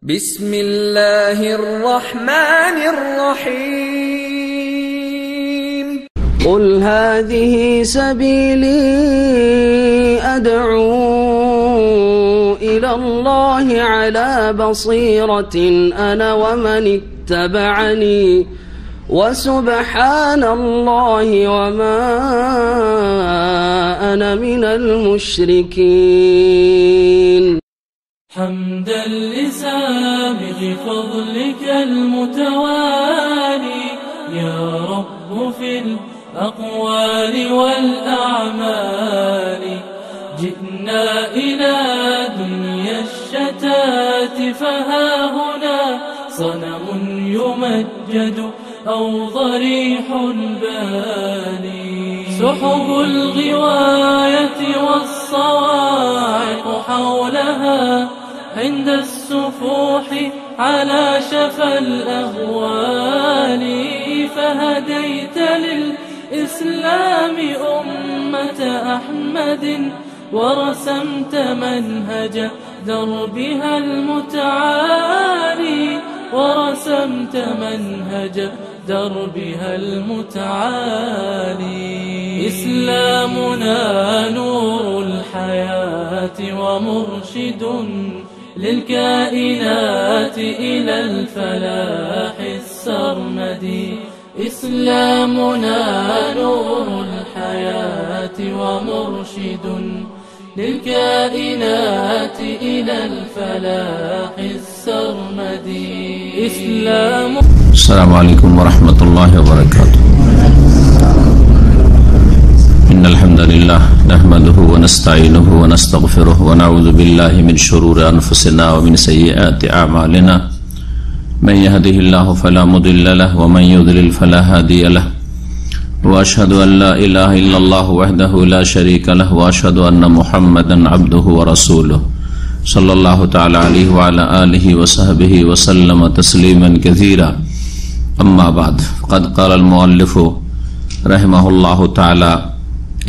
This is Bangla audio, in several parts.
بسم الله الرحمن الرحيم قل هذه سبيلي أدعو إلى الله على بصيرة أنا ومن اتبعني وسبحان الله وما أنا من المشركين. حمدا لسابغ فضلك المتوالي يا رب في الأقوال والأعمال. جئنا إلى دنيا الشتات فها هنا صنم يمجد أو ضريح بالي. سحب الغواية والصواعق حولها عند السفوح على شفا الأهوال. فهديت للإسلام أمة أحمد ورسمت منهج دربها المتعالي ورسمت منهج دربها المتعالي. إسلامنا نور الحياة ومرشد للكائنات إلى الفلاح السرمدي. إسلامنا نور الحياة ومرشد للكائنات إلى الفلاح السرمدي. السلام عليكم ورحمة الله وبركاته. إن الحمد لله نحمده ونستعينه ونستغفره ونعوذ بالله من شرور أنفسنا ومن سيئات أعمالنا. من يهده الله فلا مضل له ومن يضلل فلا هادي له. وأشهد أن لا إله إلا الله وحده لا شريك له وأشهد أن محمدا عبده ورسوله صلى الله تعالى عليه وعلى آله وصحبه وسلم تسليما كثيرا. أما بعد قد قال المؤلف رحمه الله تعالى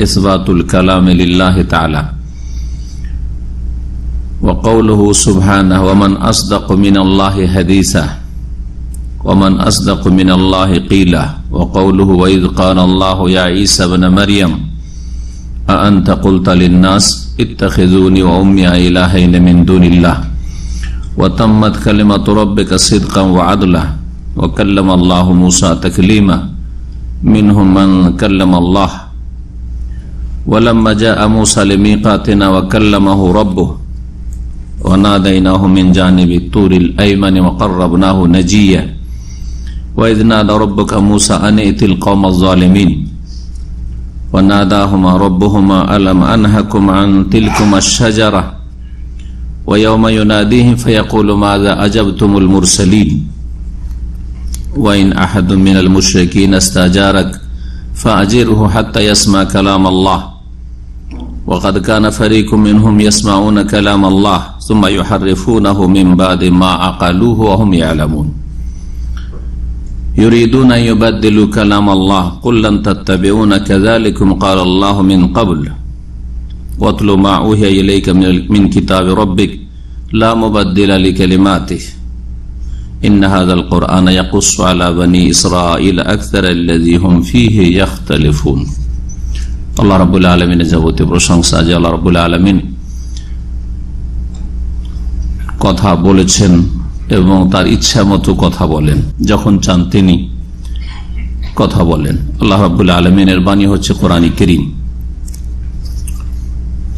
إثبات الكلام لله تعالى وقوله سبحانه ومن أصدق من الله حديثا ومن أصدق من الله قيلا. وقوله وإذ قال الله يا عيسى ابن مريم أأنت قلت للناس اتخذوني وأمي إلهين من دون الله وتمت كلمة ربك صدقا وعدلا وكلم الله موسى تكليما منهم من كلم الله ولما جاء موسى لميقاتنا وكلمه ربه وناديناه من جانب الطور الأيمن وقربناه نجيا. وإذ نادى ربك موسى أن ائت القوم الظالمين وناداهما ربهما ألم أنهكم عن تلكما الشجرة ويوم يناديهم فيقول ماذا أجبتم المرسلين. وإن أحد من المشركين استأجارك فأجره حتى يسمع كلام الله وقد كان فريق منهم يسمعون كلام الله ثم يحرفونه من بعد ما عقلوه وهم يعلمون يريدون أن يبدلوا كلام الله قل لن تتبعون كذلكم قال الله من قبل واتل ما أوحي إليك من كتاب ربك لا مبدل لكلماته إن هذا القرآن يقص على بني إسرائيل أكثر الذي هم فيه يختلفون. আল্লাহ রাব্বুল আলামিনের যাবতীয় প্রশংসা যে আল্লাহ রাব্বুল আলামিন কথা বলেছেন এবং তার ইচ্ছা মতো কথা বলেন, যখন চান তিনি কথা বলেন। আল্লাহ রাব্বুল আলামিনের বাণী হচ্ছে কোরআনে কারীম।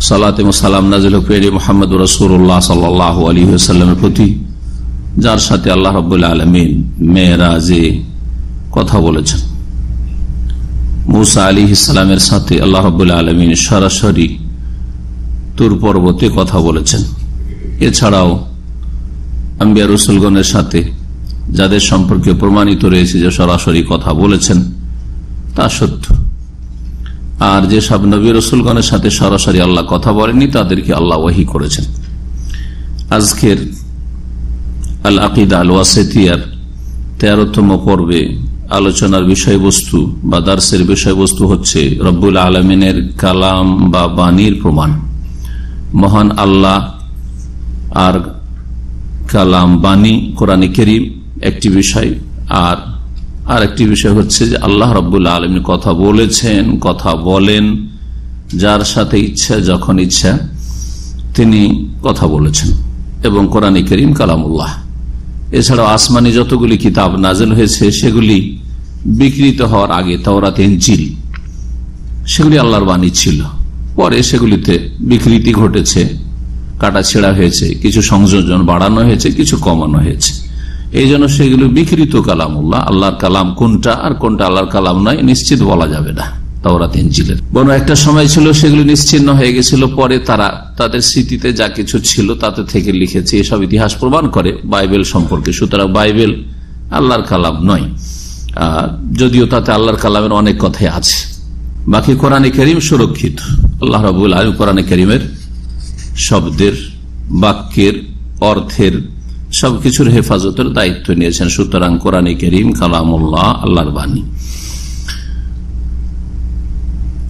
সালাত এবং সালাম নাযিল হোক প্রিয় মুহাম্মদুর রাসূলুল্লাহ সাল্লাল্লাহু আলাইহি ওয়াসাল্লামের প্রতি, যার সাথে আল্লাহ রাব্বুল আলামিন মেরাজে কথা বলেছেন। মুসা আলাইহিস সালামের সাথে আল্লাহ রাব্বুল আলামিন সরাসরি তুর পর্বতে কথা বলেছেন। এছাড়াও আম্বিয়া রাসূলগণের সাথে যাদের সম্পর্কে প্রমাণিত রয়েছে যে সরাসরি কথা বলেছেন তা সত্য। আর যে সব নবী রাসূলগণের সাথে সরাসরি আল্লাহ কথা বলেননি তাদেরকে আল্লাহ ওহী করেছেন। আজকের আল আকিদা আল ওয়াসিতিয়ার 13তম পর্বে আলোচনার বিষয়বস্তু বা দার্সের বিষয়বস্তু হচ্ছে রব্বুল আলামিনের কালাম বা বাণীর প্রমাণ। মহান আল্লাহ আর কালাম বাণী কোরআনে কারীম একটি বিষয়, আর একটি বিষয় হচ্ছে যে আল্লাহ রাব্বুল আলামিন কথা বলেছেন, কথা বলেন, যার সাথে ইচ্ছা যখন ইচ্ছা তিনি কথা বলেছেন, এবং কোরআনে কারীম কালামুল্লাহ। এছাড়াও আসমানি যতগুলি কিতাব নাযিল হয়েছে সেগুলি বিকৃত হওয়ার আগে তাওরাত, ইনজিল সেগুলি আল্লাহর বাণী ছিল, পরে সেগুলিতে বিকৃতি ঘটেছে, কাটাছেঁড়া হয়েছে, কিছু সংযোজন বাড়ানো হয়েছে, কিছু কমানো হয়েছে। এই জন্য সেগুলো বিকৃত কালামুল্লাহ। আল্লাহর কালাম কোনটা আর কোনটা আল্লাহর কালাম নয় নিশ্চিত বলা যাবে না। তাওরাত, ইনজিলের বরং একটা সময় ছিল সেগুলো নিশ্চিহ্ন হয়ে গেছিল, পরে তারা তাদের স্মৃতিতে যা কিছু ছিল তাতে থেকে লিখেছে, এসব ইতিহাস প্রমাণ করে বাইবেল সম্পর্কে। সুতরাং বাইবেল আল্লাহর কালাম নয়, যদিও তাতে আল্লাহর কালামের অনেক কথাই আছে। বাকি কোরআনে কারীম সুরক্ষিত। আল্লাহ রাব্বুল আলামিন কোরআনে কারীমের শব্দের, বাক্যের, অর্থের সবকিছুর হেফাজতের দায়িত্ব নিয়েছেন। সুতরাং কোরআনে কারীম কালামুল্লাহ, আল্লাহর বাণী।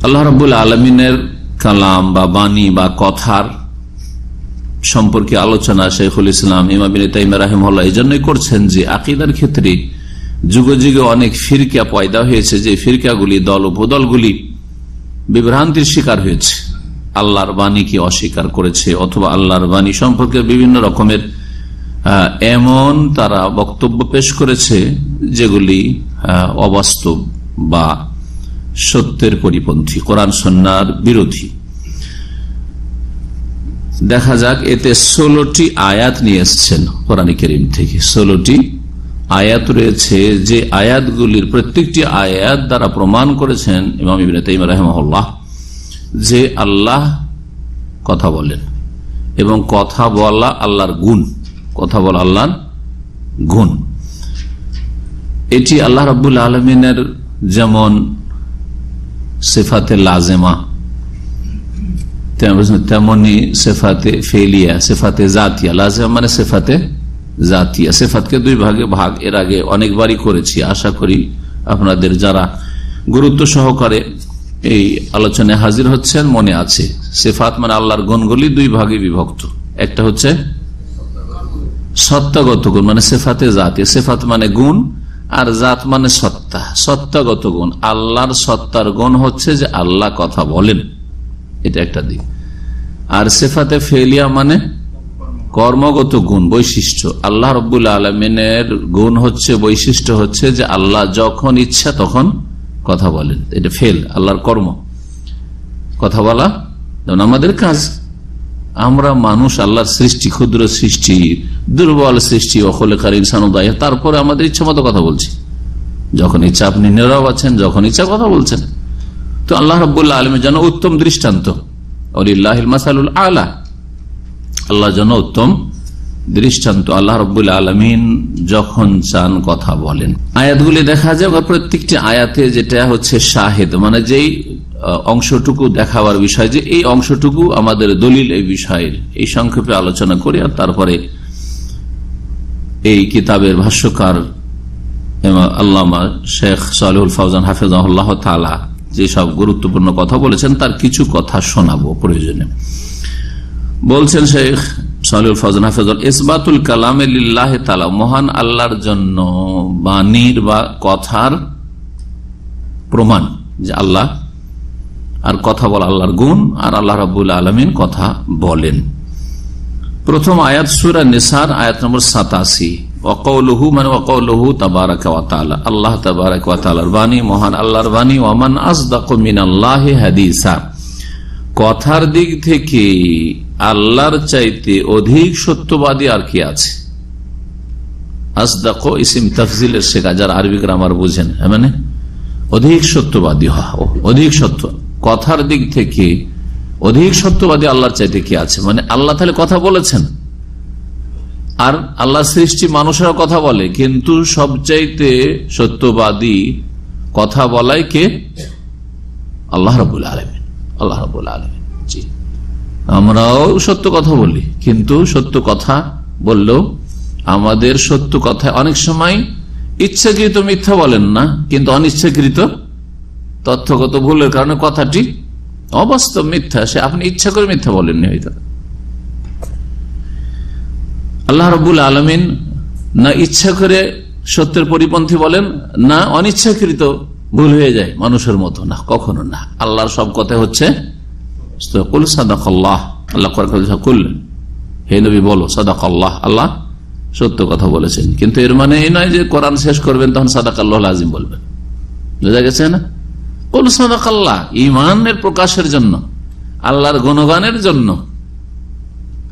আল্লাহ রাব্বুল আলামিনের কালাম বা বাণী বা কথার সম্পর্কে আলোচনা শাইখুল ইসলাম ইমাম ইবনে তাইমিয়া রাহিমাহুল্লাহ এই জন্যই করছেন যে আকীদার ক্ষেত্রে যুগে যুগে অনেক ফিরকা পয়দা হয়েছে, যে ফিরকাগুলি, দল উপদলগুলি বিভ্রান্তির শিকার হয়েছে, আল্লাহর বাণীকে অস্বীকার করেছে, অথবা আল্লাহর বাণী সম্পর্কে বিভিন্ন রকমের এমন তারা বক্তব্য পেশ করেছে যেগুলি অবাস্তব বা সত্যের পরিপন্থী, কোরআন সুন্নাহর বিরোধী। দেখা যাক, এতে 16টি আয়াত নিয়ে এসছেন কোরআনে কারীম থেকে। 16টি আয়াত রয়েছে, যে আয়াতগুলির প্রত্যেকটি আয়াত দ্বারা প্রমাণ করেছেন ইমাম ইবনে তাইমিয়া রাহিমাহুল্লাহ যে আল্লাহ কথা বলেন, এবং কথা বলা আল্লাহর গুণ, কথা বলা আল্লাহর গুণ। এটি আল্লাহ রাব্বুল আলামিনের যেমন সিফাতে লাজেমা, তেমনি সিফাতে ফেলিয়া, সিফাতে জাতিয়া। লাজেমা মানে সিফাতে জাতিয়া। সিফাতকে দুই ভাগে ভাগ এর আগে অনেকবারই করেছি, আশা করি আপনাদের যারা গুরুত্ব সহকারে এই আলোচনায় হাজির হচ্ছেন মনে আছে। সিফাত মানে আল্লাহর গুণগুলি দুই ভাগে বিভক্ত। একটা হচ্ছে সত্তাগত গুণ, মানে সিফাতে জাতিয়া। সিফাত মানে গুণ, আর জাত মানে সত্তা, সত্তাগত গুণ। আল্লাহর সত্তার গুণ হচ্ছে যে আল্লাহ কথা বলেন, এটা একটা দিক। আর সিফাতে ফেলিয়া মানে কর্মগত গুণ, বৈশিষ্ট্য। আল্লাহ রাব্বুল আলামিনের গুণ হচ্ছে, বৈশিষ্ট্য হচ্ছে যে আল্লাহ যখন ইচ্ছা তখন কথা বলেন। এটা ফেল, আল্লাহর কর্ম, কথা বলা। যেমন আমাদের কাজ, আমরা মানুষ, আল্লাহর সৃষ্টি, ক্ষুদ্র সৃষ্টি, দুর্বল সৃষ্টি, অখলেকার ইনসান উদয়, তারপরে আমাদের ইচ্ছা মতো কথা বলছি। যখন ইচ্ছা আপনি নীরব আছেন, যখন ইচ্ছা কথা বলছেন। তো আল্লাহ রাব্বুল আলামিনের জন্য উত্তম দৃষ্টান্ত, ওয়ালিল্লাহিল মাসালুল আলা, আল্লাহর জন্য উত্তম দৃষ্টান্ত। আল্লাহ রাব্বুল আলামিন যখন চান কথা বলেন। আয়াতগুলি দেখা যায়, প্রত্যেকটি আয়াতে যেটা হচ্ছে শাহেদ, মানে যেই অংশটুকু দেখাবার বিষয়, যে এই অংশটুকু আমাদের দলিল এই বিষয়ের, এই সংক্ষেপে আলোচনা করি। আর তারপরে এই কিতাবের ভাষ্যকার আল্লামা শেখ সালেহুল ফাওজান হাফিজাহুল্লাহ তাআলা যেসব গুরুত্বপূর্ণ কথা বলেছেন তার কিছু কথা শোনাবো প্রয়োজনে। বলছেন শেখ সালেহুল ফাওজান হাফিজাহুল, ইসবাতুল কালামে লিল্লাহি তাআলা, মহান আল্লাহর জন্য বাণীর বা কথার প্রমাণ, যে আল্লাহ আর কথা বলা আল্লাহর গুণ, আর আল্লাহ রাব্বুল আলামিন কথা বলেন। প্রথম আয়াত সূরা নিসার আয়াত নম্বর 87, ওয়াকাউলুহু মানে ওয়াকাউলুহু তাবারাকা ওয়া তাআলা, আল্লাহ তাবারাকা ওয়া তাআলার বাণী, মহান আল্লাহর বাণী। ওয়া মান আসদাকু মিনাল্লাহি হাদিসা, কথার দিক থেকে আল্লাহর চাইতে অধিক সত্যবাদী আর কি আছে। আসদাকু ইসিম তাফজিলের শেখা, যারা আরবি গ্রামার বুঝেন, মানে অধিক সত্যবাদী হওয়া, অধিক সত্য। কথার দিক থেকে অধিক সত্যবাদী আল্লাহর চাইতে কি আছে, মানে আল্লাহ তাহলে কথা বলেছেন, আর আল্লাহ সৃষ্টি মানুষেরা কথা বলে, কিন্তু সবচাইতে সত্যবাদী কথা বলায় কে? আল্লাহ রাব্বুল আলামিন। আল্লাহ রাব্বুল আলামিন। জি, আমরাও সত্য কথা বলি, কিন্তু সত্য কথা বললেও আমাদের সত্য কথায় অনেক সময় ইচ্ছাকৃত মিথ্যা বলেন না, কিন্তু অনিচ্ছাকৃত তথ্যগত ভুলের কারণে কথাটি অবাস্তব মিথ্যা, সে আপনি ইচ্ছা করে মিথ্যা বলেননি হয়তো। আল্লাহ রাব্বুল আলামিন না ইচ্ছা করে সত্যের পরিপন্থী বলেন, না অনিচ্ছাকৃত ভুল হয়ে যায় মানুষের মতো, না কখনো না। আল্লাহর সব কথা হচ্ছে কুল সাদাকাল্লাহ, আল্লাহ করলেন, হে নবী বলো সাদাকাল্লাহ, আল্লাহ সত্য কথা বলেছেন। কিন্তু এর মানে এই নয় যে কোরআন শেষ করবেন তখন সাদাকাল্লাহুল আযীম বলবেন, বুঝা গেছে না? কুল সাদাকাল্লাহ ঈমানের প্রকাশের জন্য, আল্লাহর গুণগানের জন্য,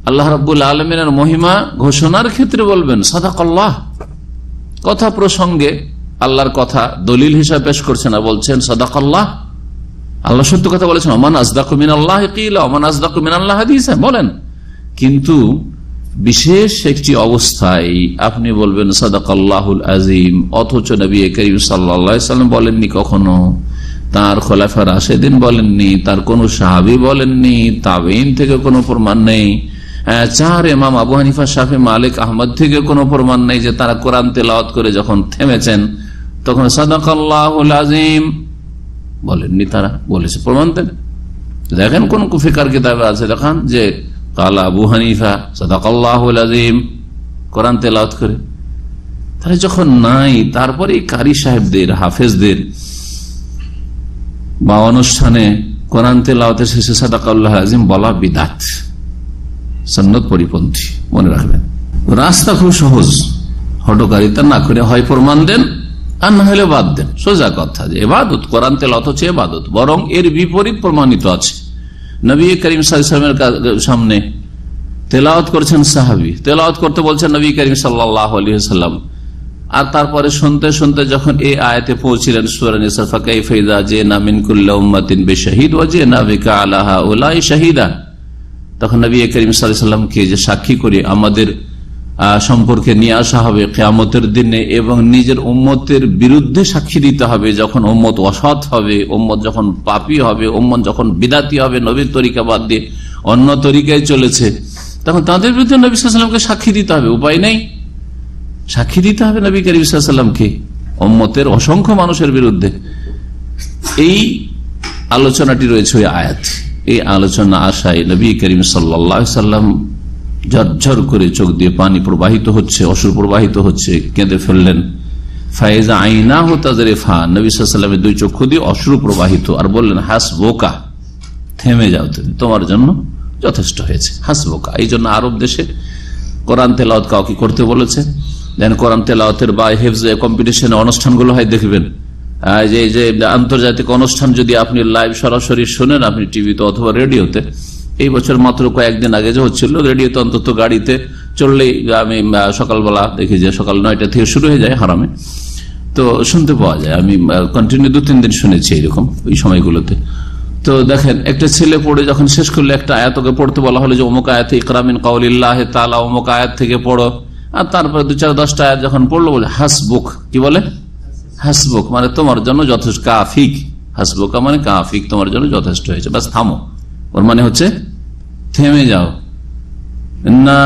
আল্লাহ রাব্বুল আলামিনের মহিমা ঘোষণার ক্ষেত্রে বলবেন সাদাকাল্লাহ। কথা প্রসঙ্গে আল্লাহর কথা দলিল হিসাবে পেশ করছেন আর বলছেন সাদাকাল্লাহ, আল্লাহ সত্য কথা বলেছেন, ওমান আসদাকু মিনাল্লাহি কিলা ওমান আসদাকু মিনাল্লাহি হাদিসা বলেন। কিন্তু বিশেষ একটি অবস্থায় আপনি বলবেন সাদাকাল্লাহুল আযীম, অথচ নবী করিম সাল্লাল্লাহু আলাইহি ওয়াসাল্লাম বলেননি, কখনো তার খোলাফা রাশেদিন বলেননি, তার কোন সাহাবী বলেননি, তাবেঈন থেকে কোনো প্রমাণ নেই, চার ইমাম আবু হানিফা, শাফি, মালিক, আহমদ থেকে কোনো প্রমাণ নেই যে তারা কোরআন তেলাওয়াত করে যখন থেমেছেন তখন সাদাকাল্লাহুল আযীম বলেননি। তারা বলেছে, প্রমাণ দেন। দেখেন কোন ফিকার কিতাবে আছে, দেখান যে কালা আবু হানিফা সাদাকাল্লাহুল আযীম কোরআন তেলাওয়াত করে। তাহলে যখন নাই, তারপরে কারি সাহেবদের, হাফেজদের বা অনুষ্ঠানে কোরআন তেলাওয়াতের শেষে সাদাকাল্লাহুল আযীম বলা বিদআত, সুন্নাত পরিপন্থী। মনে রাখবেন, রাস্তা খুব সহজ, হটকারিতা না করে হয় প্রমাণ দেন আর না হলে বাদ দেন। সোজা কথা যে ইবাদত, কোরআন তেলাওয়াত হচ্ছে ইবাদত, বরং এর বিপরীত প্রমাণিত আছে। নবী করিম সাল্লাল্লাহু আলাইহি ওয়াসাল্লামের সামনে তেলাওয়াত করছেন সাহাবী, তেলাওয়াত করতে বলছেন নবী করিম সাল্লাল্লাহু আলাইহি ওয়াসাল্লাম, আর তারপরে শুনতে শুনতে যখন এই আয়াতে পৌঁছিলেন সূরা নিসা, ফাকাইফা ইযা জিনা মিন কুল্লি উম্মাতিন বিশাহিদ ওয়া জিনা বিকা আলা হাউলাই শাহিদা, তখন নবী করিম সাল্লাল্লাহু আলাইহি ওয়াসাল্লামকে যে সাক্ষী করে আমাদের সম্পর্কে নিয়ে আসা হবে কিয়ামতের দিনে, এবং নিজের উম্মতের বিরুদ্ধে সাক্ষী দিতে হবে যখন উম্মত অসৎ হবে, উম্মত যখন পাপী হবে, উম্মত যখন বিদাতি হবে, নবীর তরিকা বাদ দিয়ে অন্য তরিকায় চলেছে, তখন তাদের বিরুদ্ধে নবী সাল্লাল্লাহু আলাইহি ওয়াসাল্লামকে সাক্ষী দিতে হবে। উপায় নেই, সাক্ষী দিতে হবে নবী করিম সাল্লাল্লাহু আলাইহি ওয়াসাল্লামকে উম্মতের অসংখ্য মানুষের বিরুদ্ধে। এই আলোচনাটি রয়েছে ওই আয়াত। এই আলোচনা আশায় নবী করিম সাল্লাল্লাহু আলাইহি ওয়াসাল্লাম ঝরঝর করে চোখ দিয়ে পানি প্রবাহিত হচ্ছে, অশ্রু প্রবাহিত হচ্ছে, কেঁদে ফেললেন। ফায়জা আইনাহু তাজরিফান, নবী সাল্লাল্লাহু আলাইহি ওয়াসাল্লামের দুই চক্ষু দিয়ে অশ্রু প্রবাহিত, আর বললেন হাসবুকা, থেমে যাও তুমি, তোমার জন্য যথেষ্ট হয়েছে। হাসবুকা, এই জন্য আরব দেশে কোরআন তেলাওয়াত কাউকে করতে বলেছে। দেন কোরআন তেলাওয়াতের বা হেফজ কম্পিটিশনে অনুষ্ঠানগুলো হয় দেখবেন, যে আন্তর্জাতিক অনুষ্ঠান যদি আপনি লাইভ সরাসরি শোনেন, আপনি টিভিতে অথবা রেডিওতে, এই বছর মাত্র কয়েকদিন আগে যে হচ্ছিল রেডিওতে, অন্তত গাড়িতে চললেই আমি সকালবেলা দেখি যে সকাল 9টা থেকে শুরু হয়ে যায় হারামে, তো শুনতে পাওয়া যায়। আমি কন্টিনিউ 2-3 দিন শুনেছি এইরকম ওই সময়গুলোতে। তো দেখেন, একটা ছেলে পড়ে যখন শেষ করলে একটা আয়াতকে পড়তে বলা হলো যে অমুক আয়াতে ইকরা মিন কাউলিল্লাহি তাআলা, অমুক আয়াত থেকে পড়ো, আর তারপরে 2-4-10টা আয়াত যখন পড়লো বলে হাসবুক, কি বলে হাসবুক মানে তোমার জন্য যথেষ্ট, কাফিক, হাসবুকা মানে কাফিক, তোমার জন্য যথেষ্ট হয়েছে, বাস থামো। ওর মানে হচ্ছে থেমে যাও। না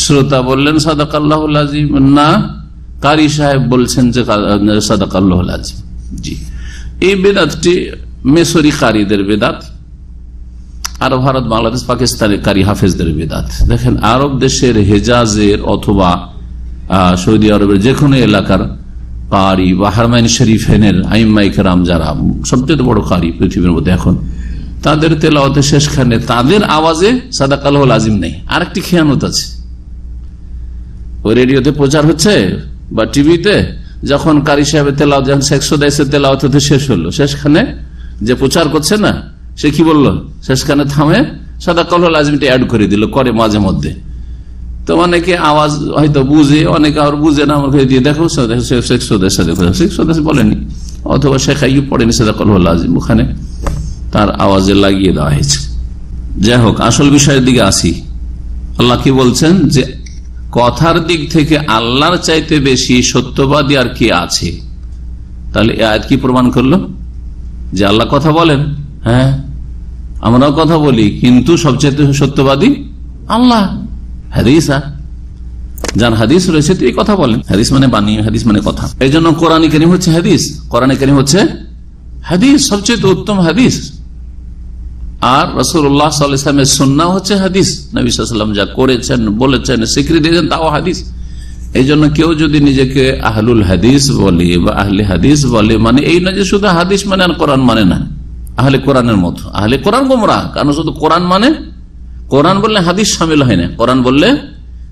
শ্রোতা বললেন সাদাকাল্লাহুল আযীম, না কারি সাহেব বলছেন যে সাদাকাল্লাহুল আযীম। জি, এই বেদাতটি মেসরি কারীদের বেদাত, আর ভারত, বাংলাদেশ, পাকিস্তানের কারি হাফেজদের বেদাত। দেখেন, আরব দেশের হেজাজের অথবা সৌদি আরবের যে কোনো এলাকার কারি বা হারমাইন শরীফের আইম্মায়ে কেরাম, যারা সবচেয়ে বড় কারি পৃথিবীর মধ্যে এখন, তাদের তেলাওয়াতের শেষখানে তাদের আওয়াজে সাদাকাল্লাহুল আযীম নেই। আরেকটি খেয়ানত আছে, ওই রেডিওতে প্রচার হচ্ছে বা টিভিতে, যখন কারি সাহেবের তেলাওয়াত, যখন শেখসুদাইসের তেলাওয়াত হতে শেষ হলো, শেষখানে যে প্রচার করছে না, সে কি বললো, শেষখানে থামে সাদাকাল্লাহুল আযীমটা অ্যাড করে দিল, করে মাঝে মধ্যে। তো অনেকে আওয়াজ হয়তো বুঝে, অনেকে আর বুঝে না, আমাকে দিয়ে দেখো শেখসুদাইস বলেনি, অথবা শেখ আইয়ুব পড়েনি সাদাকাল্লাহুল আযীম, ওখানে তার আওয়াজে লাগিয়ে দেওয়া হয়েছে। যাই হোক, আসল বিষয়ের দিকে আসি। আল্লাহ কি বলছেন যে কথার দিক থেকে আল্লাহর চাইতে বেশি সত্যবাদী আর কি আছে? তাহলে এই আয়াত কি প্রমাণ করলো? যে আল্লাহ কথা বলেন, হ্যাঁ আমরাও কথা বলি, কিন্তু সবচাইতে সত্যবাদী আল্লাহ। হাদিস, যার হাদিস রয়েছে তিনি কথা বলেন। হাদিস মানে বাণী, হাদিস মানে কথা। এই জন্য কোরআনে কারীম হচ্ছে হাদিস, কোরআনে কারীম হচ্ছে হাদিস, সবচেয়ে উত্তম হাদিস। আর রাসূলুল্লাহ সাল্লাল্লাহু আলাইহি ওয়াসাল্লামের সুন্নাহ হচ্ছে হাদিস। নবী সাল্লাল্লাহু আলাইহি ওয়াসাল্লাম যা করেছেন, বলেছেন, স্বীকৃতি দিয়েছেন, তাও হাদিস। এই জন্য কেউ যদি নিজেকে আহলুল হাদিস বলে বা আহলে হাদিস বলে, মানে এই না যে শুধু হাদিস মানে আর কোরআন মানে না, আহলে কোরআনের মতো। আহলে কোরআন গোমরাহ, কারণ শুধু কোরআন মানে, কোরআন বললে হাদিস শামিল হয় না, কোরআন বললে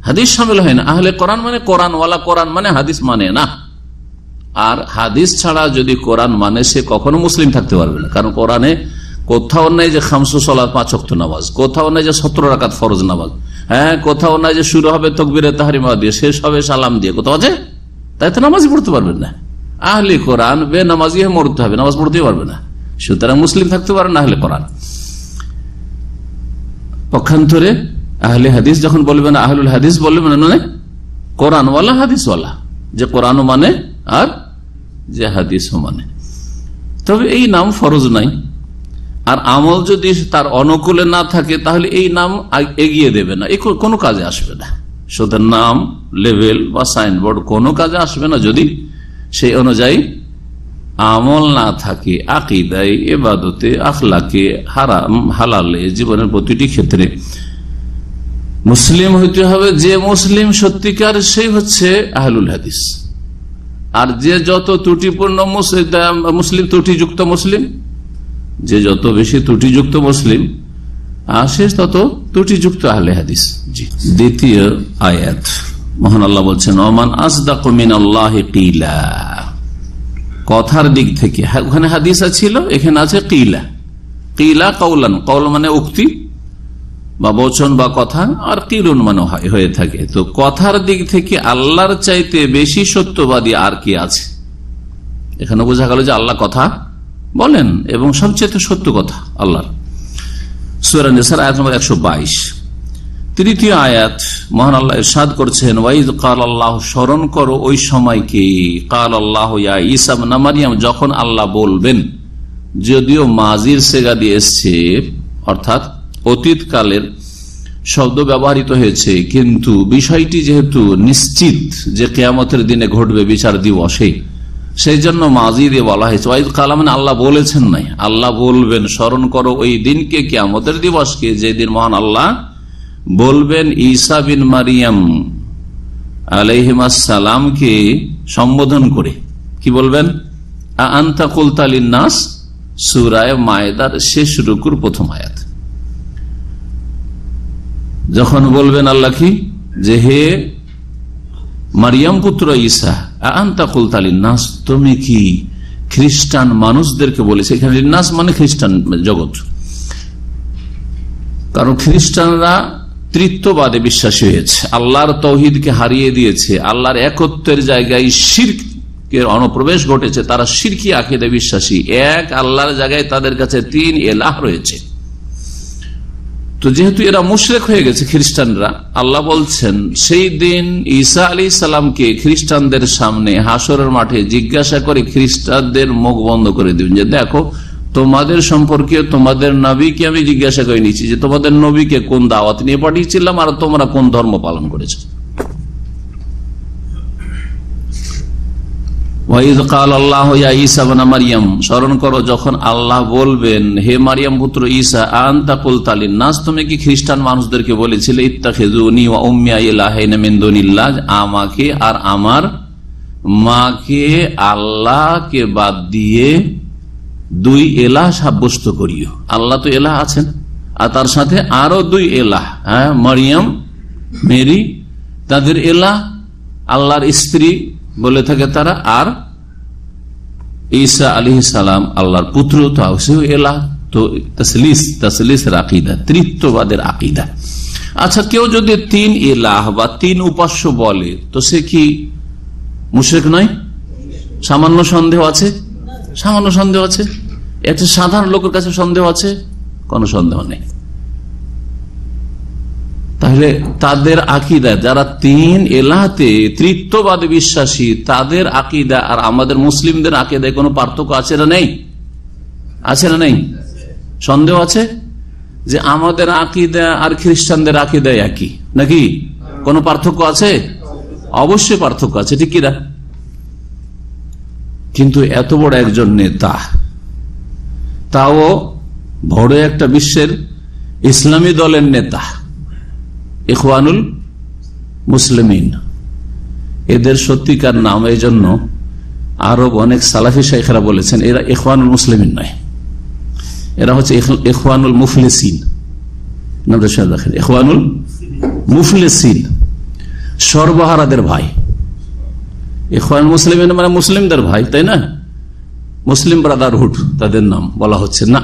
হাদিস শামিল হয় না। আহলে কোরআন মানে কোরআনওয়ালা, কোরআন মানে হাদিস মানে না। আর হাদিস ছাড়া যদি কোরআন মানে, সে কখনো মুসলিম থাকতে পারবে না। কারণ কোরআনে কোথাও নাই যে খামসু সালাত 5 ওয়াক্ত নামাজ, কোথাও নাই যে 17 রাকাত ফরজ নামাজ, হ্যাঁ, কোথাও নাই যে শুরু হবে তাকবীরে তাহরিমা দিয়ে, শেষ হবে সালাম দিয়ে, কোথাও আছে? তাই তো নামাজই পড়তে পারবেন না। আহলে কোরআন বেনামাজি হয়ে মরতে হবে, নামাজ পড়তেই পারবে না। সুতরাং মুসলিম থাকতে পারে না আহলে কোরআন। পক্ষান্তরে আহলে হাদিস যখন বলবেন, আহলুল হাদিস বলবেন মানে কোরআনওয়ালা, হাদিসওয়ালা, যে কোরআনও মানে আর যে হাদিসও মানে। তবে এই নাম ফরজ নাই, আর আমল যদি তার অনুকূলে না থাকে তাহলে এই নাম এগিয়ে দেবে না, কোনো কাজে আসবে না। শুধু নাম, লেভেল বা সাইনবোর্ড কোনো কাজে আসবে না যদি সেই অনুযায়ী আমল না থাকে। আকীদায়, ইবাদতে, আখলাকে, হারাম হালালে, জীবনের প্রতিটি ক্ষেত্রে মুসলিম হইতে হবে। যে মুসলিম সত্যিকার, সেই হচ্ছে আহলুল হাদিস। আর যে যত ত্রুটিপূর্ণ মুসলিম, ত্রুটিযুক্ত মুসলিম, যে যত বেশি ত্রুটিযুক্ত মুসলিম, সে তত ত্রুটিযুক্ত আহলে হাদিস। জি, দ্বিতীয় আয়াত মহান আল্লাহ বলছেন, ওমান আসদাকু মিনাল্লাহি কিলা। কথার দিক থেকে ওখানে হাদিস ছিল, এখানে আছে কিলা। কিলা কওলান, কওল মানে উক্তি বা বচন বা কথা, আর কিলুন মানে হয়ে থাকে। তো কথার দিক থেকে আল্লাহর চাইতে বেশি সত্যবাদী আর কি আছে? এখানে বোঝা গেল যে আল্লাহ কথা বলেন এবং সবচেয়ে সত্য কথা আল্লাহর। সূরা নিসার আয়াত নম্বর 122। তৃতীয় আয়াত মহান আল্লাহ ইরশাদ করছেন, ওয়াইদ ক্বালাল্লাহু, স্মরণ করো ওই সময়কে, ক্বালাল্লাহু ইয়া ঈসা ইবনে মারইয়াম, যখন আল্লাহ বলবেন। যদিও মাজির সেগা দিয়ে এসছে, অর্থাৎ অতীতকালের শব্দ ব্যবহৃত হয়েছে, কিন্তু বিষয়টি যেহেতু নিশ্চিত যে কিয়ামতের দিনে ঘটবে বিচার দিবসে, সেই জন্য মাজি দিয়ে বলা হয়েছে। ওয়াইদ ক্বালা মানে আল্লাহ বলেছেন নাই, আল্লাহ বলবেন। স্মরণ করো ওই দিনকে, কিয়ামতের দিবসকে, যেদিন মহান আল্লাহ বলবেন ঈসা বিন মারিয়াম আলাইহিস সালামকে সম্বোধন করে। কি বলবেন? আনতা কুলতা লিন্নাস, সূরা মায়েদার শেষ রুকুর প্রথম আয়াত। যখন বলবেন আল্লাহ কি, যে হে মারিয়াম পুত্র ঈসা, আনতা কুলতা লিন্নাস, তুমি কি খ্রিস্টান মানুষদেরকে বলেছে। এখানে লিন্নাস মানে খ্রিস্টান জগৎ, কারণ খ্রিস্টানরা তৃত্ববাদে বিশ্বাসী হয়েছে, আল্লাহর তাওহীদকে হারিয়ে দিয়েছে, আল্লাহর একত্বের জায়গায় শিরকের অনুপ্রবেশ ঘটেছে। তারা শিরকি আকীদা বিশ্বাসী, এক আল্লাহর জায়গায় তাদের কাছে 3 ইলাহ রয়েছে। তো যেহেতু এরা মুশরিক হয়ে গেছে খ্রিস্টানরা, আল্লাহ বলছেন সেই দিন ঈসা আলাইহিস সালামকে খ্রিস্টানদের সামনে হাসরের মাঠে জিজ্ঞাসা করে খ্রিস্টানদের মুখ বন্ধ করে দিবেন, যে দেখো তোমাদের সম্পর্কে তোমাদের নবীকে আমি জিজ্ঞাসা করে নিচ্ছি যে তোমাদের নবীকে কোন দাওয়াত নিয়ে পাঠিয়েছিলাম আর তোমরা কোন ধর্ম পালন করেছো। ওয়াইদ ক্বালাল্লাহু ইয়া ঈসা ইবনে মারইয়াম, স্মরণ করো যখন আল্লাহ বলবেন, হে মারিয়াম পুত্র ঈসা, আনতা কুলতা লিন্নাস, তুমি কি খ্রিস্টান মানুষদেরকে বলেছিলে ইত্তাখিযুনি ওয়া উম্মি ইলাহাইন মিন দুনিল্লাহ, আমাকে আর আমার মাকে আল্লাহকে বাদ দিয়ে 2 এলাহ সাব্যস্ত করিও। আল্লাহ তো এলাহ আছেন, আর তার সাথে আরো 2 এলাহ, হ্যাঁ, মারিয়াম, মেরি তাদের এলাহ, আল্লাহর স্ত্রী বলে থাকে তারা, আর ঈসা আলাইহিস সালাম আল্লাহর পুত্র, তাও সেও এলাহ। তো তাসলিসের আকীদা, তৃত্ববাদের আকীদা। আচ্ছা, কেউ যদি 3 ইলাহ বা 3 উপাস্য বলে, তো সে কি মুশরিক নয়? সামান্য সন্দেহ আছে? সামান্য সন্দেহ আছে। একটা সাধারণ লোকের কাছে সন্দেহ আছে? কোনো সন্দেহ নেই। তাহলে তাদের আকীদা, যারা 3 ইলাহতে তৃত্ববাদে বিশ্বাসী, তাদের আকীদা আর আমাদের মুসলিমদের আকীদায় কোনো পার্থক্য আছে না নেই? আছে না নেই? সন্দেহ আছে যে আমাদের আকীদা আর খ্রিস্টানদের আকীদায় একই নাকি? কোনো পার্থক্য আছে? অবশ্যই পার্থক্য আছে, ঠিক কিনা? কিন্তু এত বড় একজন নেতা, তাও বড় একটা বিশ্বের ইসলামী দলের নেতা, ইখওয়ানুল মুসলিমিন। এদের সত্যিকার নাম এই জন্য আরব অনেক সালাফি শাইখরা বলেছেন এরা ইখওয়ানুল মুসলিমিন নয়, এরা হচ্ছে ইখওয়ানুল মুফলিসিন। দেখেন, ইখওয়ানুল মুফলিসিন, সর্বহারাদের ভাই। ইখওয়ানুল মুসলিমিন মানে মুসলিমদের ভাই, তাই না? মুসলিম ব্রাদারহুড তাদের নাম বলা হচ্ছে না,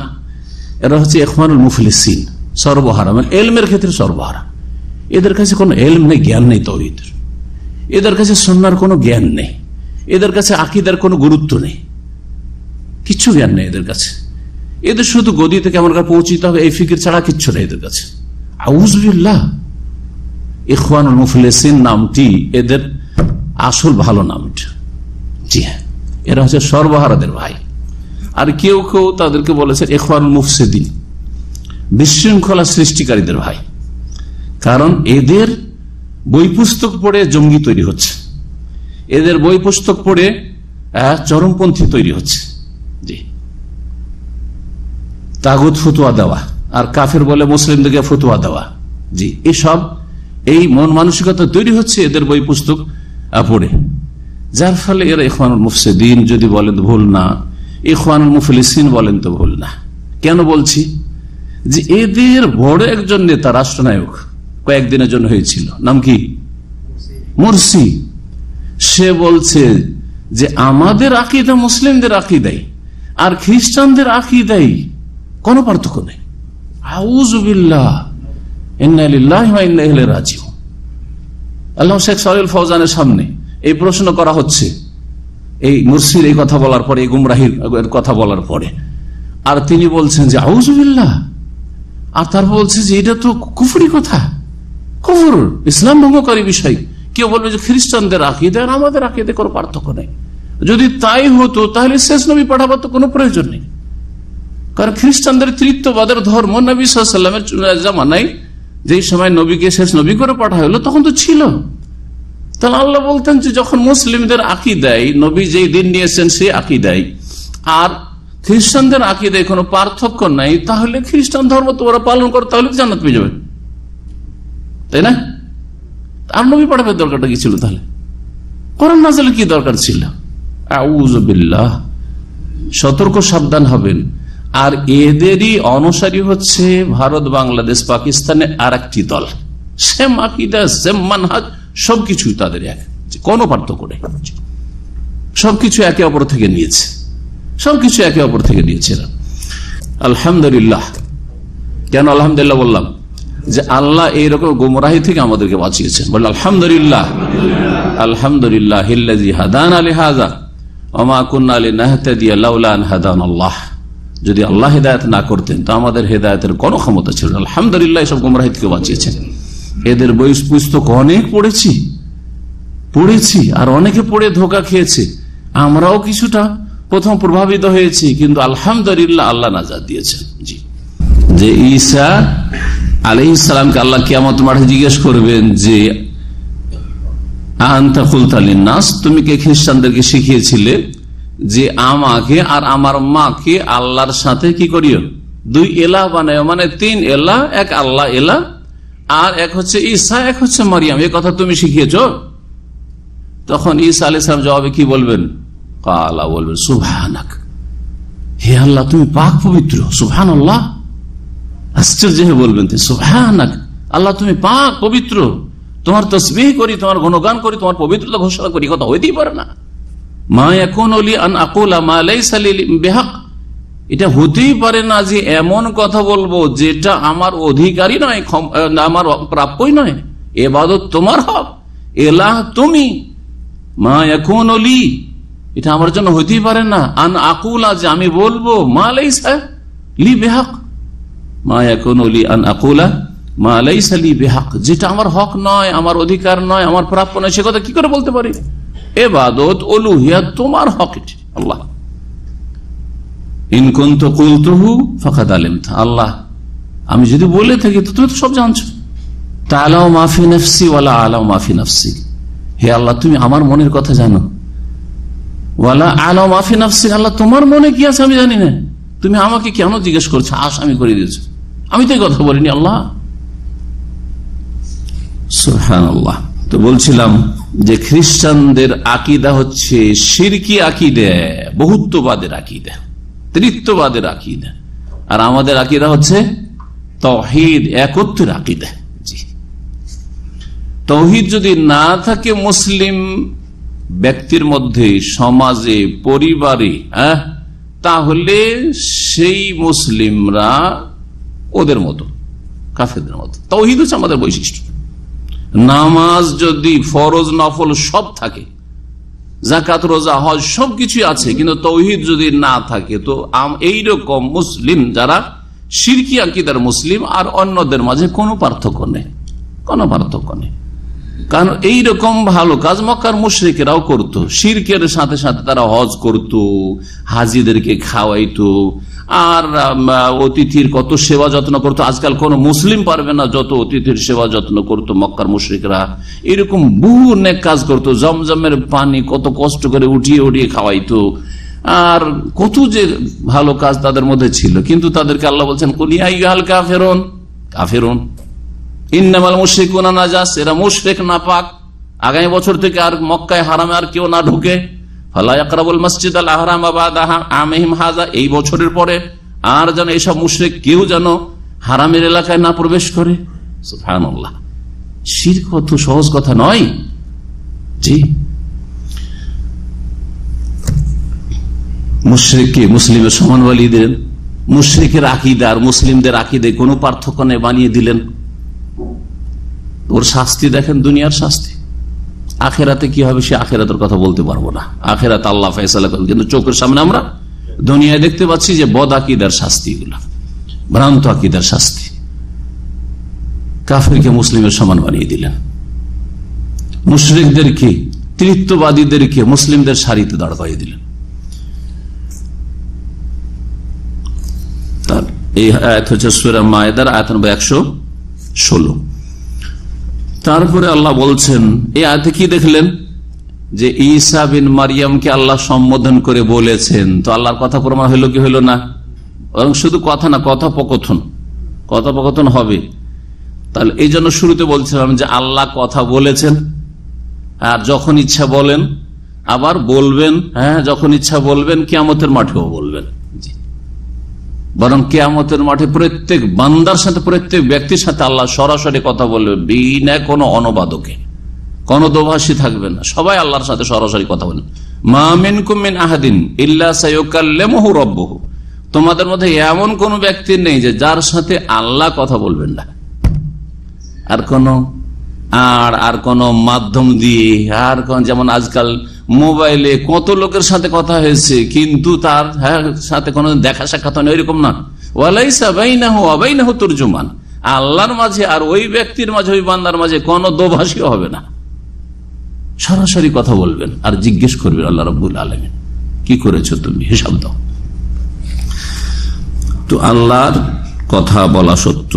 এরা হচ্ছে ইখওয়ানুল মুফলিসিন, সর্বহারা, মানে এলমের ক্ষেত্রে সর্বহারা। এদের কাছে কোনো এলম নেই, জ্ঞান নেই তাওহীদের, এদের কাছে সুন্নাহর কোনো জ্ঞান নেই, এদের কাছে আকীদার কোনো গুরুত্ব নেই, কিচ্ছু জ্ঞান নেই এদের কাছে। এদের শুধু গদিতে কেমন করে পৌঁছিতে হবে এই ফিকির ছাড়া কিচ্ছু নেই এদের কাছে। আউযুবিল্লাহ। ইখওয়ানুল মুফলিসিন নামটি এদের আসল ভালো নাম। জি হ্যাঁ, এরা হচ্ছে সর্বহারাদের ভাই। আর কেউ কেউ তাদেরকে বলেছে ইখওয়ানুল মুফসিদিন, বিশৃঙ্খলা সৃষ্টিকারীদের ভাই। কারণ এদের বই পুস্তক পড়ে জঙ্গি তৈরি হচ্ছে, এদের বই পুস্তক পড়ে চরমপন্থী তৈরি হচ্ছে। জি, তাগুত ফতুয়া দেওয়া আর কাফের বলে মুসলিমদেরকে ফতুয়া দেওয়া, জি, এসব এই মন মানসিকতা তৈরি হচ্ছে এদের বই পুস্তক পড়ে, যার ফলে এরা ইখওয়ানুল মুফসিদিন যদি বলেন তো ভুল না, ইখওয়ানুল মুফলিসিন বলেন তো ভুল না। কেন বলছি? যে এদের বড় একজন নেতা, রাষ্ট্রনায়ক কয়েকদিনের জন্য হয়েছিল, নাম কি? মুরসি। সে বলছে যে আমাদের আকীদা মুসলিমদের আকীদাই আর খ্রিস্টানদের আকীদাই কোনো পার্থক্য নেই। আউযুবিল্লাহ, ইন্না লিল্লাহি ওয়া ইন্না ইলাইহি রাজিউন। আল্লাহ শেখ সালেহ ফৌজানের সামনে এই প্রশ্ন করা হচ্ছে এই মুরসির এই কথা বলার পরে, এই গুমরাহির কথা বলার পরে, আর তিনি বলছেন যে আউযুবিল্লাহ, আর তারপর বলছে যে এটা তো কুফরি কথা, কুফর, ইসলাম ভঙ্গকারী বিষয়। কেউ বলবে যে খ্রিস্টানদের আকীদা আর আমাদের আকীদা কোনো পার্থক্য নেই। যদি তাই হতো তাহলে শেষ নবী পাঠাবার তো কোনো প্রয়োজন নেই, কারণ খ্রিস্টানদের তৃতীয়বাদের ধর্ম নবী সাল্লাল্লাহু আলাইহি ওয়াসাল্লামের জামানায় যেই সময় নবীকে শেষ নবী করে পাঠা হলো তখন তো ছিল। তাহলে আল্লাহ বলতেন যে যখন মুসলিমদের আকীদায় নবী যেই দিন নিয়েছেন সেই আকীদায় আর খ্রিস্টানদের আকীদায় কোনো পার্থক্য নাই, তাহলে খ্রিস্টান ধর্ম তো ওরা পালন করে, তাহলে জান্নাত পেয়ে যাবে, তাই না? আর নবী পাঠাবার দরকারটা কি ছিল? তাহলে কোরআন নাযিলের কি দরকার ছিল? আউযুবিল্লাহ। সতর্ক সাবধান হবেন। আর এদেরই অনুসারী হচ্ছে ভারত, বাংলাদেশ, পাকিস্তানে আর একটি দল, সেম আকীদা, সেম মানহাজ, সবকিছু তাদের এক, কোনো পার্থক্য নেই, সবকিছু একে অপর থেকে নিয়েছে, সবকিছু একে অপর থেকে নিয়েছে। আলহামদুলিল্লাহ। কেন আলহামদুলিল্লাহ বললাম? যে আল্লাহ এইরকম গুমরাহি থেকে আমাদেরকে বাঁচিয়েছেন। বলল আলহামদুলিল্লাহ, আলহামদুলিল্লাহিল্লাযী হাদানা লিহাযা ওয়া মা কুন্না লিনাহতাদিয়া লাউলা আন হাদানাল্লাহ। যদি আল্লাহ হেদায়েত না করতেন তো আমাদের হেদায়েতের কোনো ক্ষমতা ছিল না। আলহামদুলিল্লাহ, এসব গুমরাহি থেকে বাঁচিয়েছেন। এদের বই পুস্তক অনেক পড়েছি আর অনেকে পড়ে ধোঁকা খেয়েছে, আমরাও কিছুটা প্রথম প্রভাবিত হয়েছি, কিন্তু আলহামদুলিল্লাহ আল্লাহ নাজাত দিয়েছেন। জি, যে ঈসা আলাইহিস সালামকে আল্লাহ কিয়ামত মাঠে জিজ্ঞেস করবেন যে আনতা কুলতা লিন্নাস, তুমি কে খ্রিস্টানদেরকে শিখিয়েছিলে যে আমাকে আর আমার মাকে আল্লাহর সাথে কি করিও, দুই এলাহ বানায়, মানে তিন এলাহ, এক আল্লাহ এলাহ, আর এক হচ্ছে ঈসা, এক হচ্ছে মারিয়াম, এ কথা তুমি শিখিয়েছ? তখন ঈসা আলাইহিস সালাম জবাবে কি বলবেন? কালা, বলবেন সুবহানাক, হে আল্লাহ তুমি পাক পবিত্র। সুবহানাল্লাহ, আশ্চর্য হয়ে বলবেন সুবহানাক, আল্লাহ তুমি পাক পবিত্র, তোমার তাসবিহ করি, তোমার গুণগান করি, তোমার পবিত্রতা ঘোষণা করি, কথা হইতেই পারে না। মা ইয়াকুনু লি আন আকুলা মা লাইসা লি বিহাক, এটা হতেই পারে না যে এমন কথা বলবো যেটা আমার অধিকারী নয়, আমার প্রাপ্যই নয়। ইবাদত তোমার হক, এলাহ তুমি, মা ইয়াকুনু লি, এটা আমার জন্য হতেই পারে না, আন আকুলা, যে আমি বলবো, মা লাইসা লি বিহাক, মা ইয়াকুনু লি আন আকুলা মা লাইসা লি বিহাক, যেটা আমার হক নয়, আমার অধিকার নয়, আমার প্রাপ্য নয়, সে কথা কি করে বলতে পারি? ইবাদত উলুহিয়াত তোমার হক, আল্লাহ। ইন কুনতু কুলতুহু ফাকাদ আলিমতা, আল্লাহ আমি যদি বলে থাকি তো তুমি তো সব জানছো। তাআলাউ মা ফি নাফসি ওয়ালা আলাউ মা ফি নাফসি, হে আল্লাহ তুমি আমার মনের কথা জানো, ওয়ালা আলাউ মা ফি নাফসি, আল্লাহ তোমার মনে কি আছে আমি জানি না, তুমি আমাকে কেন জিজ্ঞেস করছো, আসামি করে দিয়েছো? আমি তো এই কথা বলিনি। আল্লাহ সুবহানাল্লাহ। তো বলছিলাম যে খ্রিস্টানদের আকীদা হচ্ছে শিরকি আকীদা, বহুত্ববাদের আকীদা, ত্রিত্ববাদের আকীদা, আর আমাদের আকীদা হচ্ছে তাওহীদ, একত্বের আকীদা। জি, তাওহীদ যদি না থাকে মুসলিম ব্যক্তির মধ্যে, সমাজে, পরিবারে, তাহলে সেই মুসলিমরা ওদের মতো, কাফেরদের মতো। তাওহীদ হচ্ছে আমাদের বৈশিষ্ট্য। নামাজ যদি ফরজ নফল সব থাকে, যাকাত রোজা হজ সবকিছু আছে, কিন্তু তাওহীদ যদি না থাকে, তো এইরকম মুসলিম যারা শিরকি আকীদার মুসলিম আর অন্যদের মাঝে কোনো পার্থক্য নেই, কোনো পার্থক্য নেই। কারণ এইরকম ভালো কাজ মক্কার মুশরিকেরাও করতো, শিরকের সাথে সাথে তারা হজ করত, হাজিদেরকে খাওয়াইতো, আর অতিথির কত সেবা যত্ন করতো। আজকাল কোন মুসলিম পারবে না যত অতিথির সেবা যত্ন করতো মক্কার মুশরিকরা। এরকম বহু নেক কাজ করতো, জমজমের পানি কত কষ্ট করে উঠিয়ে উঠিয়ে খাওয়াইতো, আর কত যে ভালো কাজ তাদের মধ্যে ছিল। কিন্তু তাদেরকে আল্লাহ বলছেন, কুল ইয়া আইয়ুহাল কাফিরুন, কাফিরুন ইন্নামাল মুশরিকুনা নাজাস, এরা মুশরিক, নাপাক। আগামী বছর থেকে আর মক্কায় হারামে আর কেউ না ঢুকে। ফালা ইয়াকরাবুল মাসজিদাল হারাম বাদা আমিহিম হাযা, এই বছরের পরে আর যেন এইসব মুশরিক কেউ যেন হারামের এলাকায় না প্রবেশ করে। সুবহানাল্লাহ, শিরক কত সহজ কথা নয়। জি, মুশরিককে মুসলিমের সমান বানিয়ে দিলেন, মুশরিকের আকীদা আর মুসলিমদের আকীদায় কোনো পার্থক্য নেই বানিয়ে দিলেন। ওর শাস্তি দেখেন, দুনিয়ার শাস্তি। আখেরাতে কি হবে সে আখেরাতের কথা বলতে পারবো না, আখেরাত আল্লাহ ফয়সালা করেন। কিন্তু চোখের সামনে আমরা দুনিয়ায় দেখতে পাচ্ছি যে বদ আকীদার শাস্তি, গুলা ভ্রান্ত আকীদার শাস্তি। কাফিরকে মুসলিমের সমান বানিয়ে দিলেন, মুশরিকদেরকে, তৃতীয়বাদীদেরকে মুসলিমদের সারিতে দাঁড় করিয়ে দিলেন। তার এই আয়াত হচ্ছে সূরা মায়েদার আয়াত নম্বর 116। তারপরে আল্লাহ বলছেন, এই আয়াতে কি দেখলেন যে ঈসা বিন মারিয়ামকে আল্লাহ সম্বোধন করে বলেছেন। তো আল্লাহর কথা প্রমাণ হইল কি হইল না? বরং শুধু কথা না, কথোপকথন হবে। তাহলে এই জন্য শুরুতে বলছিলাম যে আল্লাহ কথা বলেছেন, আর যখন ইচ্ছা বলেন, আবার বলবেন, যখন ইচ্ছা বলবেন, কিয়ামতের মাঠেও বলবেন। বরং কিয়ামতের মাঠে প্রত্যেক বান্দার সাথে, প্রত্যেক ব্যক্তির সাথে আল্লাহ সরাসরি কথা বলবে, বিনা কোনো অনুবাদকে, কোনো দোভাষী থাকবে না, সবাই আল্লাহর সাথে সরাসরি কথা বলেন। মা মিনকুম মিন আহাদিন ইল্লা সায়ুকাল্লিমুহু রাব্বুহু, তোমাদের মধ্যে এমন কোন ব্যক্তি নেই যে যার সাথে আল্লাহ কথা বলবেন না। আর কোন মাধ্যম দিয়ে, আর যেমন আজকাল মোবাইলে কত লোকের সাথে কথা হয়েছে, কিন্তু তার সাথে কোনো দেখা সাক্ষাৎ হয় না, এরকম না। ওয়ালাইসা বাইনাহু ওয়া বাইনাহু তুরজুমান, আল্লাহর মাঝে আর ওই ব্যক্তির মাঝে, ওই বান্দার মাঝে কোনো দোভাষী হবে না, সরাসরি কথা বলবেন আর জিজ্ঞেস করবেন আল্লাহ রাব্বুল আলামিন, কি করেছো তুমি, হিসাব দাও। তো আল্লাহর কথা বলা সত্য,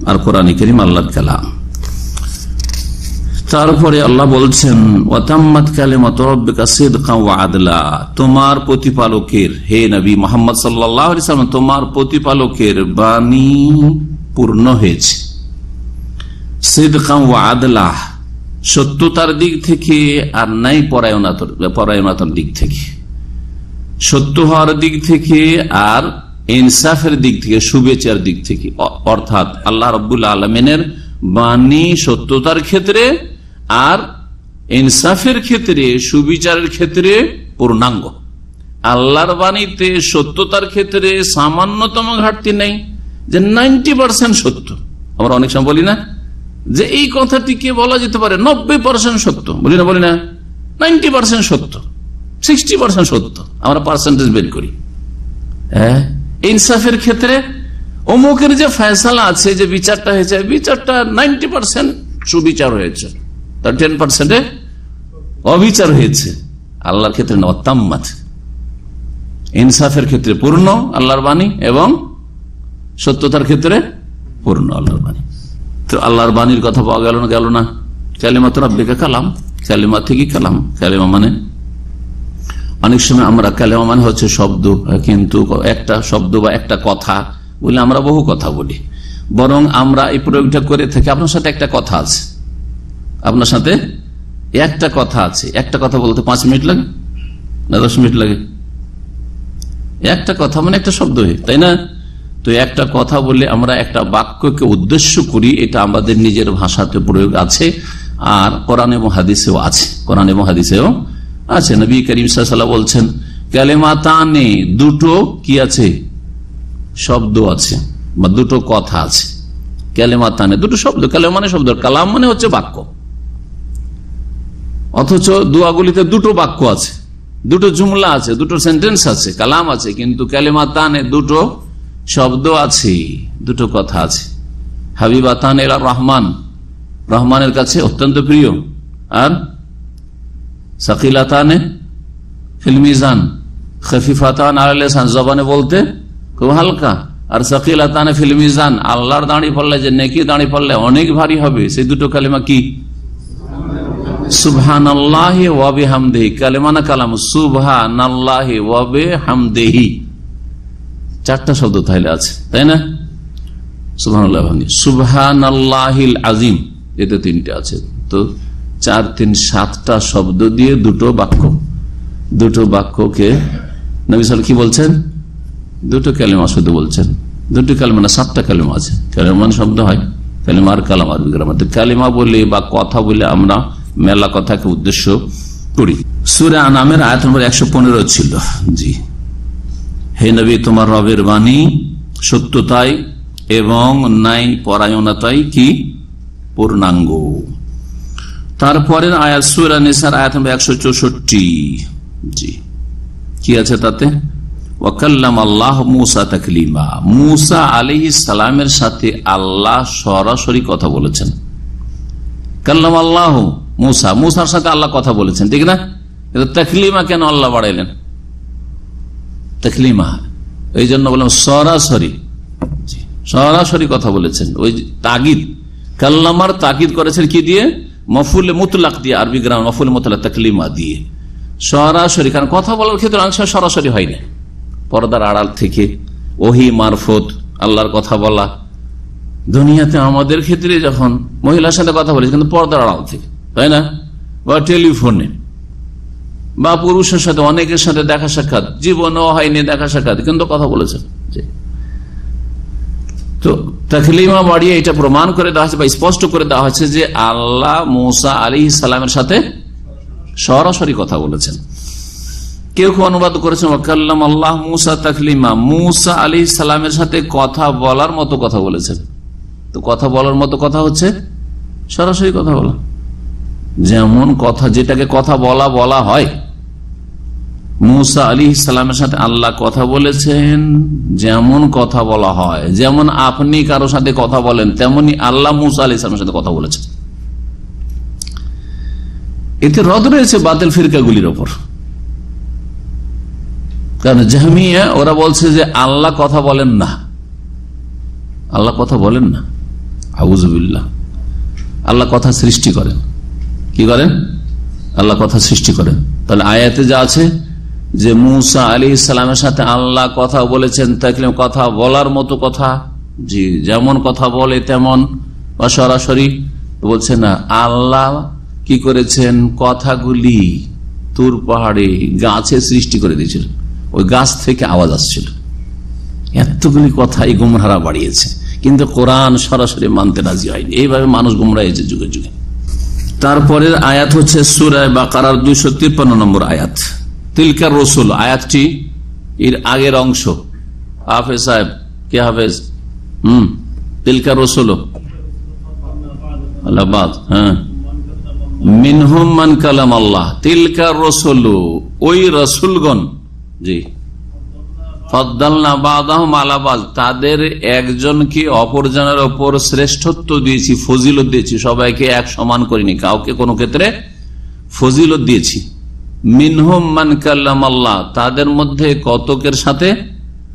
আর কোরআন কারীম আল্লাহর কালাম। তারপরে আল্লাহ বলছেন, ওয়াতাম্মাত কালিমাতু রাব্বিকা সিদকান ওয়া আদলা, তোমার প্রতিপালকের, হে নবী মুহাম্মদ সাল্লাল্লাহু আলাইহি ওয়াসাল্লাম, তোমার প্রতিপালকের বাণী পূর্ণ হয়েছে। সিদকান ওয়া আদলা, সত্যতার দিক থেকে আর নাই পরায়ণতার দিক থেকে, সত্য হওয়ার দিক থেকে আর ইনসাফের দিক থেকে, শুভেচ্ছার দিক থেকে। অর্থাৎ আল্লাহ রাব্বুল আলামিনের বাণী সত্যতার ক্ষেত্রে আর ইনসাফের ক্ষেত্রে, সুবিচারের ক্ষেত্রে পূর্ণাঙ্গ। আল্লাহর বাণীতে সত্যতার ক্ষেত্রে সামান্যতম ঘাটতি নেই, যে 90% সত্য। আমরা অনেক সময় বলি না যে এই কথাটিকে বলা যেতে পারে 90% সত্য, বলি না 90% সত্য, 60% সত্য, আমরা পার্সেন্টেজ বের করি। ইনসাফের ক্ষেত্রে অমুকের যে ফয়সালা আছে, যে বিচারটা হয়েছে, বিচারটা 90% সুবিচার হয়েছে, তার 10% অবিচার হয়েছে। আল্লাহর ক্ষেত্রে না, তাম্মাত, ইনসাফের ক্ষেত্রে পূর্ণ আল্লাহর বাণী এবং সত্যতার ক্ষেত্রে পূর্ণ আল্লাহর বাণী। তো আল্লাহর বাণীর কথা পাওয়া গেল না? কালিমাতু রাব্বিকা কালাম, কালিমা থেকে কালাম। কালিমা মানে অনেক সময় আমরা কালেমা মানে হচ্ছে শব্দ, কিন্তু একটা শব্দ বা একটা কথা বলে আমরা বহু কথা বলি। বরং আমরা এই প্রয়োগটা করে থাকি, আপনার সাথে একটা কথা আছে, আপনার সাথে একটা কথা আছে, একটা কথা বলতে 5 মিনিট লাগে না 10 মিনিট লাগে? একটা কথা মানে একটা শব্দ, তাই না? তো একটা কথা বলে আমরা একটা বাক্যকে উদ্দেশ্য করি, এটা আমাদের নিজের ভাষাতে প্রয়োগ আছে, আর কোরআন এবং হাদিসেও আছে। কোরআন এবং হাদিসেও আছে। নবী করিম সাল্লাল্লাহু আলাইহি ওয়াসাল্লাম বলছেন কালেমাতানে, দুটো কি আছে? শব্দ আছে বা দুটো কথা আছে। কালেমাতানে দুটো শব্দ, কালেমা মানে শব্দ, কালাম মানে হচ্ছে বাক্য। অথচ দুয়াগুলিতে দুটো বাক্য আছে, দুটো জুমলা আছে, দুটো সেন্টেন্স আছে, কালাম আছে, কিন্তু কালেমাতানে দুটো শব্দ আছে, দুটো কথা আছে। হাবিবাতান ইলা রহমান, রহমানের কাছে অত্যন্ত প্রিয়, আর সাকিলাতানে ফিল মিজান, খফিফাতান আলাল লিসান, জবানে বলতে খুব হালকা, আর সাকিলাতানে ফিল মিজান, আল্লাহর দাঁড়ি পড়লে, যে নেকি দাঁড়ি পড়লে অনেক ভারী হবে। সেই দুটো কালিমা কি? সুবহানাল্লাহি ওয়া বিহামদিহি, কালিমা না কালাম? সুবহানাল্লাহি ওয়া বিহামদিহি, 4টা শব্দ তাহলে আছে, তাই না? সুবহানাল্লাহ, সুবহানাল্লাহিল আযীম, এতে 3টে আছে। তো 4, 3, 7টা শব্দ দিয়ে দুটো বাক্য, দুটো বাক্যকে নবী সাল্লাল্লাহু কি বলছেন? দুটো কালিমা শুধু বলছেন। দুটো কালিমা না 7টা কালিমা আছে। কালিমা শব্দ হয়, কালিমা আর কালাম আরবি গ্রামার। কালিমা বলে বা কথা বলে আমরা মেলা কথাকে উদ্দেশ্য করি। সূরা আনামের আয়াত নম্বর 115 ছিল। জি, হে নবী, তোমার রবের বাণী সত্যতাই এবং নাই পরায়ণতাই কি পূর্ণাঙ্গ। তারপরের আয়াত সূরা নিসার আয়াত নম্বর 164। জি, কি আছে তাতে? ওয়াকাল্লামাল্লাহ মূসা তাকলিমা, মূসা আলাইহিস সালামের সাথে আল্লাহ সরাসরি কথা বলেছেন। কাল্লামাল্লাহ মূসা, মূসার সাথে আল্লাহ কথা বলেছেন, ঠিক না? তাকলিমা কেন আল্লাহ বাড়াইলেন? তাকলিমা এই জন্য বললাম সরাসরি, সরাসরি কথা বলেছেন। ওই তাগিদ, কাল্লামার তাগিদ করেছেন কি দিয়ে? মফউল মুতলাক দিয়ে, আরবি গ্রামার মফউল মুতলাক তাকলিমা দিয়ে, সরাসরি। কারণ কথা বলার ক্ষেত্রে অনেক সময় সরাসরি হয় না, পর্দার আড়াল থেকে ওহী মারফত আল্লাহর কথা বলা। দুনিয়াতে আমাদের ক্ষেত্রে যখন মহিলার সাথে কথা বলেছে, কিন্তু পর্দার আড়াল থেকে, তাই না? বা টেলিফোনে, বা পুরুষের সাথে, অনেকের সাথে দেখা সাক্ষাৎ, জীবনও হয়নি দেখা সাক্ষাৎ, কিন্তু কথা বলেছেন। তো তাকলিমা বাড়িয়ে এটা প্রমাণ করে দেওয়া হয়েছে বা স্পষ্ট করে দেওয়া হয়েছে যে আল্লাহ মূসা আলাইহিস সালামের সাথে সরাসরি কথা বলেছেন। কেউ কেউ অনুবাদ করেছেন ওয়াকাল্লামাল্লাহ মূসা তাকলিমা, মূসা আলাইহিস সালামের সাথে কথা বলার মতো কথা বলেছেন। তো কথা বলার মতো কথা হচ্ছে সরাসরি কথা বলা, যেমন কথা, যেটাকে কথা বলা বলা হয়। মূসা আলাইহিস সালামের সাথে আল্লাহ কথা বলেছেন যেমন কথা বলা হয়, যেমন আপনি কারো সাথে কথা বলেন, তেমনি আল্লাহ মূসা আলাইহিস সালামের সাথে কথা বলেছেন। এতে রদ রয়েছে বাতিল ফিরকাগুলির ওপর। কারণ জাহমিয়া ওরা বলছে যে আল্লাহ কথা বলেন না, আল্লাহ কথা বলেন না, আউযুবিল্লাহ। আল্লাহ কথা সৃষ্টি করেন। কি করেন? আল্লাহ কথা সৃষ্টি করেন। তাহলে আয়াতে যা আছে যে মূসা আলাইহিস সালামের সাথে আল্লাহ কথা বলেছেন, তাকলিম কথা বলার মতো কথা, জি, যেমন কথা বলে তেমন, বা সরাসরি, বলছে না। আল্লাহ কি করেছেন? কথাগুলি তুর পাহাড়ে গাছে সৃষ্টি করে দিয়েছিল, ওই গাছ থেকে আওয়াজ আসছিল। এতগুলি কথা এই গুমরাহরা বাড়িয়েছে, কিন্তু কোরআন সরাসরি মানতে রাজি হয়নি। এইভাবে মানুষ গুমরাহ হয়েছে যুগে যুগে। তারপরের আয়াত হচ্ছে সূরা বাকারার 253 নম্বর আয়াত। তিলকার রসুল, আয়াতটি এর আগের অংশ। হাফেজ সাহেব, কে হাফেজ? তিলকার রসুল, আল্লাহবাদ, হ্যাঁ, মিনহুম মান কালাম আল্লাহ, তিলকার রসুল, ওই রসুলগণ, জি, ফাদ্দালনা বাদাহুম আলা বাদ, তাদের একজনকে অপরজনের ওপর শ্রেষ্ঠত্ব দিয়েছি, ফজিলত দিয়েছি। সবাইকে এক সমান করিনি, কাউকে কোনো ক্ষেত্রে ফজিলত দিয়েছি। মিনহুম মান কাল্লাম আল্লাহ, তাদের মধ্যে কতকের সাথে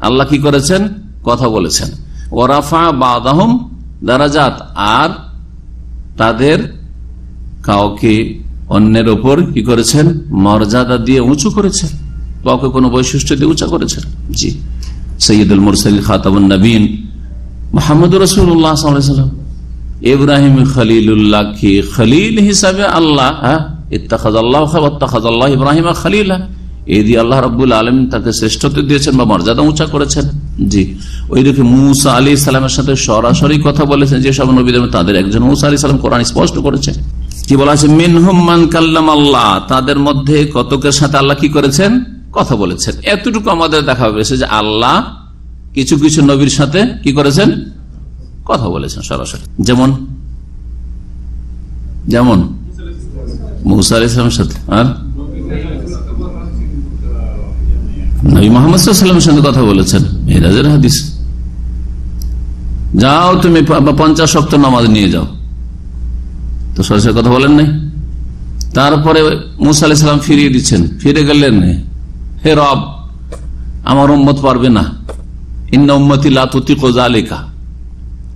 আল্লাহ কি করেছেন? কথা বলেছেন। ওয়ারাফা বাদাহুম দারাজাত, আর তাদের কাউকে অন্যের ওপর কি করেছেন? মর্যাদা দিয়ে উঁচু করেছেন। কাউকে কোনো বৈশিষ্ট্য দিয়ে উঁচা করেছেন। জি, সৈয়দুল মুরসালিন খাতামুন নবীন মুহাম্মদুর রাসূলুল্লাহ সাল্লাল্লাহু আলাইহি ওয়াসাল্লাম ইব্রাহিম খলিলুল্লাহকে খলিল হিসাবে আল্লাহ ইত্তাখাযাল্লাহু ওয়াত্তাখাযাল্লাহু ইব্রাহিম খলিলা, এই দিয়ে আল্লাহ রাব্বুল আলামিন তাকে শ্রেষ্ঠত্ব দিয়েছেন বা মর্যাদা উঁচা করেছেন। জি, ওইদিকে মুসা আলাইহিস সালামের সাথে সরাসরি কথা বলেছেন যেসব নবীদের, তাদের একজন মুসা আলাইহিস সালাম কোরআন স্পষ্ট করেছে। কি বলা আছে? মিনহুম মান কাল্লামাল্লাহ, তাদের মধ্যে কতকের সাথে আল্লাহ কি করেছেন? কথা বলেছেন। এতটুকু আমাদের দেখা হয়েছে যে আল্লাহ কিছু কিছু নবীর সাথে কি করেছেন? কথা বলেছেন সরাসরি। যেমন যেমন মুসা আলাইহিস সালামের সাথে, আর নবী মুহাম্মদ সাল্লাল্লাহু আলাইহি ওয়াসাল্লামের সাথে কথা বলেছেন। মিরাজের হাদিস, যাও তুমি 50 ওয়াক্ত নামাজ নিয়ে যাও, তো সরাসরি কথা বলেন নাই। তারপরে মুসা আলাইহিস সালাম ফিরিয়ে দিচ্ছেন, ফিরে গেলেন, হে রব আমার উম্মত পারবে না, ইন্না উম্মতি লা তুতিকু যালিকা,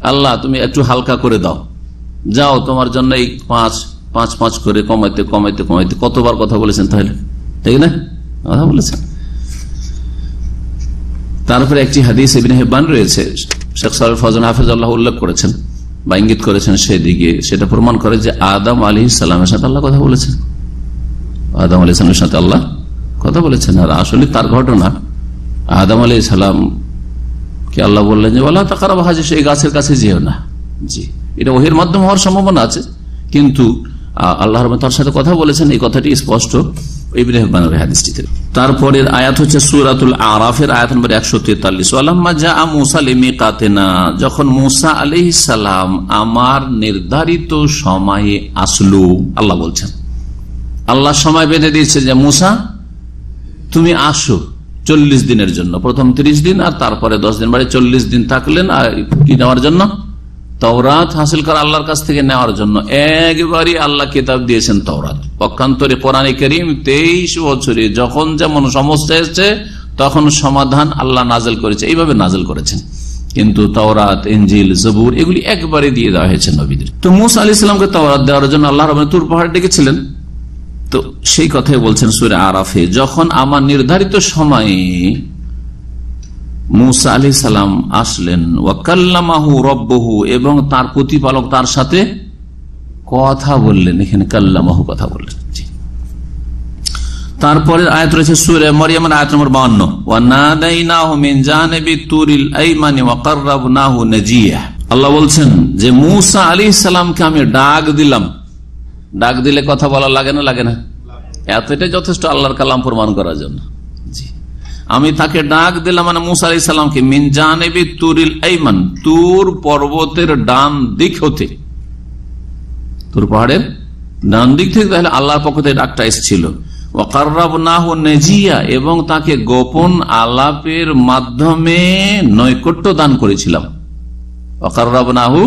আল্লাহ তুমি একটু হালকা করে দাও, যাও তোমার জন্য এই 5 করে কমাইতে কমাইতে কমাইতে কতবার কথা বলেছেন তাহলে, ঠিক না? কথা বলেছেন। তারপরে একটি হাদিস ইবনে হিব্বান রয়েছে, শেখ সালেহ ফজল হাফেজাল্লাহ উল্লেখ করেছেন বা ইঙ্গিত করেছেন সেদিকে, সেটা প্রমাণ করে যে আদম আলাইহিস সালামের সাথে আল্লাহ কথা বলেছেন। আদম আলাইহিস সালামের সাথে আল্লাহ কথা বলেছেন। আর আসলে তার ঘটনা, আদম আলাইহিস সালাম কে আল্লাহ বললেন যে ওয়ালা তাকরাবু হাযিহি, এই গাছের কাছে যেও না। জি, এটা ওহীর মাধ্যমে হওয়ার সম্ভাবনা আছে, কিন্তু আল্লাহ রাব্বুল তার সাথে কথা বলেছেন, এই কথাটি স্পষ্ট ইবনে হিব্বানের হাদিসটিতে। তারপরের আয়াত হচ্ছে সূরাতুল আরাফের আয়াত নম্বর 143, ওয়ালাম্মা জাআ মূসা লিমিকাতিনা, যখন মূসা আলাইহিস সালাম আমার নির্ধারিত সময়ে আসলো, আল্লাহ বলছেন আল্লাহ সময় বেঁধে দিয়েছে যে মূসা তুমি আসো 40 দিনের জন্য, প্রথম 30 দিন আর তারপরে 10 দিন, মানে 40 দিন থাকলেন। আর কি নেওয়ার জন্য? তাওরাত হাসিল করা, আল্লাহর কাছ থেকে নেওয়ার জন্য। একবারই আল্লাহ কিতাব দিয়েছেন তাওরাত, পক্ষান্তরে কোরআনে কারীম 23 বছরে যখন যেমন সমস্যা এসেছে তখন সমাধান আল্লাহ নাযিল করেছে, এইভাবে নাযিল করেছেন। কিন্তু তাওরাত, ইনজিল, জবুর এগুলি একবারে দিয়ে দেওয়া হয়েছে নবীদের। তো মূসা আলাইহিস সালামকে তাওরাত দেওয়ার জন্য আল্লাহ রাব্বুল তুর পাহাড়ে ডেকেছিলেন। তো সেই কথাই বলছেন সূরা আরাফে, যখন আমার নির্ধারিত সময়ে মূসা আলাইহিস সালাম আসলেন, ওয়া কাল্লামাহু রাব্বুহু, এবং তার প্রতিপালক তার সাথে কথা বললেন। এখানে কাল্লামাহু কথা বললেন। তারপরে আয়াত রয়েছে সূরা মারইয়ামের আয়াত নম্বর 52, ওয়া নাদাইনাহু মিন জানিবি তুরিল আইমানি ওয়া কাররাবনাহু নাজিয়া। আল্লাহ বলছেন যে মূসা আলাইহিস সালামকে আমি ডাক দিলাম। ডাক দিলে কথা বলা লাগে না? লাগে না? এতটাই যথেষ্ট আল্লাহর কালাম প্রমাণ করার জন্য। জি, আমি তাকে ডাক দিলাম, মানে মূসা আলাইহিস সালামকে, মিন জানিবি তুরিল আইমান, তুর পর্বতের ডান দিক হতে, তুর পাহাড়ের ডান দিক থেকে তাহলে আল্লাহর পক্ষ থেকে ডাকটা এসেছিল। ওয়া কাররাবনাহু নাজিয়া, এবং তাকে গোপন আলাপের মাধ্যমে নৈকট্য দান করেছিলাম। ওয়া কাররাবনাহু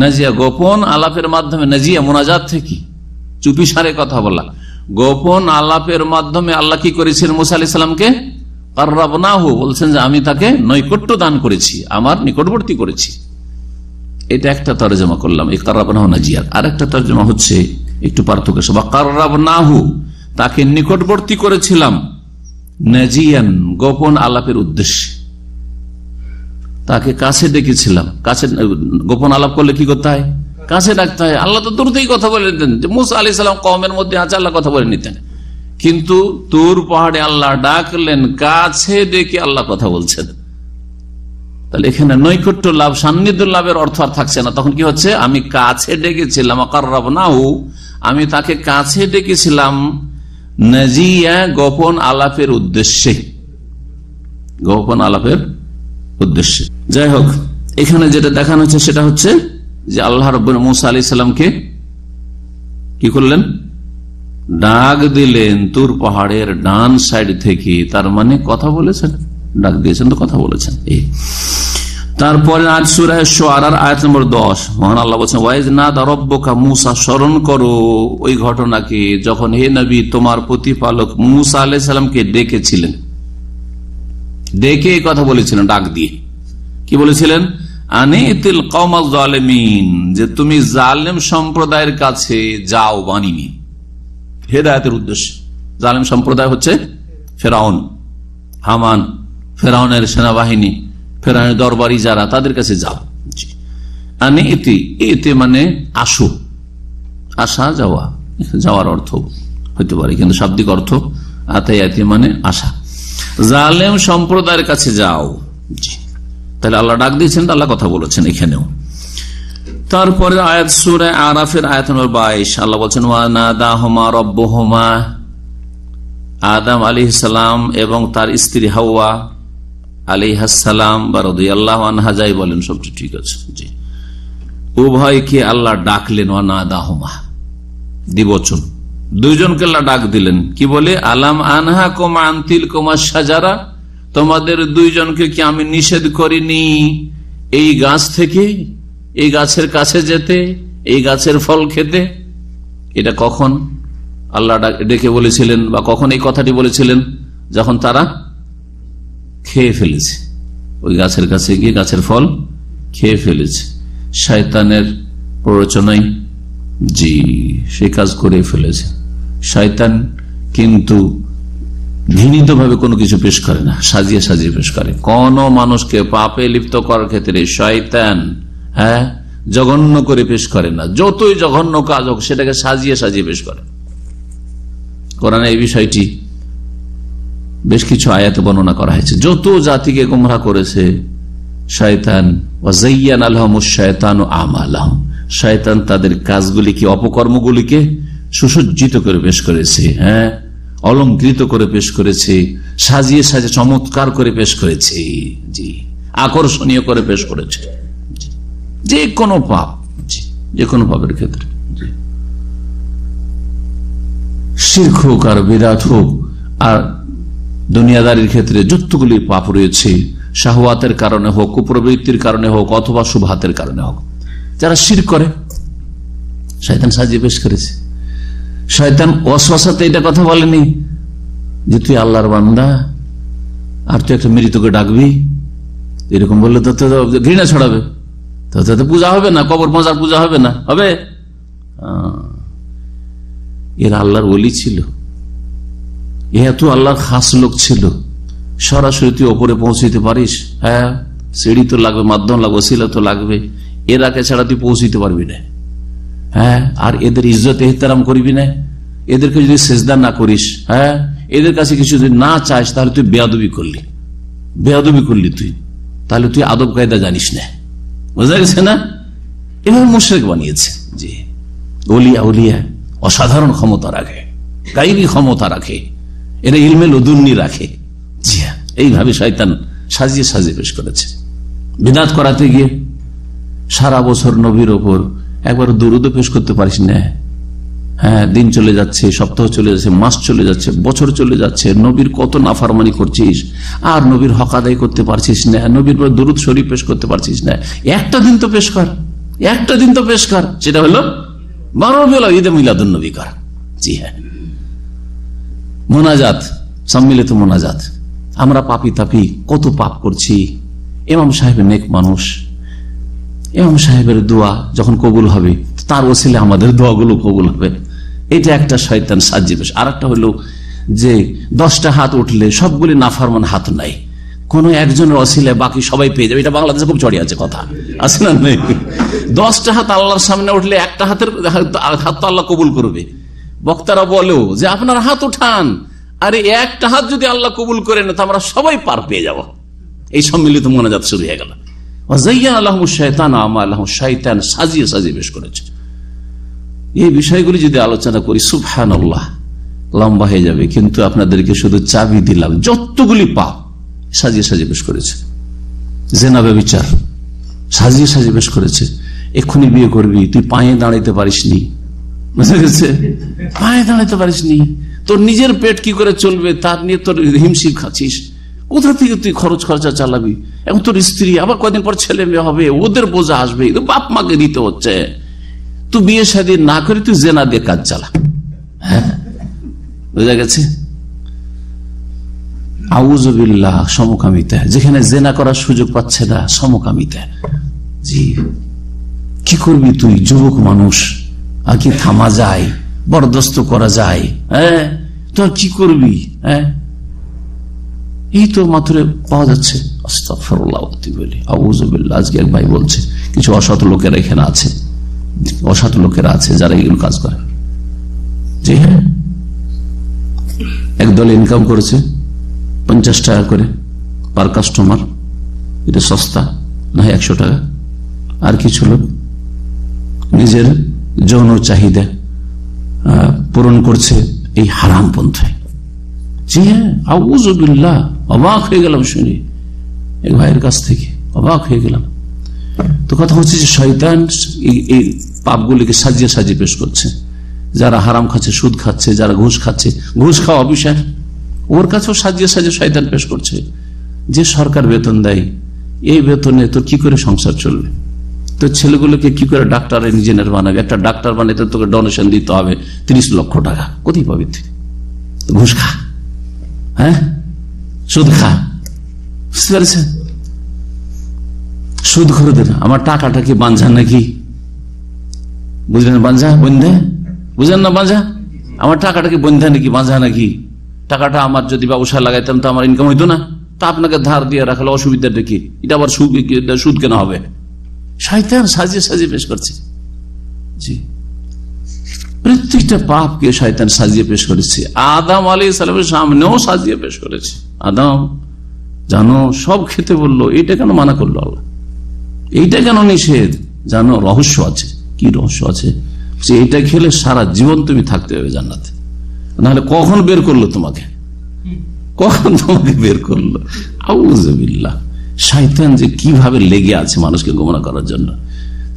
নাজিয়া, গোপন আলাপের মাধ্যমে, নাজিয়া মুনাজাত থেকে, চুপি সারে কথা বলা, গোপন আলাপের মাধ্যমে আল্লাহ কি করেছেন মূসা আলাইহিস সালামকে? কাররাবনাহু, বলছেন যে আমি তাকে নৈকট্য দান করেছি, আমার নিকটবর্তী করেছি। এটা একটা তরজমা করলাম, এই কাররাবনাহু নাজিয়া। আর একটা তরজমা হচ্ছে একটু পার্থক্য, বা কাররাবনাহু, তাকে নিকটবর্তী করেছিলাম, নাজিয়ান, গোপন আলাপের উদ্দেশ্যে, তাকে কাছে ডেকেছিলাম। কাছে গোপন আলাপ করলে কি করতে হয়? কাছে ডাকতে হয়। আল্লাহ তো দূরতেই কথা বলে নিতেন, যে মূসা আলাইহিস সালাম কওমের মধ্যে আছে, আল্লাহ কথা বলে নিতেন। কিন্তু তুর পাহাড়ে আল্লাহ ডাকলেন, কাছে ডেকে আল্লাহ কথা বলছেন। তাহলে এখানে নৈকট্য লাভ, সান্নিধ্য লাভের অর্থ আর থাকছে না। তখন কি হচ্ছে? আমি কাছে ডেকেছিলাম, কাররাবনাহু, আমি তাকে কাছে ডেকেছিলাম, নাজিয়া, গোপন আলাপের উদ্দেশ্যে, গোপন আলাপের উদ্দেশ্যে। যাই হোক, এখানে যেটা দেখানো হচ্ছে সেটা হচ্ছে যে আল্লাহ রাব্বুল মূসা আলাইহিস সালামকে কি করলেন? ডাক দিলেন তুর পাহাড়ের ডান সাইড থেকে, তার মানে কথা বলেছেন, ডাক দিয়েছেন তো কথা বলেছেন। তারপরে আজ সূরা শুআরার আয়াত নম্বর 10, মহান আল্লাহ বলেছেন, ওয়াইজ নাদা রাব্বুকা মূসা, স্মরণ করো ওই ঘটনাকে যখন হে নবী তোমার প্রতিপালক মূসা আলাইহিস সালামকে ডেকেছিলেন। ডেকে কথা বলেছিলেন, ডাক দিয়ে কি বলেছিলেন? আনিতিল কওমাল জালিমিন, যে তুমি জালেম সম্প্রদায়ের কাছে যাও, বানিনি। হেদায়েতের উদ্দেশ্য, জালেম সম্প্রদায় হচ্ছে ফেরাউন, হামান, ফেরাউনের সেনাবাহিনী, ফেরাউনের দরবারি যারা, তাদের কাছে যাও। আনে এতে মানে আসো, আসা যাওয়া, যাওয়ার অর্থ হইতে পারে, কিন্তু শাব্দিক অর্থ আতায়াতি মানে আসা। জালেম সম্প্রদায়ের কাছে যাও। তাহলে আল্লাহ ডাক দিয়েছেন, আল্লাহ কথা বলেছেন এখানেও। তারপরে আয়াত সূরা আরাফের আয়াত নম্বর 22, আল্লাহ বলছেন ওয়ানাদাহুমা রাব্বুহুমা, আদম আলাইহিস সালাম এবং তার স্ত্রী হাওয়া আলাইহাস সালাম বা রাদিয়াল্লাহু আনহা, যাই বলেন সবটি ঠিক আছে। জি, উভয়কে আল্লাহ ডাকলেন, ওয়ানাদাহুমা দ্বিবচন, দুইজনকে আল্লাহ ডাক দিলেন। কি বলে? আলাম আনহাকুম আন তিলকুমা শাজারা, তোমাদের দুইজনকে কি আমি নিষেধ করিনি এই গাছ থেকে, এই গাছের কাছে যেতে, এই গাছের ফল খেতে? এটা কখন আল্লাহ ডেকে বলেছিলেন বা কখন এই কথাটি বলেছিলেন? যখন তারা খেয়ে ফেলেছে, ওই গাছের কাছে গিয়ে গাছের ফল খেয়ে ফেলেছে। শয়তানের প্ররোচনায় জি সে কাজ করে ফেলেছে। শয়তান কিন্তু ঘৃণিত ভাবে কোনো কিছু পেশ করে না, সাজিয়ে সাজিয়ে পেশ করে। কোন মানুষকে পাপে লিপ্ত করার ক্ষেত্রে শয়তান জঘন্য করে পেশ করে না, যতই জঘন্য কাজ হোক সেটাকে সাজিয়ে সাজিয়ে পেশ করে। কোরআনে এই বিষয়টি বেশ কিছু আয়াতে বর্ণনা করা হয়েছে। যত জাতিকে গোমরাহ করেছে শয়তান, ওয়াযায়্যানা লাহুমুশ শায়তানু আমালাহুম, শয়তান তাদের কাজগুলিকে, অপকর্মগুলিকে সুসজ্জিত করে পেশ করেছে, অলংকৃত করে পেশ করেছে, সাজিয়ে সাজিয়ে চমৎকার করে পেশ করেছে, জি আকর্ষণীয় করে পেশ করেছে। যে কোনো পাপ, যে কোনো পাপের ক্ষেত্রে, শিরক হোক আর বিদআত হোক আর দুনিয়াদারির ক্ষেত্রে যতগুলি পাপ রয়েছে, শাহওয়াতের কারণে হোক, কুপ্রবৃত্তির কারণে হোক, অথবা শুবহাতের কারণে হোক, যারা শিরক করে শয়তান সাজিয়ে পেশ করেছে। শয়তান ওয়াসওয়াসাতে এটা কথা বলেনি যে তুই আল্লাহর বান্দা আর তুই একটা মৃতকে ডাকবি, এরকম বললে তো ঘৃণা ছড়াবে, তো পূজা হবে না, কবর মজার পূজা হবে না, হবে? এরা আল্লাহর ওলি ছিল, এত আল্লাহর খাস লোক ছিল, সরাসরি তুই ওপরে পৌঁছতে পারিস? হ্যাঁ, সিঁড়ি তো লাগবে, মাধ্যম লাগবে, ওসিলা তো লাগবে, এরাকে ছাড়া তুই পৌঁছতে পারবি না। হ্যাঁ, আর এদের ইজ্জত এহতেরাম করবি না, এদেরকে যদি সেজদা না করিস, হ্যাঁ, এদের কাছে কিছু যদি না চাস, তাহলে তুই বেয়াদবি করলি, বেয়াদবি করলি তুই, তাহলে তুই আদব কায়দা জানিস না। বোঝা গেছে না? এভাবে মুশরিক বানিয়েছে। জি, ওলিয়া উলিয়া অসাধারণ ক্ষমতা রাখে, গায়বী ক্ষমতা রাখে, এরা ইলমে লদুন্নি রাখে। জি, এইভাবে শয়তান সাজিয়ে সাজিয়ে পেশ করেছে। বিদআত করাতে গিয়ে সারা বছর নবীর ওপর একবার দুরূদ পেশ করতে পারিস না। হ্যাঁ, দিন চলে যাচ্ছে, সপ্তাহ চলে যাচ্ছে, মাস চলে যাচ্ছে, বছর চলে যাচ্ছে, নবীর কত নাফরমানি করছিস, আর নবীর হক আদায় করতে পারছিস না, নবীর পর দুরূদ শরীফ পেশ করতে পারছিস না। একটা দিন তো পেশ কর, একটা দিন তো পেশ কর, সেটা হলো 12 বেলা ঈদে মিলাদুন নবী কর। জি হ্যাঁ, মোনাজাত, সম্মিলিত মোনাজাত। আমরা পাপি তাপি কত পাপ করছি। ইমাম সাহেব নেক মানুষ, ইমাম সাহেবের দোয়া যখন কবুল হবে তার ওসিলে আমাদের দোয়াগুলো কবুল হবে। এটা একটা শয়তান সাজিয়ে পেশ। আর একটা হলো যে 10টা হাত উঠলে সবগুলি নাফরমান হাত নাই, কোন একজনের ওসিলে বাকি সবাই পেয়ে যাবে। এটা বাংলাদেশে খুব চড়িয়ে আছে কথা, আছে না? নেই। 10টা হাত আল্লাহর সামনে উঠলে একটা হাতের হাত তো আল্লাহ কবুল করবে। বক্তারা বলেও যে আপনার হাত উঠান, আরে একটা হাত যদি আল্লাহ কবুল করে না তো আমরা সবাই পার পেয়ে যাব। এই সম্মিলিত মোনাজাত শুরু হয়ে গেল। শয়তান সাজিয়ে সাজিয়ে বেশ করেছে। এই বিষয়গুলি যদি আলোচনা করি সুবহানাল্লাহ লম্বা হয়ে যাবে, কিন্তু আপনাদেরকে শুধু চাবি দিলাম। যতগুলি পাপ সাজিয়ে সাজিয়ে বেশ করেছে। জেনা ব্যভিচার সাজিয়ে সাজিয়ে বেশ করেছে। এক্ষুনি বিয়ে করবি, তুই পায়ে দাঁড়াইতে পারিসনি, বুঝা গেছে? পায়ে দাঁড়াইতে পারিসনি, তোর নিজের পেট কি করে চলবে তার নিয়ে তোর হিমশিম খাচ্ছিস। কোথা থেকে তুই খরচ খরচা চালাবি? এখন তোর স্ত্রী, আবার কয়দিন পর ছেলে মেয়ে হবে, ওদের বোঝা আসবে, বাপ মাকে দিতে হচ্ছে। তুই বিয়ে শাদী না করে তুই জেনা দিয়ে কাজ চালা। হ্যাঁ, বোঝা গেছে? আউযুবিল্লাহ, সমকামিতা। যেখানে জেনা করার সুযোগ পাচ্ছে না, সমকামিতা। জি, কি করবি তুই? যুবক মানুষ, আর কি থামা যায়? বরদাস্ত করা যায়? হ্যাঁ, তো কি করবি? হ্যাঁ, এই তো মাত্র পাওয়া যাচ্ছে। আস্তাগফিরুল্লাহ বলি, আউযুবিল্লাহ। আজকে এক ভাই বলছে কিছু অসৎ লোকেরা এখানে আছে, অসৎ লোকেরা আছে যারা এগুলো কাজ করে। জি হ্যাঁ, একদল ইনকাম করেছে 50 টাকা করে পার কাস্টমার, এটা সস্তা না 100 টাকা। আর কিছু লোক নিজের যৌন চাহিদা পূরণ করছে এই হারাম পন্থায়। জি হ্যাঁ, আউযুবিল্লাহ। অবাক হয়ে গেলাম শুনে এক ভাইয়ের কাছ থেকে, অবাক হয়ে গেলাম। তো কথা হচ্ছে যে শয়তান এই পাপগুলিকে সাজিয়ে সাজিয়ে পেশ করছে। যারা হারাম খাচ্ছে, সুদ খাচ্ছে, যারা ঘুষ খাচ্ছে, ঘুষ খাওয়া বিষয় ওর কাছেও সাজিয়ে সাজিয়ে শয়তান পেশ করছে। যে সরকার বেতন দেয়, এই বেতনে তোর কি করে সংসার চলবে? তোর ছেলেগুলোকে কি করে ডাক্তার ইঞ্জিনিয়ার বানাবে? একটা ডাক্তার বানাতে তোকে ডোনেশন দিতে হবে 30 লক্ষ টাকা। কোথায় পাবি তুই? ঘুষ খা, হ্যাঁ, সুদ খা। বুঝতে পারছেন? সুদ করে দেন। আমার টাকাটা কি বাঞ্ঝা নাকি? বুঝলেন? বাঞ্ঝা, বন্ধে, বুঝলেন না? বাঞ্ঝা, আমার টাকাটা কি বন্ধা নাকি, বাঁধা নাকি? টাকাটা আমার যদি ব্যবসা লাগাইতাম তো আমার ইনকাম হইতো না। তা আপনাকে ধার দিয়ে রাখলে অসুবিধাটা কি? এটা আবার সুদ কেন হবে? শয়তান সাজিয়ে সাজিয়ে পেশ করছে। জি, প্রত্যেকটা পাপকে শয়তান সাজিয়ে পেশ করেছে। আদম আলাইহিস সালামের সামনেও সাজিয়ে পেশ করেছে। আদম জানো সব খেতে বললো, এটা কেন মানা করলো আল্লাহ? এইটা কেন নিষেধ? জানো রহস্য আছে। কি রহস্য আছে? এইটা খেলে সারা জীবন তুমি থাকতে হবে জান্নাতে। নাহলে কখন বের করলো তোমাকে? কখন তোমাকে বের করলো? আউযুবিল্লাহ। শয়তান যে কিভাবে লেগে আছে মানুষকে গোমরাহ করার জন্য।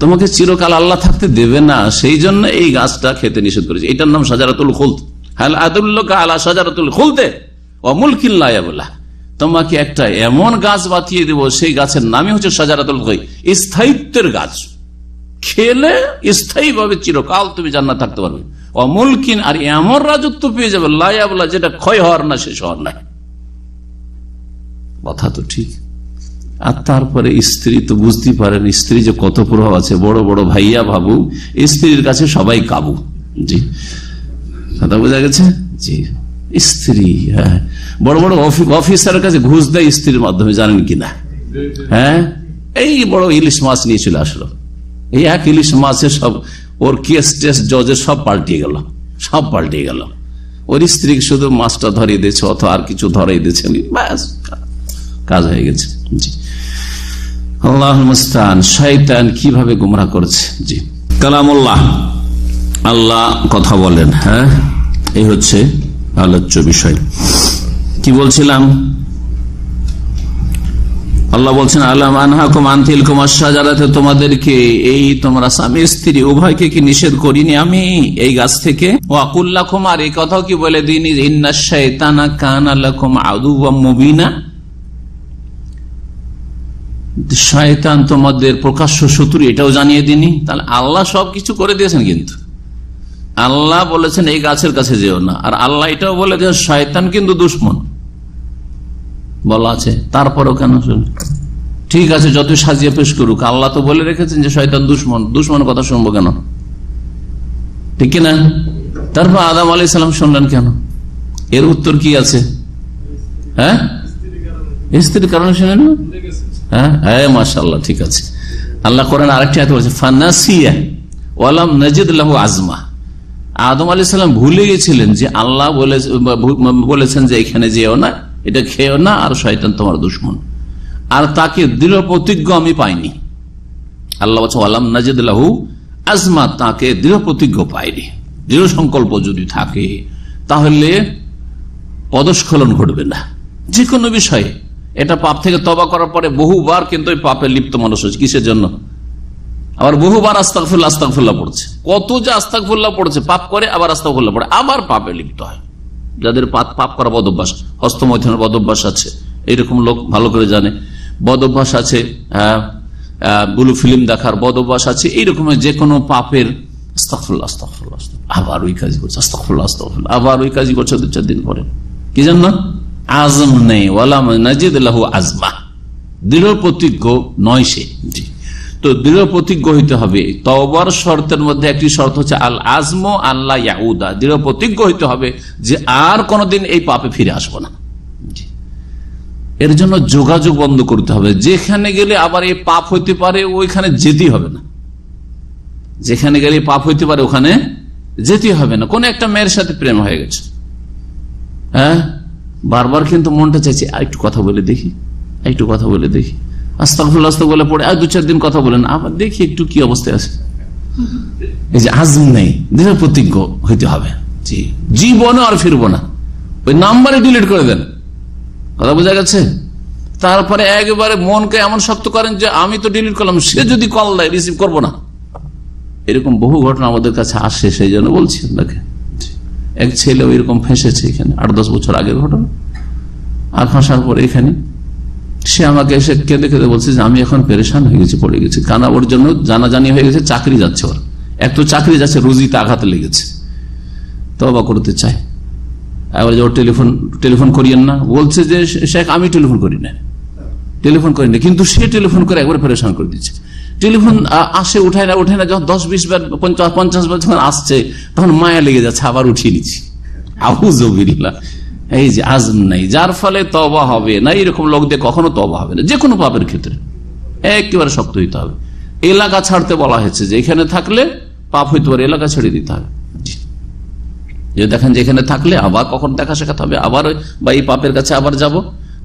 তোমাকে চিরকাল আল্লাহ থাকতে দেবে না, সেই জন্য এই গাছটা খেতে নিষেধ করেছে। এটার নাম শাজারাতুল খুলদ। হাল আদুল্লুকা আলা শাজারাতুল খুলদে ওয়া মুলকিন লা ইয়াবলা। তোমাকে একটা এমন গাছ বাতিয়ে দেব, সেই গাছের নামই হচ্ছে শাজারাতুল খুলদ, স্থায়িত্বের গাছ। খেলে স্থায়ী ভাবে চিরকাল তুমি জান্নাত থাকতে পারবে। অমুলকিন, আর এমন রাজত্ব পেয়ে যাবে লা ইয়াবলা, যেটা ক্ষয় হওয়ার না, শেষ হওয়ার না। কথা তো ঠিক। আর তারপরে স্ত্রী তো বুঝতেই পারেন স্ত্রী যে কত প্রভাব আছে। বড় বড় ভাইয়া ভাবু, স্ত্রীর কাছে সবাই কাবু। জি, কথা বোঝা গেছে? জি, স্ত্রী, হ্যাঁ, বড় বড় অফিসারের কাছে ঘুষ দেয় স্ত্রীর মাধ্যমে, জানেন কিনা? হ্যাঁ, এই বড় ইলিশ মাছ নিয়ে চলে আসলো, এই এক ইলিশ মাছে সব ওর কেস টেস্ট জজের সব পাল্টিয়ে গেল, সব পাল্টিয়ে গেল। ওর স্ত্রীকে শুধু মাছটা ধরিয়ে দিয়েছে, অথবা আর কিছু ধরিয়ে দিয়েছে, ব্যাস কাজ হয়ে গেছে। জি, আল্লাহুল মুস্তাআন। শয়তান কিভাবে গুমরাহ করছে। জি, কালামুল্লাহ, আল্লাহ কথা বলেন। হ্যাঁ, এই হচ্ছে আলোচ্য বিষয়। কি বলছিলাম? আল্লাহ বলছেন আল্লাহ আনহাকুম আন তিলকুম আশ-শাজারাতে, তোমাদেরকে এই তোমরা স্বামী স্ত্রী উভয়কে কি নিষেধ করিনি আমি এই গাছ থেকে? ওয়া কুল লাকুম, আর এই কথাও কি বলে দিইনি ইন্নাশ শাইতানা কানা লাকুম আদুওয়াম মুবিনা, শয়তান তোমাদের প্রকাশ্য শত্রু, এটাও জানিয়ে দিনি? তাহলে আল্লাহ সবকিছু করে দিয়েছেন, কিন্তু আল্লাহ বলেছেন এই গাছের কাছে যেও না, আর আল্লাহ এটাও বলে দিয়েছেন শয়তান কিন্তু দুশ্মন বলা আছে। তারপরেও কেন? ঠিক আছে, যত সাজিয়ে পেশ করুক, আল্লাহ তো বলে রেখেছেন যে শয়তান দুশ্মন, দুশ্মনের কথা শুনবো কেন? ঠিক না? তারপর আদম আলাইহিস সালাম শুনলেন কেন? এর উত্তর কি আছে? হ্যাঁ, স্ত্রীর কারণে শুনেন না? হ্যাঁ, মাশাআল্লাহ, ঠিক আছে। আল্লাহ কোরআন আরেকটি আয়াতে বলেছে ফানাসিয়া ওয়ালাম নাজিদ লাহু আজমা। আদম আলাইহিস সালাম ভুলে গেছিলেন যে আল্লাহ বলেছেন যে এখানে যেও না, এটা খেয়েও না, আর শয়তান তোমার দুশ্মন, আর তাকে দৃঢ় প্রতিজ্ঞ আমি পাইনি। আল্লাহ বলছে ওয়ালাম নাজিদ লাহু আজমা, তাকে দৃঢ় প্রতিজ্ঞ পাইনি। দৃঢ় সংকল্প যদি থাকে তাহলে পদস্খলন ঘটবে না যে কোনো বিষয়ে। এটা পাপ থেকে তওবা করার পরে বহুবার কিন্তু ওই পাপে লিপ্ত মানুষ হচ্ছে। কিসের জন্য? আবার বহুবার আস্তাগফিরুল্লাহ আস্তাগফিরুল্লাহ পড়ছে। কত যে আস্তাগফিরুল্লাহ পড়ছে, পাপ করে আবার আস্তাগফিরুল্লাহ পড়ে, আবার পাপে লিপ্ত হয়। যাদের পাপ করা বদ অভ্যাস, হস্তমৈথুনের বদ অভ্যাস আছে, এইরকম লোক ভালো করে জানে, বদ অভ্যাস আছে, ব্লু ফিল্ম দেখার বদ অভ্যাস আছে, এইরকম যে কোনো পাপের আস্তাগফিরুল্লাহ আস্তাগফিরুল্লাহ, আবার ওই কাজ করছে, আস্তাগফিরুল্লাহ আস্তাগফিরুল্লাহ, আবার ওই কাজই করছে 2-4 দিন পরে। কি জন্য? আজম নেই, ওয়ালাম নাজিদ লাহু আজমা, দৃঢ় প্রতিজ্ঞ নয় সে। জি, তো দৃঢ় প্রতিজ্ঞ হইতে হবে। তওবার শর্তের মধ্যে একটি শর্ত হচ্ছে আল আজম আল্লাহ ইয়াউদা, দৃঢ় প্রতিজ্ঞ হইতে হবে যে আর কোনদিন এই পাপে ফিরে আসবো না। এর জন্য যোগাযোগ বন্ধ করতে হবে। যেখানে গেলে আবার এই পাপ হইতে পারে ওইখানে যেতেই হবে না, যেখানে গেলে পাপ হইতে পারে ওখানে যেতে হবে না। কোন একটা মেয়ের সাথে প্রেম হয়ে গেছে, হ্যাঁ, বারবার কিন্তু মনটা চাইছে একটু কথা বলে দেখি, একটু কথা বলে দেখি, আস্তাগফিরুল্লাহ বলে পড়ে আর 2-4 দিন কথা বলেন, আবার দেখি একটু কি অবস্থায় আছে। এই যে আজম নেই, দৃঢ় প্রতিজ্ঞ হইতে হবে, জি জীবনে আর ফিরবো না, ওই নাম্বারে ডিলিট করে দেন। কথা বোঝা গেছে? তারপরে একবারে মনকে এমন শক্ত করেন যে আমি তো ডিলিট করলাম, সে যদি কল দেয় রিসিভ করবো না। এরকম বহু ঘটনা আমাদের কাছে আসে, সেই জন্য বলছি আপনাকে। এক ছেলে এরকম ফেঁসেছে, এখানে 8-10 বছর আগের ঘটনা। আর ফাঁসার পরে এখানে সে আমাকে এসে কেঁদে কেঁদে বলছে যে আমি এখন পেরেশান হয়ে গেছি, পড়ে গেছি, কানা ওর জন্য জানাজানি হয়ে গেছে, চাকরি যাচ্ছে ওর, এক তো চাকরি যাচ্ছে, রুজিতে আঘাত লেগেছে, তওবা করতে চায়। এবার যে ওর টেলিফোন করিয়েন না, বলছে যে শেখ আমি টেলিফোন করি না, কিন্তু সে টেলিফোন করে একবার পেরেশান করে দিচ্ছে। টেলিফোন আসে, উঠায় না, যখন 10-20 বার 50 বার যখন আসছে তখন মায়া লেগে যাচ্ছে, আবার উঠিয়ে নিচ্ছি। আউযুবিল্লাহ। এই যে আজম নাই, যার ফলে তওবা হবে না, এরকম লোক দিয়ে কখনো তওবা হবে না। যে কোনো পাপের ক্ষেত্রে একেবারে শক্ত হইতে হবে। এলাকা ছাড়তে বলা হয়েছে, যে এখানে থাকলে পাপ হইতে পারে, এলাকা ছেড়ে দিতে হবে। যে দেখেন যেখানে থাকলে আবার কখন দেখা শেখাতে হবে, আবার বা এই পাপের কাছে আবার যাব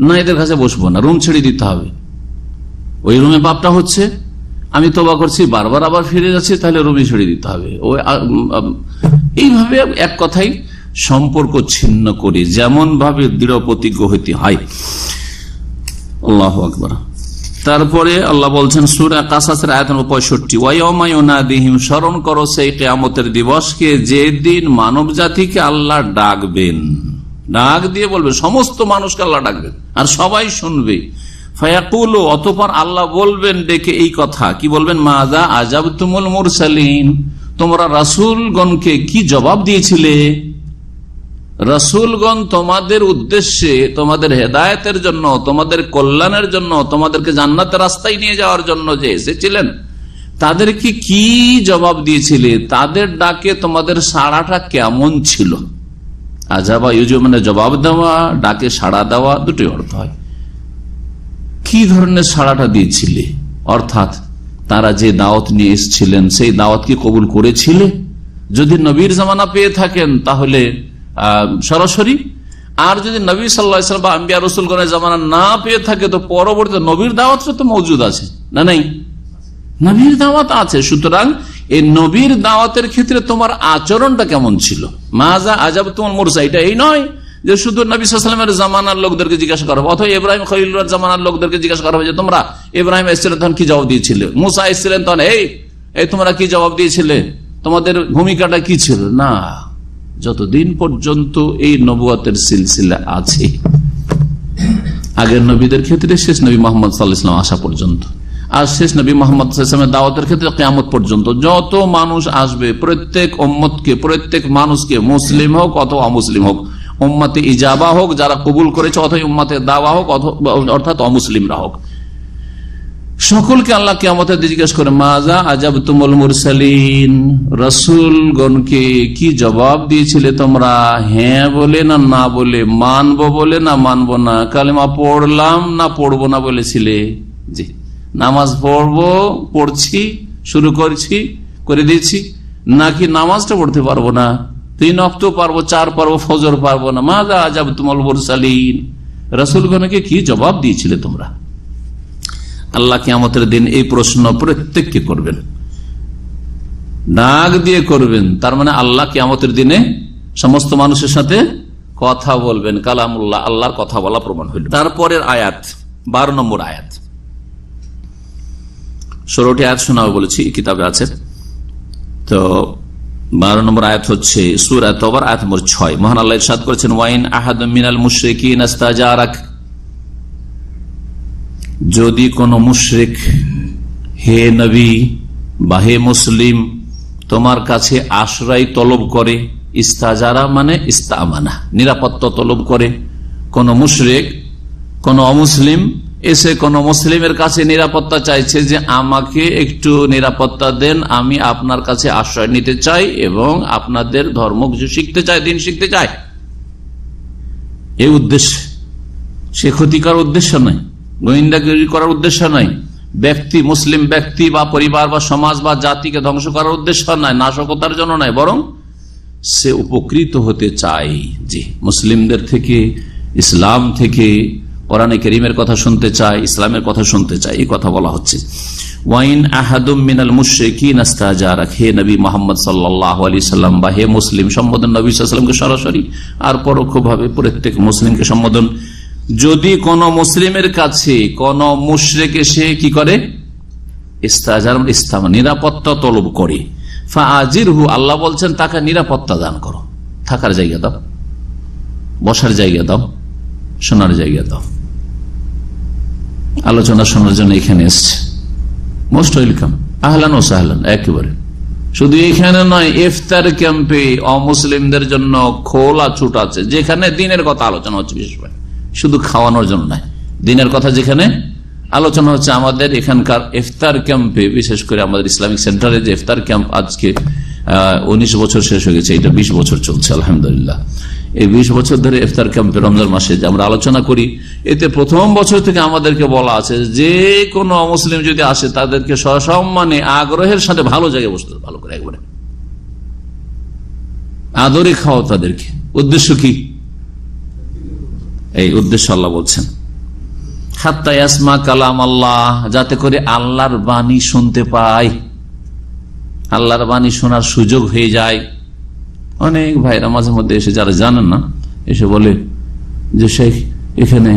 না, এদের কাছে বসবো না, রুম ছেড়ে দিতে হবে। ওই রুমে পাপটা হচ্ছে, আমি তওবা করছি, বারবার আবার ফিরে যাচ্ছি, তাহলে রুমে ছেড়ে দিতে হবে। এইভাবে এক কথাই সম্পর্ক ছিন্ন করে যেমন ভাবে দৃঢ় প্রতিজ্ঞ হইতে হয়। আল্লাহু আকবার। তারপরে আল্লাহ বলছেন সূরা কাসাসের আয়াত নম্বর 65, ওয়ায়াউমা ইউনাদিহিম, স্মরণ করো সেই কিয়ামতের দিবসকে, যেদিন মানব জাতিকে আল্লাহ ডাকবেন, ডাক দিয়ে বলবে, সমস্ত মানুষকে আল্লাহ ডাকবেন আর সবাই শুনবে। ফায়াকুলু, অতঃপর আল্লাহ বলবেন ডেকে এই কথা, কি বলবেন? মাযা আজাবতুমুল মুরসালিন, তোমরা রাসূলগণকে কি জবাব দিয়েছিলে? রাসূলগণ তোমাদের উদ্দেশ্যে, তোমাদের হেদায়েতের জন্য, তোমাদের কল্যাণের জন্য, তোমাদেরকে জান্নাতের রাস্তায় নিয়ে যাওয়ার জন্য যে এসেছিলেন, তাদেরকে কি জবাব দিয়েছিলে? তাদের ডাকে তোমাদের সাড়াটা কেমন ছিল? আজাবা ইউজু মানে জবাব দেওয়া, ডাকে সাড়া দেওয়া, দুটোই অর্থ হয়। কি ধরনের সাড়াটা দিয়েছিলে? অর্থাৎ তারা যে দাওয়াত নিয়ে এসেছিলেন সেই দাওয়াত কি কবুল করেছিলে? যদি নবীর জামানা পেয়ে থাকেন তাহলে সরাসরি, আর যদি নবী সাল্লাল্লাহু আলাইহি ওয়াসাল্লাম বা আম্বিয়া রাসূলগণের জামানা না পেয়ে থাকে তো পরবর্তী নবীর দাওয়াতটা তো মওজুদ আছে না? নাই, নবীর দাওয়াত আছে। সুতরাং এই নবীর দাওয়াতের ক্ষেত্রে তোমার আচরণটা কেমন ছিল? মাযা আজাবতুমুল মুরসালিন, এটা এই নয় যে শুধু নবী সাল্লাল্লাহু আলাইহি ওয়াসাল্লামের জামানার লোকদেরকে জিজ্ঞাসা করা হবে, অথবা ইব্রাহিম খলিলুল্লাহর জামানার লোকদেরকে জিজ্ঞাসা করা হবে যে তোমরা ইব্রাহিম এসেছিলেন তখন কি জবাব দিয়েছিলে, মুসা এসেছিলেন তখন এই তোমরা কি জবাব দিয়েছিলে, তোমাদের ভূমিকাটা কি ছিল? না, যতদিন পর্যন্ত এই নবুয়তের সিলসিলা আছে, আগের নবীদের ক্ষেত্রে শেষ নবী মুহাম্মদ সাল্লাল্লাহু আলাইহি ওয়াসাল্লাম আসা পর্যন্ত, আর শেষ নবী মুহাম্মদ সাল্লাল্লাহু আলাইহি ওয়াসাল্লামের দাওয়াতের ক্ষেত্রে কিয়ামত পর্যন্ত যত মানুষ আসবে, প্রত্যেক উম্মতকে, প্রত্যেক মানুষকে, মুসলিম হোক অথবা অমুসলিম হোক, উম্মতে ইজাবা হোক যারা কবুল করেছে, অথবা উম্মতে দাওয়া হোক, অর্থাৎ অমুসলিমরা হোক, সকলকে আল্লাহ কিয়ামতের দিন জিজ্ঞেস করে, মাযা আজাবতুমুল মুরসালিন, রাসূলগণকে কি জবাব দিয়েছিলে তোমরা? হ্যাঁ বলে না না বলে, মানবো বলে না মানবো না, কালেমা পড়লাম না পড়বো না বলেছিলে? জি, নামাজ পড়বো, পড়ছি, শুরু করছি, করে দিয়েছি, নাকি নামাজটা পড়তে পারবো না, 3 ওয়াক্ত পারবো, 4 পারবো, ফজর পারবো না? মাযা আজাবতুমুল মুরসালিন, রাসূলগণকে কি জবাব দিয়েছিলে তোমরা? আল্লাহ কিয়ামতের দিন এই প্রশ্ন প্রত্যেককে করবেন, ডাক দিয়ে করবেন। তার মানে আল্লাহ কিয়ামতের দিনে সমস্ত মানুষের সাথে কথা বলবেন, কালামুল্লাহ, আল্লাহর কথা বলা প্রমাণ হইল। তারপরের আয়াত 12 নম্বর আয়াত, 16টি আয়াত শোনাবো বলেছি, কিতাবে আছে। তো 12 নম্বর আয়াত হচ্ছে সূরা তাওবার আয়াত নম্বর 6। মহান আল্লাহ ইরশাদ করেছেন, ওয়াইন আহাদুম মিনাল মুশরিকিন ইস্তাজারাক, যদি কোন মুশরিক, হে নবী বা হে মুসলিম, তোমার কাছে আশ্রয় তলব করে, ইস্তাজারা মানে ইস্তামানা, নিরাপত্তা তলব করে। কোন মুশরিক, কোন অমুসলিম এসে কোন মুসলিমের কাছে নিরাপত্তা চাইছে যে আমাকে একটু নিরাপত্তা দেন, আমি আপনার কাছে আশ্রয় নিতে চাই এবং আপনাদের ধর্ম কিছু শিখতে চাই, দিন শিখতে চাই, এই উদ্দেশ্যে সে ক্ষতিকর উদ্দেশ্য নয়, গোয়েন্দাগিরি করার উদ্দেশ্য নয়, ব্যক্তি মুসলিম ব্যক্তি বা পরিবার বা সমাজ বা জাতিকে ধ্বংস করার উদ্দেশ্য নয়, নাশকতার জন্য নয়, বরং সে উপকৃত হতে চায়। জি, মুসলিমদের থেকে, ইসলাম থেকে, কোরআনে কারীমের কথা শুনতে চায়, ইসলামের কথা শুনতে চায়, এই কথা বলা হচ্ছে। ওয়াইন আহাদুম মিনাল মুশরিকিন ইস্তাজারাক, হে নবী মুহাম্মদ সাল্লাল্লাহু আলাইহি সাল্লাম, বা হে মুসলিম, সম্বোধন নবী সাল্লাল্লাহু আলাইহি ওয়াসাল্লামকে সরাসরি আর পরোক্ষভাবে প্রত্যেক মুসলিমকে সম্বোধন। যদি কোন মুসলিমের কাছে কোন মুশরিক এসে কি করে, ইস্তাজার ইস্তাম, নিরাপত্তা তলব করে, ফাআজিরহু, আল্লাহ বলছেন তাকে নিরাপত্তা দান করো, থাকার জায়গা দাও, বসার জায়গা দাও, শোনার জায়গা দাও। আলোচনা শোনার জন্য এখানে এসছে, মোস্ট ওয়েলকাম, আহলান ও সাহলান। একেবারে শুধু এখানে নয়, ইফতার ক্যাম্পে অমুসলিমদের জন্য খোলা ছুট আছে, যেখানে দিনের কথা আলোচনা হচ্ছে, বিশেষ করে শুধু খাওয়ানোর জন্য নয়, দিনের কথা যেখানে আলোচনা হচ্ছে। আমাদের এখানকার ইফতার ক্যাম্পে, বিশেষ করে আমাদের ইসলামিক সেন্টারে যে ইফতার ক্যাম্প, আজকে 19 বছর শেষ হয়ে গেছে, এটা 20 বছর চলছে আলহামদুলিল্লাহ। এই 20 বছর ধরে ইফতার ক্যাম্পে রমজান মাসে যে আমরা আলোচনা করি, এতে প্রথম বছর থেকে আমাদেরকে বলা আছে যে কোনো অমুসলিম যদি আসে তাদেরকে সসম্মানে আগ্রহের সাথে ভালো জায়গায় বসতে, ভালো করে একবারে আদরে খাও তাদেরকে। উদ্দেশ্য কি? এই উদ্দেশ্য আল্লাহ বলছেন, হাত্তা ইয়াসমা কালাম আল্লাহ, যাতে করে আল্লাহর বাণী শুনতে পায়, আল্লাহর বাণী শোনার সুযোগ হয়ে যায়। অনেক ভাইরা মাঝে মধ্যে এসে, যারা জানেন না, এসে বলে যে শেখ, এখানে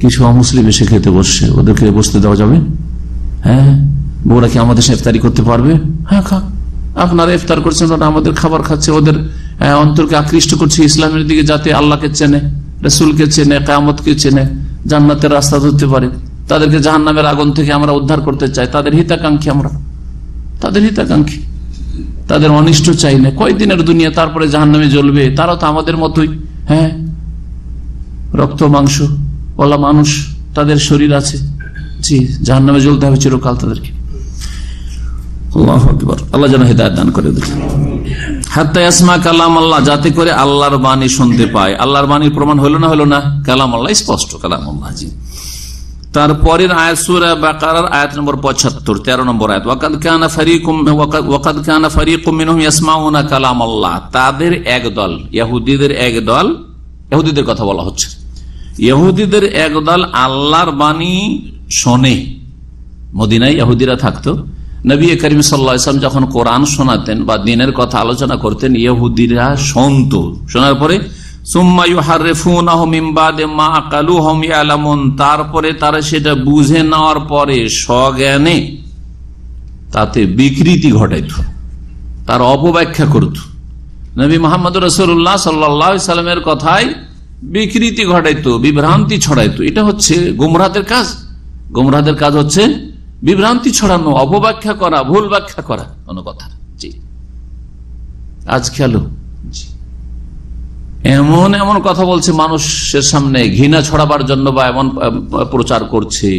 কিছু অমুসলিম এসে খেতে বসছে, ওদেরকে বসতে দেওয়া যাবে? হ্যাঁ, ওরা কি আমাদের সাথে ইফতারি করতে পারবে? হ্যাঁ, খা, আপনারা ইফতার করছেন, ওরা আমাদের খাবার খাচ্ছে, ওদের অন্তরকে আকৃষ্ট করছে ইসলামের দিকে, যাতে আল্লাহকে চেনে, রাসূলকে চেনে, কিয়ামতকে চেনে, জান্নাতের রাস্তা ধরতে পারে। তাদেরকে জাহান্নামের আগুন থেকে আমরা উদ্ধার করতে চাই, তাদের হিতাকাঙ্ক্ষী আমরা, তাদের হিতাকাঙ্ক্ষী, তাদের অনিষ্ট চাই না। কয়দিনের দুনিয়া, তারপরে জাহান্নামে জ্বলবে। তারা তো আমাদের মতোই, হ্যাঁ, রক্ত মাংস ওলা মানুষ, তাদের শরীর আছে। জি, জাহান্নামে জ্বলতে হবে চিরকাল তাদেরকে। আল্লাহু আকবার, আল্লাহ যেন হিদায়াত দান করে দেন। হাত্তা ইয়াসমা কালাম আল্লাহ, যাতে করে আল্লাহর বাণী শুনতে পায়। আল্লাহর বাণীর প্রমাণ হলো না, হলো না? কালাম আল্লাহ স্পষ্ট, কালাম আল্লাহ। জি, তারপরের আয়াত সূরা বাকারার আয়াত নম্বর 75, 13 নম্বর আয়াত, ওয়াকাদ কানা ফারীকুম মিনহুম ইয়াসমাউনা কালাম আল্লাহ, তাদের এক দল, ইহুদিদের এক দল, ইহুদিদের কথা বলা হচ্ছে, ইহুদিদের এক দল আল্লাহর বাণী শোনে। মদিনায় ইহুদিরা থাকতো, নবী করিম সাল্লাল্লাহু আলাইহি ওয়াসাল্লাম যখন কোরআন শোনাতেন বা দ্বীনের কথা আলোচনা করতেন, ইহুদিরা শুনতো, শোনার পরে সুম্মা ইউহাররিফুনাহু মিন বাদি মা আকালুহু ইয়ালামুন, তারপরে তারা সেটা বুঝে নেওয়ার পরে সজ্ঞানে তাতে বিকৃতি ঘটাইত, তার অপব্যাখ্যা করত, নবী মুহাম্মদ রাসূলুল্লাহ সাল্লাল্লাহু আলাইহি সাল্লামের কথায় বিকৃতি ঘটাইতো, বিভ্রান্তি ছড়াইতো। এটা হচ্ছে গুমরাহদের কাজ। গুমরাহদের কাজ হচ্ছে বিভ্রান্তি ছড়ানো, অপব্যাখ্যা করা, ভুল ব্যাখ্যা করা কোনো কথা। জি, আজ খেলো এমন এমন কথা বলছে মানুষের সামনে ঘৃণা ছড়াবার জন্য, বা এমন প্রচার করছে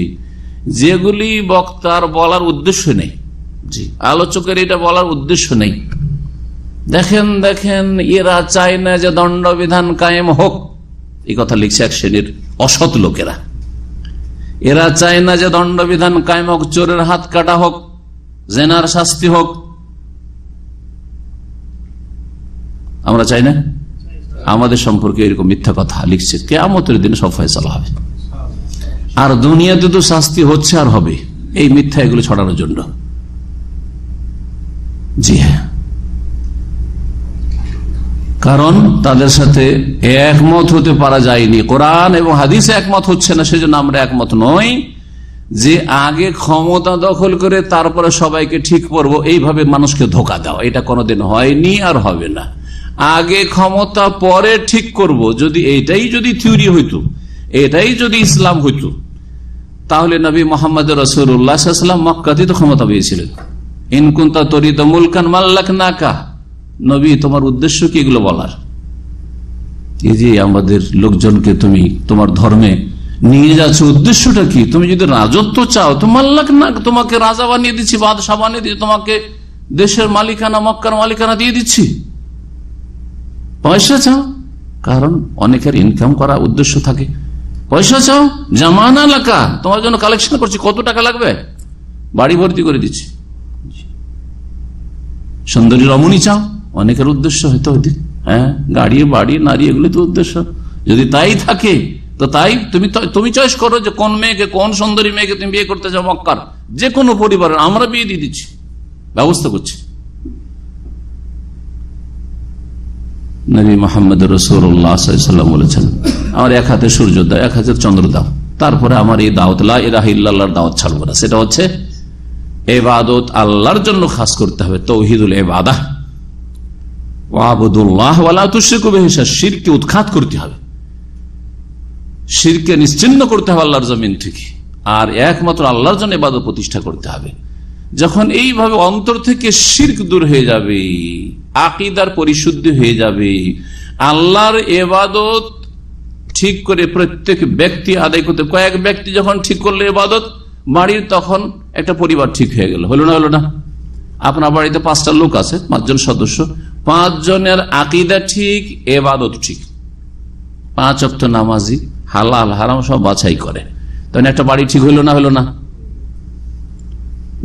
যেগুলি বক্তার বলার উদ্দেশ্য নেই। জি, আলোচকের এটা বলার উদ্দেশ্য নেই। দেখেন দেখেন, এরা চায় না যে দণ্ডবিধান কায়েম হোক, এই কথা লিখছে এক শ্রেণীর অসৎ লোকেরা। এরা চায় না যে দণ্ডবিধান কায়েম হোক, চোরের হাত কাটা হোক, জেনার শাস্তি হোক। আমরা চাই না? আমাদের সম্পর্কে এরকম মিথ্যা কথা লিখছে। কিয়ামতের দিনে সব ফয়সালা হবে, আর দুনিয়াতে তো শাস্তি হচ্ছে আর হবে, এই মিথ্যা এগুলো ছড়ানোর জন্য। জি হ্যাঁ, কারণ তাদের সাথে একমত হতে পারা যায়নি, কোরআন এবং হাদিসে একমত হচ্ছে না, সেজন্য আমরা একমত নই যে আগে ক্ষমতা দখল করে তারপরে সবাইকে ঠিক করবো, এইভাবে মানুষকে ধোঁকা দেওয়া, এটা কোনোদিন হয়নি আর হবে না। আগে ক্ষমতা পরে ঠিক করব, যদি এটাই যদি থিওরি হইতো, এটাই যদি ইসলাম হইতো, তাহলে নবী মুহাম্মদ রাসূলুল্লাহ সাল্লাল্লাহু আলাইহি ওয়াসাল্লাম মক্কাতে তো ক্ষমতা পেয়েছিলেন। ইন কুনতা তুরিদু মুলকান মাল্লাকনাকা, নবী তোমার উদ্দেশ্য কি এগুলো বলার? এই যে আমাদের লোকজনকে তুমি তোমার ধর্মে নিয়ে যাচ্ছ, উদ্দেশ্যটা কি? তুমি যদি রাজত্ব চাও তো মাল্লাকনা, তোমাকে রাজা বানিয়ে দিচ্ছি, বাদশা বানিয়ে দিচ্ছি, তোমাকে দেশের মালিকানা, মক্কার মালিকানা দিয়ে দিচ্ছি। পয়সা চাও, কারণ অনেকের ইনকাম করা উদ্দেশ্য থাকে, পয়সা চাও, জামানা লাকা, তোমার জন্য কালেকশন করছি, কত টাকা লাগবে, বাড়ি ভর্তি করে দিচ্ছি। সুন্দরী রমণী চাও, অনেকের উদ্দেশ্য হয়তো হইতে, হ্যাঁ, গাড়ি বাড়ি নারী এগুলো তো উদ্দেশ্য। যদি তাই থাকে তো তাই তুমি চয়েস করো যে কোন মেয়েকে, কোন সুন্দরী মেয়েকে তুমি বিয়ে করতে চাও। মক্কার যে কোনো পরিবারের আমরা বিয়ে দিয়ে দিচ্ছি, ব্যবস্থা করছি। নবী মুহাম্মদ রাসূলুল্লাহ সাল্লাল্লাহু আলাইহি ওয়াসাল্লাম বলেছেন, আমার এক হাতে সূর্য দাও, এক হাতে চন্দ্র দাও, তারপরে আমার এই দাওয়াত লা ইলাহা ইল্লাল্লাহর দাওয়াত ছাড়বো না। সেটা হচ্ছে ইবাদত আল্লাহর জন্য খাস করতে হবে, তাওহীদুল ইবাদাহ, ওয়াবুদুল্লাহ ওয়ালা তুশরিকু বিহি শাইআ, শিরকে উৎখাত করতে হবে, শিরকে নিশ্চিহ্ন করতে হবে আল্লাহর জমিন থেকে, আর একমাত্র আল্লাহর জন্য ইবাদত প্রতিষ্ঠা করতে হবে। যখন এইভাবে অন্তর থেকে শিরক দূর হয়ে যাবে, আকীদার পরিশুদ্ধি হয়ে যাবে, আল্লাহর ইবাদত ঠিক করে প্রত্যেক ব্যক্তি আদায় করতে, কয়েক ব্যক্তি যখন ঠিক করলো ইবাদত বাড়ির, তখন একটা পরিবার ঠিক হয়ে গেল। হলো না? হলো না? আপনার বাড়িতে 5টা লোক আছে, 5 জন সদস্য, 5 জনের আকীদা ঠিক, ইবাদত ঠিক, 5 ওয়াক্ত নামাজি, হালাল হারাম সব বাছাই করে, তখন একটা বাড়ি ঠিক হইলো না? হলো না?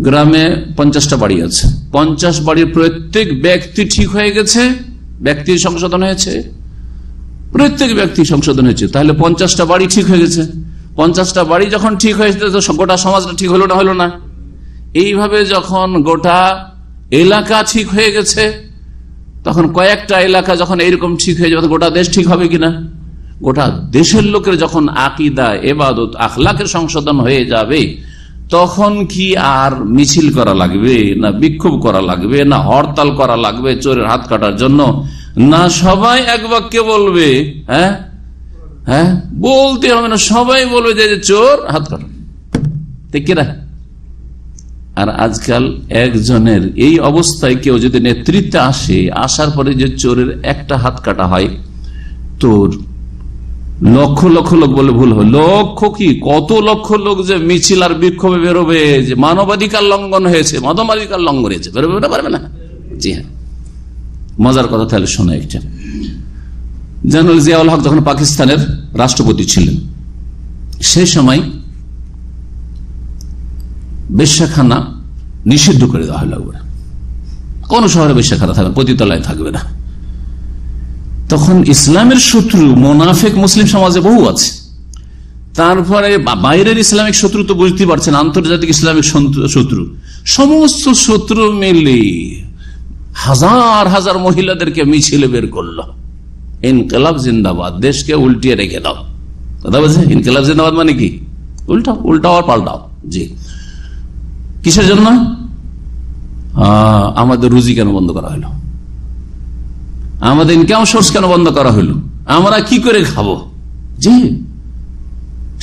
গ্রামে 50টা বাড়ি আছে, 50 বাড়ির প্রত্যেক ব্যক্তি ঠিক হয়ে গেছে, ব্যক্তির সংশোধন হয়েছে, প্রত্যেক ব্যক্তি সংশোধন হয়েছে, তাহলে 50টা বাড়ি ঠিক হয়ে গেছে। 50টা বাড়ি যখন ঠিক হয়েছে, গোটা সমাজটা ঠিক হলো না? হলো না? এইভাবে যখন গোটা এলাকা ঠিক হয়ে গেছে, তখন কয়েকটা এলাকা যখন এইরকম ঠিক হয়ে যাবে, গোটা দেশ ঠিক হবে কিনা? গোটা দেশের লোকের যখন আকীদা, ইবাদত, আখলাকের সংশোধন হয়ে যাবে, তখন কি আর মিছিল করা লাগবে, না বিক্ষোভ করা লাগবে, না হরতাল করা লাগবে চোরের হাত কাটার জন্য? না সবাই এক বাক্যে বলবে, হ্যাঁ হ্যাঁ, বলতে হবে না, সবাই বলবে যে চোর হাত কাটো, ঠিক কিনা? আর আজকাল একজনের এই অবস্থায় কেউ যদি নেতৃত্বে আসে, আসার পরে যে চোরের একটা হাত কাটা হয়, তোর লক্ষ লক্ষ লোক বলে ভুল হবে, লক্ষ কি কত লক্ষ লোক যে মিছিল আর বিক্ষোভে বেরোবে, যে মানবাধিকার লঙ্ঘন হয়েছে, মানবাধিকার লঙ্ঘন হয়েছে, বেরোবে না? পারবে না? জি হ্যাঁ। মজার কথা তাহলে শোনা একটা, জেনারেল জিয়াউল হক যখন পাকিস্তানের রাষ্ট্রপতি ছিলেন, সেই সময় বেশ্যাখানা নিষিদ্ধ করে দেওয়া হলো। কোন শহরে বেশ্যাখানা থাকবে, পতিতালয় থাকবে না। তখন ইসলামের শত্রু মোনাফেক মুসলিম সমাজে বহু আছে, তারপরে বাইরের ইসলামিক শত্রু তো বুঝতে পারছেন, আন্তর্জাতিক ইসলামিক শত্রু, সমস্ত শত্রু মিলে হাজার হাজার মহিলাদেরকে মিছিলে বের করলো, ইনকিলাব জিন্দাবাদ, দেশকে উল্টিয়ে রেখে দাও। কথা বলছে, ইনকিলাব জিন্দাবাদ মানে কি? উল্টাও, উল্টাও আর পাল্টাও। জি, কিসের জন্য? আমাদের রুজি কেন বন্ধ করা হলো, আমাদের ইনকাম সোর্স কেন বন্ধ করা হলো, আমরা কি করে খাবো? জি,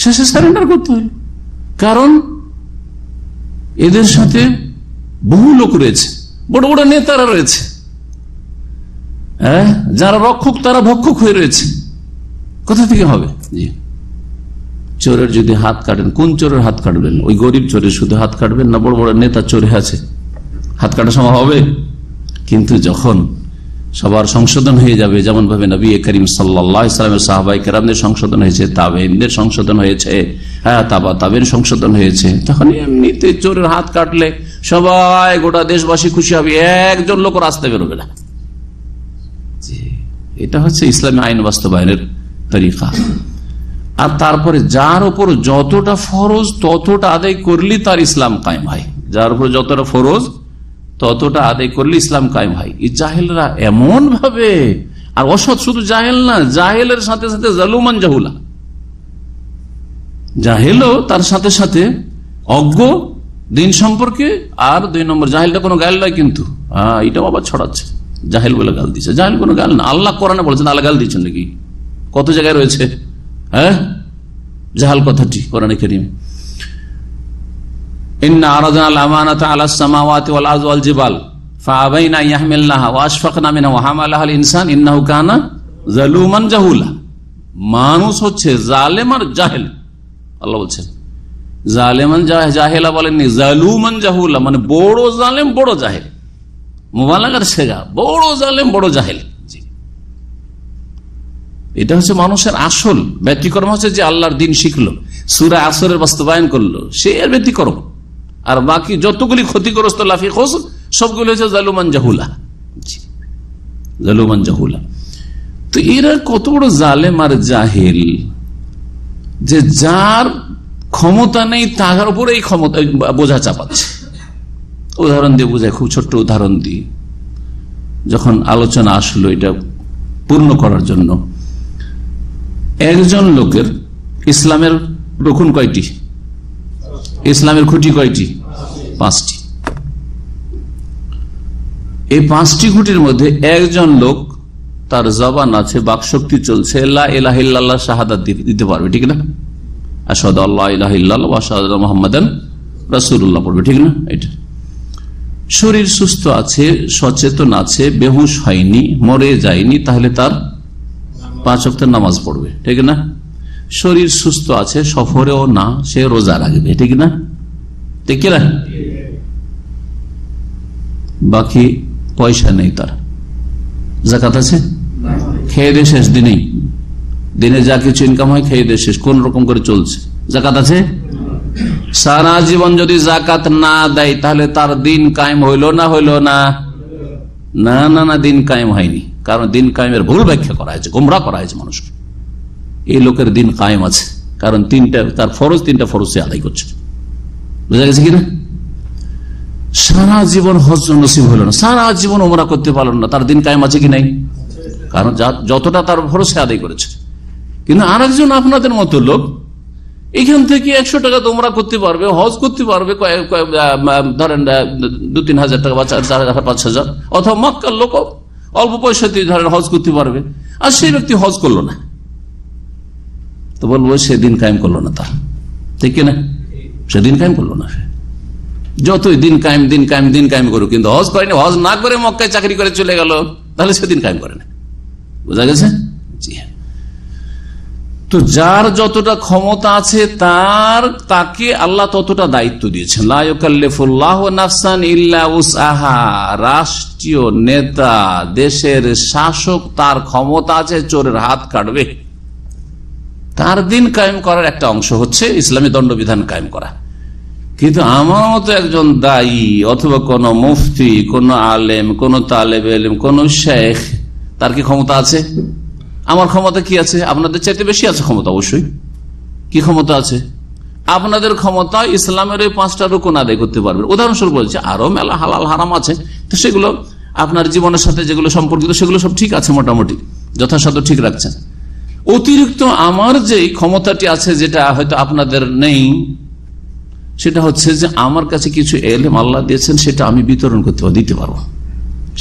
শেষে সারেন্ডার করতে হলো। কারণ এদের সাথে বহু লোক রয়েছে, বড় বড় নেতারা রয়েছে, হ্যাঁ, যারা রক্ষক তারা ভক্ষক হয়ে রয়েছে। কোথা থেকে হবে? জি, চোরের যদি হাত কাটেন, কোন চোরের হাত কাটবেন? ওই গরিব চোরের শুধু হাত কাটবেন, না বড় বড় নেতা চোরে আছে হাত কাটা সম্ভব হবে? কিন্তু যখন সবার সংশোধন হয়ে যাবে, যেমন ভাবে নবী করিম সাল্লাল্লাহু আলাইহি ওয়াসাল্লামের সাহাবায়ে কেরামদের সংশোধন হয়েছে, তাবেঈনদের সংশোধন হয়েছে, হ্যাঁ তাবেঈন সংশোধন হয়েছে, তখন এমনিতে চোরের হাত কাটলে সবাই, গোটা দেশবাসী খুশি হবে, একজন লোক রাস্তায় বেরোবে না। এটা হচ্ছে ইসলামী আইন বাস্তবায়নের তরিকা। আর তারপরে যার উপর যতটা ফরজ ততটা আদায় করলে তার ইসলাম কায়েম হয়, যার উপর যতটা ফরজ ততটা আদায় করলে ইসলাম কায়েম হয়। এই জাহেলরা এমন ভাবে, আর অসৎ শুধু জাহেল না, জাহেলের সাথে সাথে জালুমান জাহুলা, জাহেলও তার সাথে সাথে অজ্ঞ দিন সম্পর্কে, আর 2 নম্বর জাহেলটা কোনো গাল নয়, কিন্তু এটাও আবার ছড়াচ্ছে, জাহেল বলে গাল দিচ্ছে। জাহেল কোনো গাল না, আল্লাহ কোরআনে বলেছেন আল্লাহ গাল দিচ্ছেন নাকি? কত জায়গায় রয়েছে হ্যাঁ জাহাল কথাটি কোরআনে কারীমে। ইন্না আরাদনা আল আমানাতা আলাস সামাওয়াতি ওয়াল আরদি ওয়াল জিবাল ফাআবাইনা ইয়াহমিলনাহা ওয়া আশফাকনা মিনহা ওয়া হামালাহাল ইনসান ইন্নাহু কানা যালুমান জাহুলা। মানুষ হচ্ছে জালেম আর জাহেল, আল্লাহ বলছেন। জালেমান জাহেলা বলেননি, জালুমান জাহুলা, মানে বড় জালেম বড় জাহেল, মুবালাগার সেগা, বড় জালেম বড় জাহেল। এটা হচ্ছে মানুষের আসল ব্যতিক্রম, হচ্ছে যে আল্লাহর দিন শিখলো, সূরা আসরের বাস্তবায়ন করলো, সে এর ব্যতিক্রম। আর বাকি যতগুলি ক্ষতিগ্রস্ত লাফি খোঁজ সবগুলো হচ্ছে জালুমান জাহুলা, জালুমান জাহুলা। তো এরা কত বড় জালেম আর জাহিল, যে যার ক্ষমতা নেই তার উপরে এই ক্ষমতা বোঝা চাপাচ্ছে। উদাহরণ দিয়ে বোঝায়, খুব ছোট্ট উদাহরণ দিই, যখন আলোচনা আসলো এটা পূর্ণ করার জন্য। একজন লোকের ইসলামের রকুন কয়টি? ইসলামের খুঁটি কয়টি? 5টি। এই 5টি খুঁটির মধ্যে একজন লোক, তার জবান আছে, বাকশক্তি চলছে, লা ইলাহা ইল্লাল্লাহ শাহাদাত দিতে পারবে, ঠিক না? আশহাদু আল্লা ইলাহা ইল্লাল্লাহ ওয়া আশহাদু আন্না মুহাম্মাদান রাসূলুল্লাহ পড়বে, ঠিক না? এটা শরীর সুস্থ আছে, সচেতন আছে, বেহুশ হয়নি, মরে যায়নি, তাহলে তার 5 ওয়াক্ত নামাজ পড়বে, ঠিক না? শরীর সুস্থ আছে, সফরেও না, সে রোজা রাখবে, ঠিক না? ঠিক না? বাকি পয়সা নেই, তার যাকাত আছে, খেয়ে দিয়ে শেষ, দিনে যা কিছু ইনকাম হয় খেয়ে দিয়ে শেষ, কোন রকম করে চলছে, যাকাত আছে? সারা জীবন যদি যাকাত না দেয় তাহলে তার দিন কায়েম হইল না? হইল না? না না না, দিন কায়েম হয়নি। কারণ দিন কায়েমের ভুল ব্যাখ্যা করা হয়েছে, গোমরা করা হয়েছে মানুষকে। এই লোকের দিন কায়েম আছে, কারণ তার ফরজ 3টা ফরজ সে আদায় করছে। বুঝা গেছে কিনা? সারা জীবন হজ নসিব হইল না, সারা জীবন ওমরা করতে পারল না, তার দিন কায়েম আছে কি নাই? কারণ যতটা তার ফরজ সে আদায় করেছে। কিন্তু আরেকজন আপনাদের মতো লোক এখান থেকে 100 টাকা তোমরা করতে পারবে, হজ করতে পারবে, ধরেন 2-3 হাজার টাকা বা 4,000-5,000, অথবা মক্কার লোক অল্প পয়সাতে ধরেন হজ করতে পারবে, আর সেই ব্যক্তি হজ করলো না, তো বলবো সে দিন কায়েম করলো না, তার ঠিক না? সে দিন কায়েম করলো না। যতই দিন কায়েম করুক, কিন্তু হজ করেনি, হজ না করে মক্কায় চাকরি করে চলে গেল, তাহলে সে দিন কায়েম করে না। বোঝা গেছে? জি হ্যাঁ। তো যার যতটা ক্ষমতা আছে তাকে আল্লাহ ততটা দায়িত্ব দিয়েছেন। লা ইউকাল্লিফুল্লাহু নাফসান ইল্লা উসআহা। রাষ্ট্রীয় নেতা, দেশের শাসক, তার ক্ষমতা আছে চোরের হাত কাটবে, তার দিন কায়েম করার একটা অংশ হচ্ছে ইসলামী দণ্ডবিধান কায়েম করা। কিন্তু আমার মতো একজন দায়ী অথবা কোন মুফতি, কোন আলেম, কোন তালেব ইলম, কোন শেখ, তার কি ক্ষমতা আছে? আমার ক্ষমতা কি আছে? আপনাদের চাইতে বেশি আছে ক্ষমতা, অবশ্যই। কি ক্ষমতা আছে আপনাদের? ক্ষমতা ইসলামের ওই 5টা রুকুন আদায় করতে পারবেন। উদাহরণস্বরূপ বলছে, আরো মেলা হালাল হারাম আছে, তো সেগুলো আপনার জীবনের সাথে যেগুলো সম্পর্কিত সেগুলো সব ঠিক আছে, মোটামুটি যথাসাধ্য ঠিক রাখছেন। অতিরিক্ত আমার যে ক্ষমতাটি আছে, যেটা হয়তো আপনাদের নেই, সেটা হচ্ছে যে আমার কাছে কিছু এলেম আল্লাহ দিয়েছেন, সেটা আমি বিতরণ দিতে পারবো।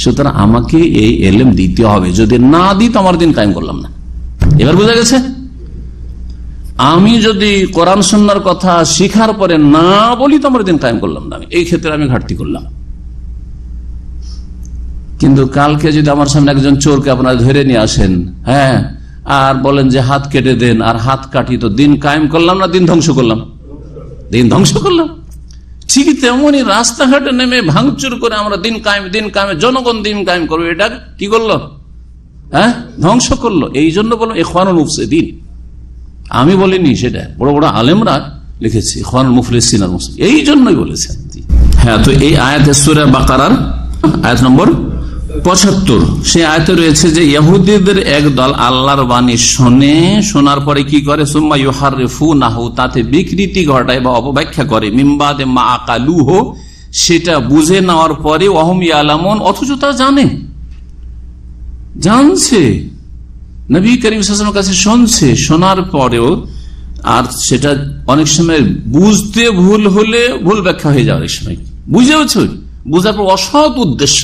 সুতরাং আমাকে এই এলেম দিতে হবে, যদি না দিই তো আমার দিন কায়েম করলাম না। এবার বোঝা গেছে? আমি যদি কোরআন সুন্নাহর কথা শিখার পরে না বলি তো আমার দিন কায়েম করলাম না, এই ক্ষেত্রে আমি ঘাটতি করলাম। কিন্তু কালকে যদি আমার সামনে একজন চোরকে আপনারা ধরে নিয়ে আসেন, হ্যাঁ, আর বলেন যে হাত কেটে দেন, আর হাত কাটি, তো দিন কায়েম করলাম না দিন ধ্বংস করলাম? দিন ধ্বংস করলাম। ঠিক তেমনই রাস্তাঘাটে নেমে ভাঙচুর করে আমরা দিন কায়েমে জনগণ দিন কায়েম করবে, এটা কি করলো? হ্যাঁ, ধ্বংস করলো। এই জন্য বললাম ইখওয়ানুল মুফসিদিন, আমি বলিনি, সেটা বড় বড় আলেমরা লিখেছে, ইখওয়ানুল মুফলিসিন আর মুসলিম, এই জন্যই বলেছেন। হ্যাঁ, তো এই আয়াতে সূরা বাকারার আয়াত নম্বর 75, সেই আয়াতে রয়েছে যে ইহুদিদের একদল আল্লাহর বাণী শোনার পরে কি করে? সুম্মা ইউহাররিফুনাহু, তাতে বিকৃতি ঘটায় বা অপব্যাখ্যা করে, মিন বাদে মা আকালুহু, সেটা বুঝে নেওয়ার পরে, ওয়াহুম ইয়ালামুন, অথচ তারা জানছে, নবী করিম সাল্লাল্লাহু আলাইহি ওয়াসাল্লামের কাছে শুনছে, শোনার পরেও, আর সেটা অনেক সময় বুঝতে ভুল হলে ভুল ব্যাখ্যা হয়ে যায়, অনেক সময় বুঝেওছ, বুঝার পর অসৎ উদ্দেশ্য।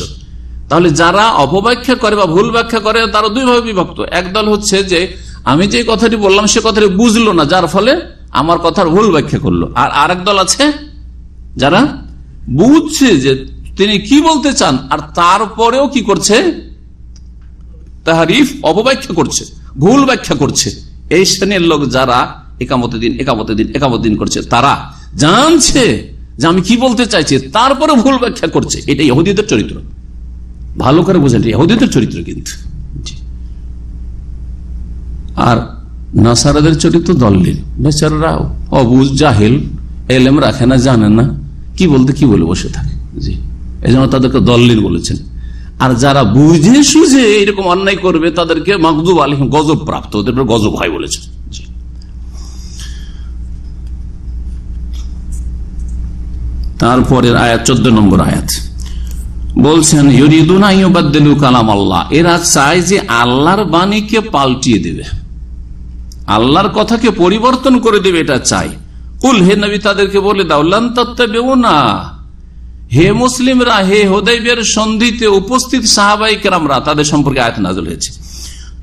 তাহলে যারা অপব্যাখ্যা করে বা ভুল ব্যাখ্যা করে, তারা 2 ভাবে বিভক্ত। একদল হচ্ছে যে আমি যে কথাটি বললাম সে কথাটি বুঝলো না, যার ফলে আমার কথার ভুল ব্যাখ্যা করলো। আর আরেক দল আছে যারা বুঝছে যে তিনি কি বলতে চান, আর তারপরেও কি করছে? তাহরিফ, অপব্যাখ্যা করছে, ভুল ব্যাখ্যা করছে। এই শ্রেণীর লোক যারা একামতে দিন করছে, তারা জানছে যে আমি কি বলতে চাইছি, তারপরে ভুল ব্যাখ্যা করছে। এটা ইহুদিদের চরিত্র, ভালো করে বোঝেন, ইহুদিদের চরিত্র। কিন্তু আর নাসারাদের চরিত্র দল্লিল, বেচারারা অবুঝ জাহেল, এলেম রাখে না, জানে না, কি বলতে কি বলে বসে থাকে। জি, এই জন্য তাদেরকে দল্লিল বলেছেন। আর যারা বুঝে সুঝে এরকম অন্যায় করবে তাদেরকে মাগদুব আলাইহিম, গজব প্রাপ্ত, ওদের গজব হয় বলেছেন। তারপরের আয়াত 14 নম্বর আয়াত বলছেন, ইউরিদুনা ইউবাদদিলু কালাম আল্লাহ, এরা চায় যে আল্লাহর বাণীকে পাল্টিয়ে দেবে, আল্লাহর কথাকে পরিবর্তন করে দেবে, এটা চাই। কুল, হে নবী তাদেরকে বলে দাও, লান তাত্তাবিউনা, হে মুসলিমরা, হে হুদাইবিয়ার সন্ধিতে উপস্থিত সাহাবায়ে কেরামরা, তাদের সম্পর্কে আয়াত নাযিল হয়েছে,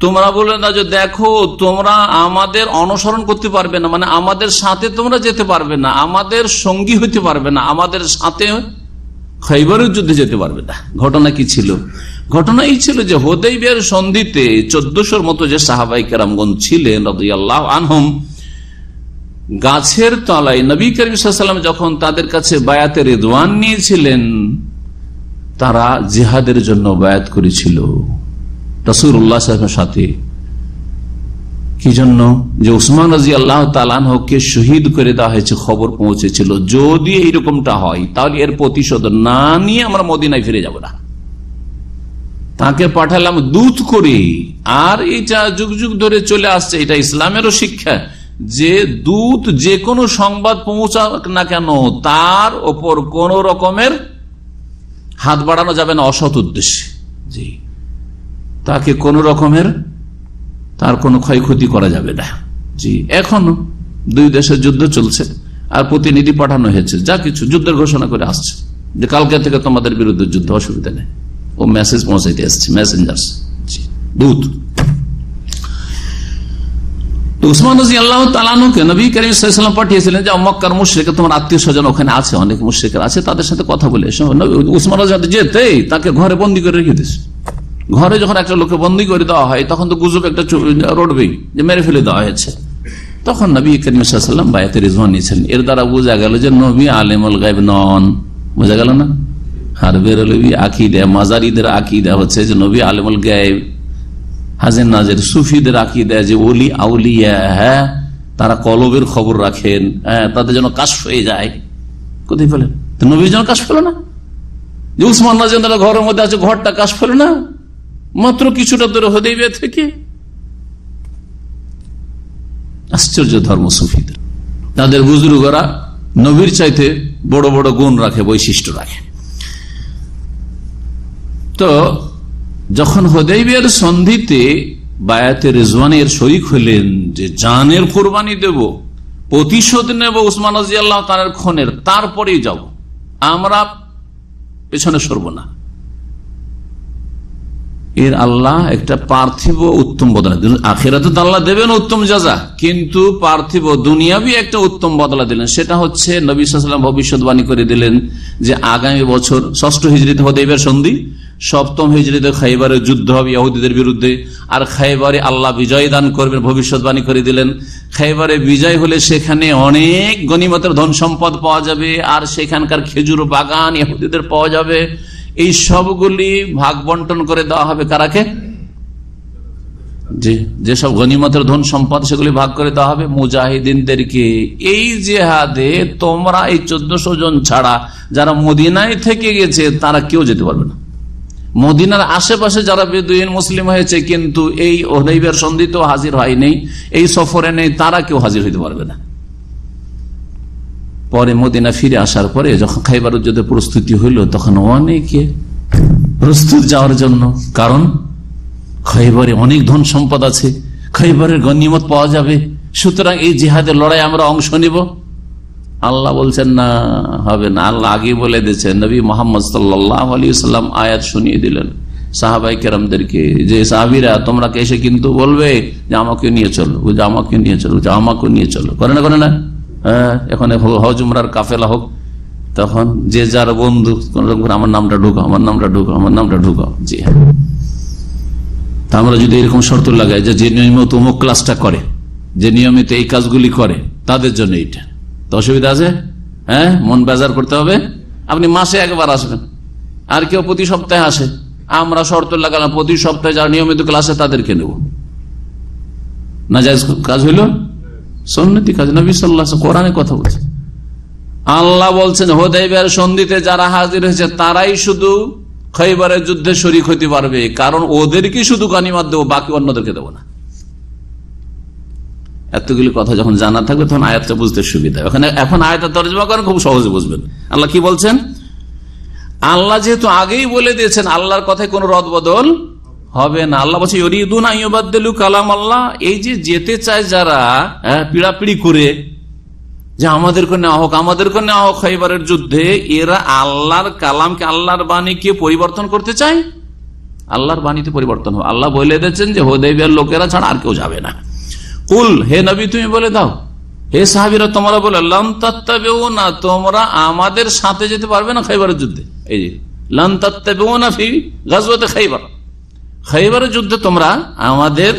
তোমরা বলে না যে দেখো তোমরা আমাদের অনুসরণ করতে পারবে না, মানে আমাদের সাথে তোমরা যেতে পারবে না, আমাদের সঙ্গী হতে পারবে না, আমাদের সাথে খাইবারের যুদ্ধে যেতে পারবে না। ঘটনা কি ছিল? ঘটনা এই ছিল যে হুদাইবিয়ার সন্ধিতে 1400 মতো যে সাহাবায়ে কেরামগণ ছিলেন রাদিয়াল্লাহু আনহুম, গাছের তলায় নবী করিম সাল্লাল্লাহু আলাইহি ওয়াসাল্লাম যখন তাদের কাছে বায়াতে রিদওয়ান নিয়েছিলেন, তারা জিহাদের জন্য বায়াত করেছিল রাসূলুল্লাহ সাল্লাল্লাহু আলাইহি ওয়াসাল্লামের সাথে। কি জন্য? যে উসমান রাদিয়াল্লাহু তাআলা আনহুকে শহীদ করে দেওয়া হয়েছে, খবর পৌঁছেছিল, যদি এইরকমটা হয় তাহলে এর প্রতিশোধ না নিয়ে আমরা মদিনায় ফিরে যাব না। তাকে পাঠালাম দূত করে। আর এটা যুগ যুগ ধরে চলে আসছে, এটা ইসলামেরও শিক্ষা যে দূত যে কোনো সংবাদ পৌঁছাক না কেন তার ওপর কোন রকমের হাত বাড়ানো যাবে না অসৎ উদ্দেশ্যে। জি, তাকে কোন রকমের তার কোনো ক্ষয়ক্ষতি করা যাবে না। জি, এখনো দুই দেশের যুদ্ধ চলছে আর প্রতিনিধি পাঠানো হয়েছে, যা কিছু যুদ্ধের ঘোষণা করে আসছে যে কালকে থেকে তোমাদের বিরুদ্ধে যুদ্ধ, অসুবিধা নেই। ও মেসেজ পৌঁছাইতে আসছে, মেসেঞ্জার, দূত। উসমান রাদিয়াল্লাহু তাআলা আনহুকে নবী করিম সাল্লাল্লাহু আলাইহি ওয়াসাল্লাম পাঠিয়েছিলেন যে মক্কার মুশরিক, তোমার আত্মীয় স্বজন ওখানে আছে, অনেক মুশরিক আছে, তাদের সাথে কথা বলে এসো। উসমান রাদিয়াল্লাহু যেতেই তাকে ঘরে বন্দী করে রেখে দিয়েছে। ঘরে যখন একটা লোককে বন্দী করে দেওয়া হয় তখন তো গুজব একটা রটবেই যে মেরে ফেলে দেওয়া হয়েছে। তখন নবী করিম সাল্লাল্লাহু আলাইহি ওয়াসাল্লাম বায়াতে রিজওয়ান নিয়েছেন। এর দ্বারা বোঝা গেল যে নবী আলিমুল গায়ব নন। বোঝা গেল না? হারবের আকীদা, মাজারিদের আকীদা হচ্ছে যে নবী আলিমুল গায়ব, হাজির নাজির সুফিদের আকীদা যে ওলি আউলিয়া, হ্যাঁ, তারা কলবের খবর রাখেন, হ্যাঁ, তাদের জন্য কাশফ হয়ে যায়। কোথায় পেলেন? তো নবীর জন্য কাশফ পেল না? যে উসমান রাদিয়াল্লাহু ঘরের মধ্যে আছে, ঘরটা কাশফ পেল না মাত্র কিছুটা দূরে হুদাইবিয়া থেকে? আশ্চর্য ধর্ম সুফিদের। তাদের বুজুর্গরা নবীর চাইতে বড় বড় গুণ রাখে, বৈশিষ্ট্য রাখে। তো যখন হুদাইবিয়ার সন্ধিতে বায়াতে রিজওয়ানের শরীক হলেন যে জানের কুরবানি দেব, প্রতিশোধ নেব উসমান রাদিয়াল্লাহু তাআলার খুনের, তারপরেই যাব, আমরা পেছনে সরব না। এর আল্লাহ একটা পার্থিব উত্তম বদলা দিলেন। আখিরাতে তো আল্লাহ দেবেন উত্তম জাযা, কিন্তু পার্থিব দুনিয়াবি একটা উত্তম বদলা দিলেন। সেটা হচ্ছে নবী সাল্লাল্লাহু আলাইহি ওয়াসাল্লাম ভবিষ্যৎবাণী করে দিলেন যে আগামী বছর 6ষ্ঠ হিজরিতে হুদাইবিয়ার সন্ধি, 7ম হিজরিতে খাইবারের যুদ্ধ হবে ইহুদীদের বিরুদ্ধে, আর খাইবারে আল্লাহ বিজয় দান করবেন, ভবিষ্যৎবাণী করে দিলেন। খাইবারে বিজয় হলে সেখানে অনেক গনিমতের ধন সম্পদ পাওয়া যাবে, আর সেখানকার খেজুর বাগান ইহুদীদের পাওয়া যাবে। এই সবগুলি ভাগ বন্টন করে দেওয়া হবে কারাকে? যেসব গনিমতের ধন সম্পদ সেগুলি ভাগ করে দেওয়া হবে মুজাহিদিনদেরকে। এই জিহাদে তোমরা এই 1400 জন ছাড়া যারা মদিনায় থেকে গেছে তারা কেউ যেতে পারবে না। মদিনার আশেপাশে যারা বেদুইন মুসলিম হয়েছে কিন্তু এই হুদাইবিয়ার সন্ধিতেও হাজির হয়নি, এই সফরে নেই, তারা কেউ হাজির হইতে পারবে না। পরে মদিনা ফিরে আসার পরে যখন খাইবার যুদ্ধে প্রস্তুতি হইল তখন অনেকে প্রস্তুত যাওয়ার জন্য, কারণ খাইবারে অনেক ধন সম্পদ আছে, খাইবারের গনিমত পাওয়া যাবে, সুতরাং এই জিহাদের লড়াই আমরা অংশ নিব। আল্লাহ বলছেন না, হবে না। আল্লাহ আগে বলে দিয়েছেন, নবী মুহাম্মদ সাল্লাল্লাহু আলাইহি ওয়াসাল্লাম আয়াত শুনিয়ে দিলেন সাহাবায়ে কেরামদেরকে যে সাহাবীরা তোমরা এসে কিন্তু বলবে যে আমাকে নিয়ে চলো, যে আমাকে নিয়ে চলো, যে আমাকে নিয়ে চলো, করে না করে না? হ্যাঁ, এখন হজ উমরার কাফেলা হোক, তখন যে যার বন্ধু কোন রকম আমার নামটা ঢুকাও, আমার নামটা ঢুকাও, আমার নামটা ঢুকাও। জি হ্যাঁ, তা আমরা যদি এরকম শর্ত লাগাই যে নিয়মিত অমুক ক্লাসটা করে, যে নিয়মিত এই কাজগুলি করে, তাদের জন্য এইটা, তো অসুবিধা আছে? হ্যাঁ, মন বেজার করতে হবে। আপনি মাসে একবার আসবেন, আর কেউ প্রতি সপ্তাহে আসে, আমরা শর্ত লাগালাম প্রতি সপ্তাহে যারা নিয়মিত ক্লাসে তাদেরকে নেব। নাজায়েজ কাজ হইল সুন্নতি কাজ। নবী সাল্লাল্লাহু আলাইহি ওয়াসাল্লাম কোরআনে কথা বলছেন। আল্লাহ বলছেন হুদায়বিয়ার সন্ধিতে যারা হাজির হয়েছে তারাই শুধু খৈবরের যুদ্ধে শরীক হতে পারবে, কারণ ওদেরকে শুধু গনিমত দেবো, বাকি অন্যদেরকে দেবো না। এতগুলি কথা যখন জানা থাকবে তখন আয়াতটা বুঝতে সুবিধা। এখন আয়াতটা তরজমা করেন, খুব সহজে বুঝবেন। আল্লাহ কি বলছেন? আল্লাহ যেহেতু আগেই বলে দিয়েছেন আল্লাহর কথায় কোনো রদ বদল হবে না। আল্লাহ বলছে ইউরিদুনা ইউবাদদিলু কালাম আল্লাহ, এই যে যেতে চায় যারা পিড়াপিড়ি করে যে আমাদেরকে নেওয়া হোক, আমাদেরকে নেওয়া হোক খৈবরের যুদ্ধে, এরা আল্লাহর কালামকে, আল্লাহর বাণীকে পরিবর্তন করতে চায়। আল্লাহর বাণীতে পরিবর্তন হবে। আল্লাহ বলে দিয়েছেন যে হুদায়বিয়ার লোকেরা ছাড়া আর কেউ যাবে না। কুল, হে নবী তুমি বলে দাও, হে সাহাবীরা তোমরা বলে, লান তাত্তাবিউনা, তোমরা আমাদের সাথে যেতে পারবে না খৈবরের যুদ্ধে। এই যে লান তাত্তাবিউনা ফি গাজওয়াতি খৈবর, খৈবরের যুদ্ধে তোমরা আমাদের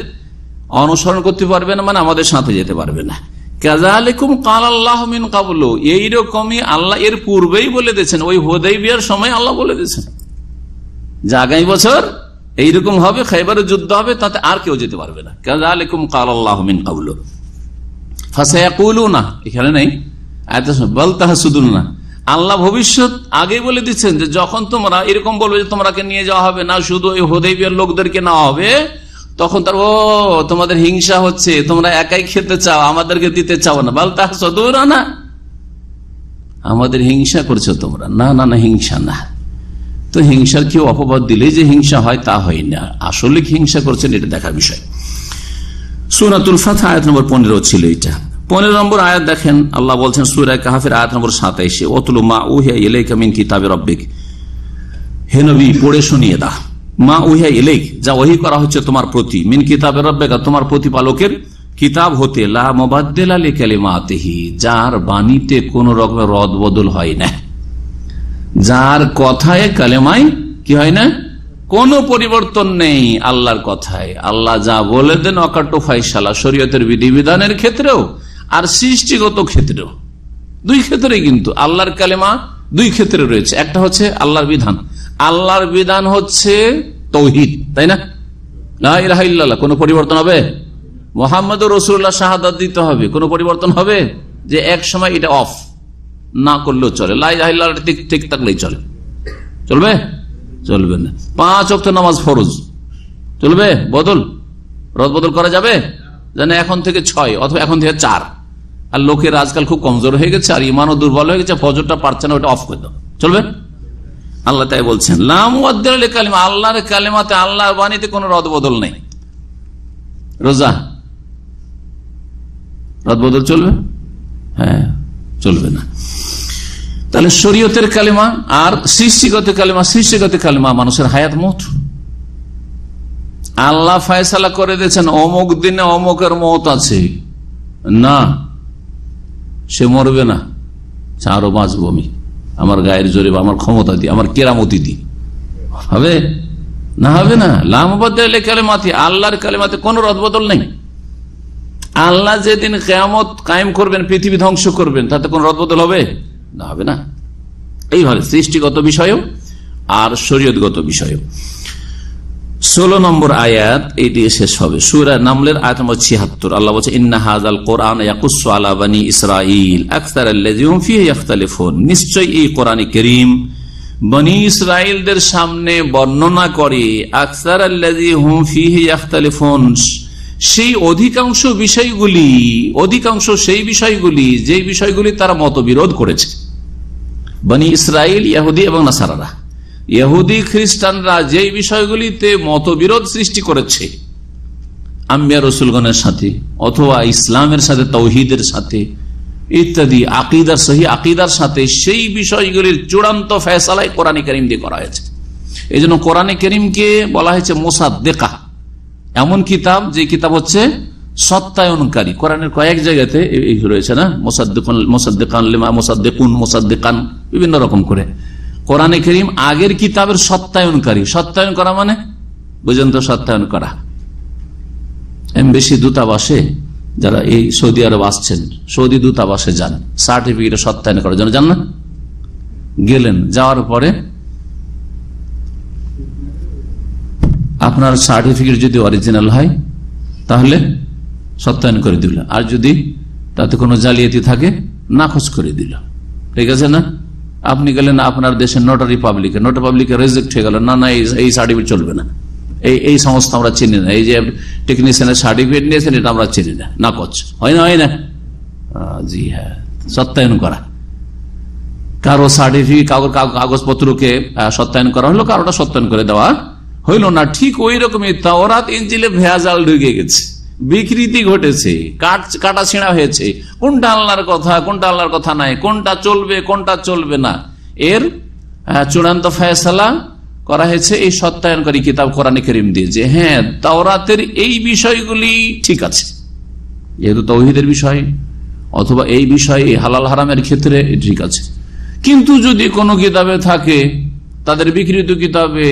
অনুসরণ করতে পারবে না, মানে আমাদের সাথে যেতে পারবে না। কাযালিকুম ক্বালাল্লাহু মিন ক্বাবলু, এইরকমই আল্লাহ এর পূর্বেই বলে দিয়েছেন। ওই হুদায়বিয়ার সময় আল্লাহ বলে দিয়েছেন যে আগামী বছর এইরকম হবে, খৈবরের যুদ্ধ হবে, তাতে আর কেউ যেতে পারবে না। কাযালিকুম ক্বালাল্লাহু মিন ক্বাবলু ফাসায়াকুলুনা, এখানে নেই আয়াতে বাল তাহসুদুনা, আল্লাহ ভবিষ্যৎ আগে বলে দিচ্ছেন যে যখন তোমরা এরকম বলবে যে তোমরাকে নিয়ে যাওয়া হবে না, শুধু ওই হুদায়বিয়ার লোকদেরকে নেওয়া হবে, তখন তার তোমাদের হিংসা হচ্ছে, তোমরা একাই খেতে চাও, আমাদেরকে দিতে চাও না। বাল তাহসুদুনা, না আমাদের হিংসা করছো তোমরা। না না না, হিংসা না। তো হিংসার কেউ অপবাদ দিলে যে হিংসা হয় তা হয় না, আসলে হিংসা করছেন এটা দেখার বিষয়। সূরাতুল ফাত আয়াত নম্বর 15 ছিল এটা। 15 নম্বর আয়াত দেখেন, আল্লাহ বলছেন সূরা কাহফের আয়াত নম্বর 27, ওয়াতলু মা উহিয়া ইলাইকা মিন কিতাবি রাব্বিক, হে নবী পড়ে শুনিয়ে দাও, মা উহিয়া ইলাইক, যা ওহী করা হচ্ছে তোমার প্রতি, মিন কিতাবি রাব্বিকা, তোমার প্রতিপালকের কিতাব হতে, লা মুবাদদিলা লিকালিমাতিহি, যার বাণীতে কোন রকমের রদ বদল হয় না, যার কথায় কালেমায় কি হয় না, কোন পরিবর্তন নেই আল্লাহর কথায়। আল্লাহ যা বলে দেন অকাট্য ফায়সালা, শরীয়তের বিধিবিধানের ক্ষেত্রেও আর সৃষ্টিগত ক্ষেত্রেও, দুই ক্ষেত্রে কিন্তু আল্লাহর কালেমা দুই ক্ষেত্রে রয়েছে। একটা হচ্ছে আল্লাহর বিধান, আল্লাহর বিধান হচ্ছে তাওহীদ, তাই না, লা ইলাহা ইল্লাল্লাহ, কোন পরিবর্তন হবে? মুহাম্মদুর রাসূলুল্লাহ শাহাদাত দিতে হবে, কোন পরিবর্তন হবে? যে এক সময় এটা অফ না করলেও চলে, লা ইলাহা ইল্লাল্লাহ ঠিক থাকলেই চলে, চলবে? চলবে না। 5 ওয়াক্ত নামাজ ফরজ, চলবে? রদ বদল করা যাবে? জানে এখন থেকে 6 অথবা এখন থেকে 4। আর লোকের আজকাল খুব কমজোর হয়ে গেছে আর ইমানও দুর্বল হয়ে গেছে, ফজরটা পারছে না, ওটা অফ করে দাও, চলবে? আল্লাহ তাই বলছেন লা মুবাদদিলা লিকালিমা, আল্লাহর কালেমাতে, আল্লাহর বাণীতে কোনো রদ বদল নেই। রোজা রদ বদল চলবে? হ্যাঁ, চলবে না। তাহলে শরীয়তের কালেমা আর সৃষ্টিগত কালেমা, সৃষ্টিগত কালেমা মানুষের হায়াত মত। আল্লাহ ফয়সালা করে দিয়েছেন অমুক দিনে অমুকের মত আছে, না সে মরবে না, আরো বাঁচবো আমি, আমার গায়ের জোরে বা আমার ক্ষমতা দিয়ে, আমার কেরামতি দিয়ে হবে না, হবে না। লা মুবাদদিলা লিকালিমাতি, আল্লাহর কালেমাতে কোনো রদবদল নেই। আল্লাহ যেদিন কিয়ামত কায়েম করবেন, পৃথিবী ধ্বংস করবেন, তাতে কোন রদবদল হবে না, হবে না। এইভাবে সৃষ্টিগত বিষয়ও আর শরীয়তগত বিষয়ও। 16 নম্বর আয়াত এটি শেষ হবে। সূরা নামলের আয়াত নম্বর 76। আল্লাহ বলছে ইন্না হাযাল কুরআন ইয়াকুসসু আলা বানি ইসরাঈল আকসারাল্লাযীহুম ফীহি ইখতালিফুন, নিশ্চয়ই এই কোরআন কারীম বনি ইসরাঈলদের সামনে বর্ণনা করে আকসারাল্লাযীহুম ফীহি ইখতালিফুন, সেই অধিকাংশ সেই বিষয়গুলি যে বিষয়গুলি তারা মতবিরোধ করেছে। বনি ইসরাইল ইহুদি এবং নাসারারা, ইহুদি খ্রিস্টানরা যেই বিষয়গুলিতে মতবিরোধ সৃষ্টি করেছে আম্বিয়া রাসূলগণের সাথে অথবা ইসলামের সাথে, তাওহীদের সাথে ইত্যাদি আকীদার, সহি আকীদার সাথে, সেই বিষয়গুলির চূড়ান্ত ফয়সালাই কোরআন কারীম দিয়ে করা হয়েছে। এই জন্য কোরআন কারীমকে বলা হয়েছে মুসাদ্দিকা, এমন কিতাব যে কিতাব হচ্ছে সত্যায়নকারী। কোরআনের কয়েক জায়গাতে এই রয়েছে না, মুসাদ্দিকান বিভিন্ন রকম করে। কোরআনে কারীম আগের কিতাবের সত্যায়নকারী। সত্যায়ন করা মানে বুঝেন তো, সত্যায়ন করা। এমবেসি দূতাবাসে যারা এই সৌদি আরব আসছেন, সৌদি দূতাবাসে যান সার্টিফিকেট সত্যায়ন করার জন্য, যান না? গেলেন, যাওয়ার পরে আপনার সার্টিফিকেট যদি অরিজিনাল হয় তাহলে সত্যায়ন করে দিল, আর যদি তাতে কোনো জালিয়াতি থাকে নাকচ করে দিল। ঠিক আছে না? আপনি গেলেন আপনার দেশের নোটারি পাবলিকে রেজেক্ট হয়ে গেল, না এই সার্টিফিকেট চলবে না, এই সংস্থা আমরা চিনি না, এই যে টেকনিশিয়ানের সার্টিফিকেট নিয়েছেন এটা আমরা চিনি না, নাকচ। হয় না? জি হ্যাঁ, সত্যায়ন করা। কারো সার্টিফিকেট কাগজপত্রকে সত্যায়ন করা হলো, কারোটা সত্যায়ন করে দেওয়া হইল না। ঠিক ওই রকমই তাওরাত ইনজিলে ভেজাল ঢুকে গেছে, বিকৃতি ঘটেছে, কাটা ছিঁড়া হয়েছে। কোনটা আল্লাহর কথা, কোনটা আল্লাহর কথা নাই, কোনটা চলবে, কোনটা চলবে না, এর চূড়ান্ত ফয়সালা করা হয়েছে এই সত্যায়নকারী কিতাব কোরআন কারীম দিয়ে, যে হ্যাঁ তাওরাতের এই বিষয়গুলি ঠিক আছে, যেহেতু তাওহীদের বিষয় অথবা এই বিষয় হালাল হারামের ক্ষেত্রে ঠিক আছে। কিন্তু যদি কোনো কিতাবে থাকে, তাদের বিকৃত কিতাবে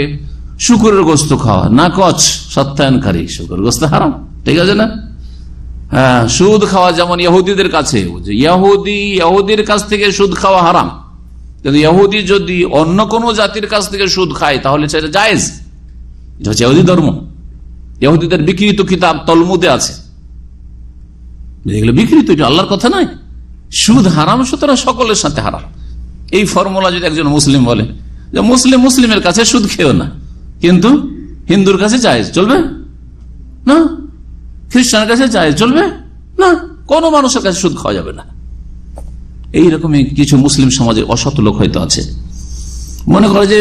শুকরের গোস্ত খাওয়া নাকচ, সত্যায়নকারী শুকরের গোস্ত হারাম। ঠিক আছে না? হ্যাঁ, সুদ খাওয়া যেমন ইহুদিদের কাছে, ইহুদির কাছ থেকে সুদ খাওয়া হারাম, কিন্তু ইহুদি যদি অন্য কোনো জাতির কাছ থেকে সুদ খায় তাহলে সেটা জায়েজ। এটা হচ্ছে ইহুদি ধর্ম। ইহুদিদের বিকৃত কিতাব তলমুদে আছে, যেগুলো বিকৃত, এটা আল্লাহর কথা নয়। সুদ হারাম, সুতরাং সকলের সাথে হারাম। এই ফর্মুলা যদি একজন মুসলিম বলে যে মুসলিমের কাছে সুদ খেও না, কিন্তু হিন্দুর কাছে জায়েজ, চলবে না? খ্রিস্টানের কাছে জায়েজ, চলবে না? কোন মানুষের কাছে সুদ খাওয়া যাবে না। এইরকমই কিছু মুসলিম সমাজে অসৎ লোক হয়তো আছে, মনে করে যে